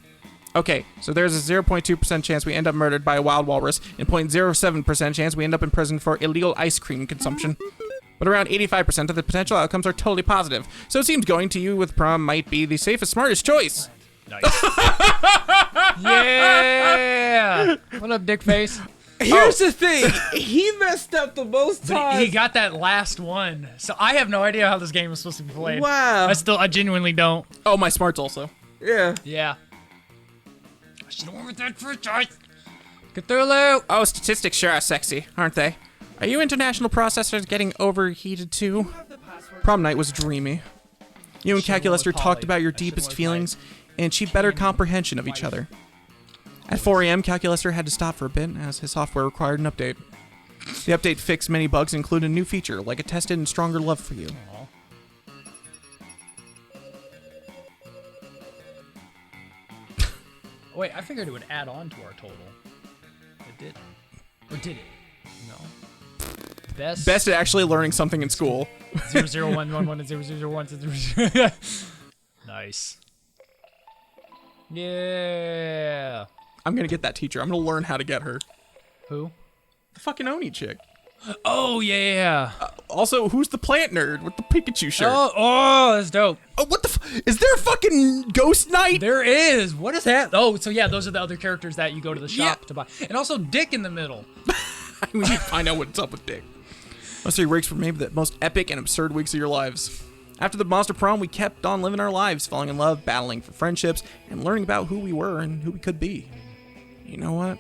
Okay, so there's a 0.2% chance we end up murdered by a wild walrus, and 0.07% chance we end up in prison for illegal ice cream consumption. But around 85% of the potential outcomes are totally positive, so it seems going to you with prom might be the safest, smartest choice. Nice. Yeah. What up, dick face? Here's the thing. He messed up the most But times. he got that last one. So I have no idea how this game is supposed to be played. Wow. I genuinely don't. Oh, my smarts also. Yeah. Yeah. I should have went with that first choice. Cthulhu. Oh, statistics sure are sexy, aren't they? Are you international processors getting overheated too? Prom night was dreamy. You and Should've Calculaster went with talked Polly. about your I should've deepest went with feelings and achieved better comprehension of each other. At 4 a.m., Calculaster had to stop for a bit as his software required an update. The update fixed many bugs and included a new feature, like a tested and stronger love for you. Aw. Wait, I figured it would add on to our total. It didn't. Or did it? No. Best Best at actually learning something in school. 00111 and 0001. Nice. Yeah. I'm gonna get that teacher. I'm gonna learn how to get her. Who? The fucking Oni chick. Oh yeah. Also, who's the plant nerd with the Pikachu shirt? Oh, that's dope. Oh, what the is there a fucking ghost knight? There is. What is that? Oh, so yeah, those are the other characters that you go to the shop to buy. And also Dick in the middle. We need to find out what's up with Dick. Those 3 weeks were maybe the most epic and absurd weeks of your lives. After the Monster Prom, we kept on living our lives, falling in love, battling for friendships, and learning about who we were and who we could be. You know what?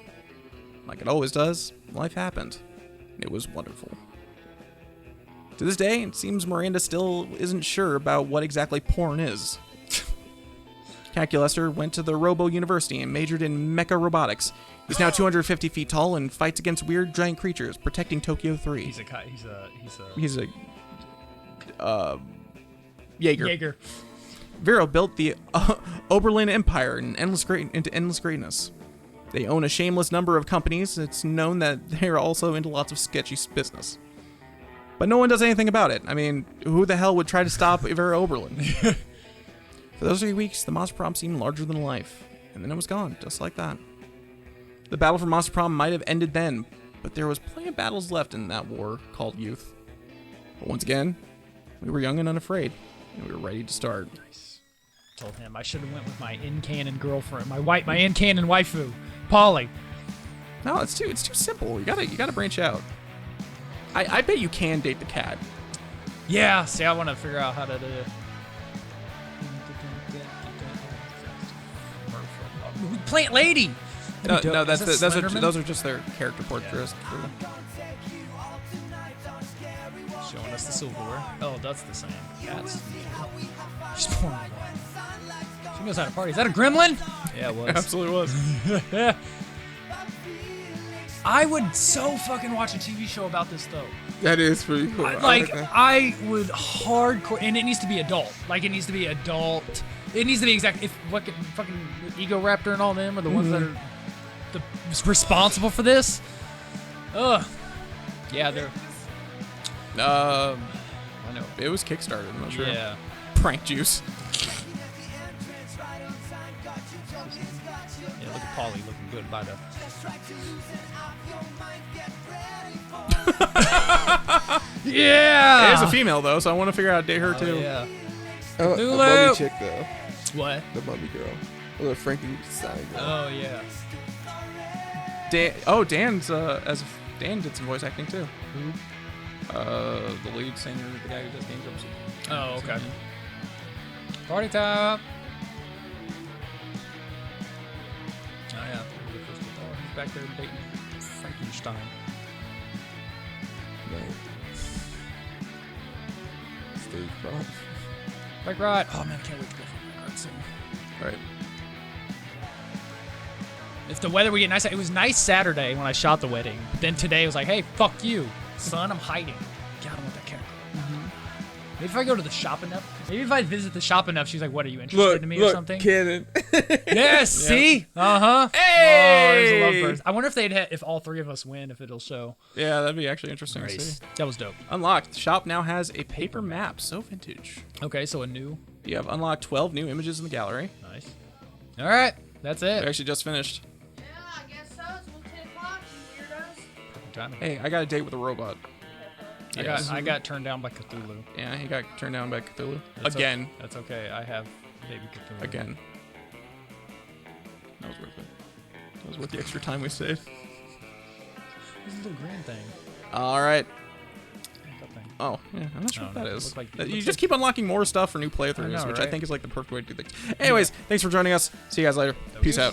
Like it always does, life happened. It was wonderful. To this day, it seems Miranda still isn't sure about what exactly porn is. Calculaster went to the Robo University and majored in mecha robotics. He's now 250 feet tall and fights against weird giant creatures, protecting Tokyo 3. He's a Jaeger. Jaeger. Vero built the Oberlin Empire into endless greatness. They own a shameless number of companies. It's known that they're also into lots of sketchy business. But no one does anything about it. I mean, who the hell would try to stop Vero Oberlin? For those 3 weeks, the Monster Prom seemed larger than life. And then it was gone, just like that. The battle for Monster Prom might have ended then, but there was plenty of battles left in that war called youth. But once again, we were young and unafraid, and we were ready to start. Told him I should have went with my in-canon girlfriend, my in-canon waifu, Polly. No, it's too simple. You gotta branch out. I bet you can date the cat. Yeah, see, I want to figure out how to do it. Plant Lady. No, Is that Slenderman? those are just their character portraits. Showing us the silverware. Oh, that's the same. Cats. She's pouring wine. She knows how to party. Is that a gremlin? Yeah, it was. Absolutely was. I would so fucking watch a TV show about this though. That is pretty cool. I would hardcore, and it needs to be adult. Like, it needs to be adult. It needs to be exact. If fucking Ego Raptor and all them are the ones that are responsible for this. Ugh. Yeah, they're. I know. It was Kickstarted. I'm not sure. Yeah. Prank juice. Yeah, look at Polly looking good by the. Yeah. It is a female though, so I want to figure out how to date her too. Yeah. a Cthulhu. mummy chick though. What? The mummy girl. Or the Frankenstein girl. Oh yeah. Dan's Dan did some voice acting too. Who? The lead singer, the guy who does Game Jumps. Oh, okay. Party time. Oh yeah. He's back there dating Frankenstein. Right. Steve Prom. Bike ride. Oh man, I can't wait to go for a bike ride soon. Right. If the weather would get nice, it was nice Saturday when I shot the wedding. But then today it was like, hey, fuck you, son, I'm hiding. God, I don't want that character. Maybe if I go to the shop enough, maybe if I visit the shop enough, she's like, what, are you interested in me or something? Cannon. Yes, see? Uh-huh. Hey! Oh, there's a love bird. I wonder if if all 3 of us win, if it'll show. Yeah, that'd be actually interesting to Race. see. That was dope. Unlocked. The shop now has a paper map. So vintage. Okay, so a new. You have unlocked 12 new images in the gallery. Nice. All right, that's We it. actually just finished. Yeah, I guess so. It's 10 o'clock, you weirdos. Timing. Hey, I got a date with a robot. I got turned down by Cthulhu. Yeah, he got turned down by Cthulhu. That's Again. That's okay. I have baby Cthulhu. Again. That was worth it. That was worth the extra time we saved. This little green thing. All right. That thing. Oh, yeah, I'm not sure Oh, what that no, it is. looked like- You looks just keep unlocking more stuff for new playthroughs, I know, which I right? think is like the perfect way to do things. Anyways, thanks for joining us. See you guys later. Peace out.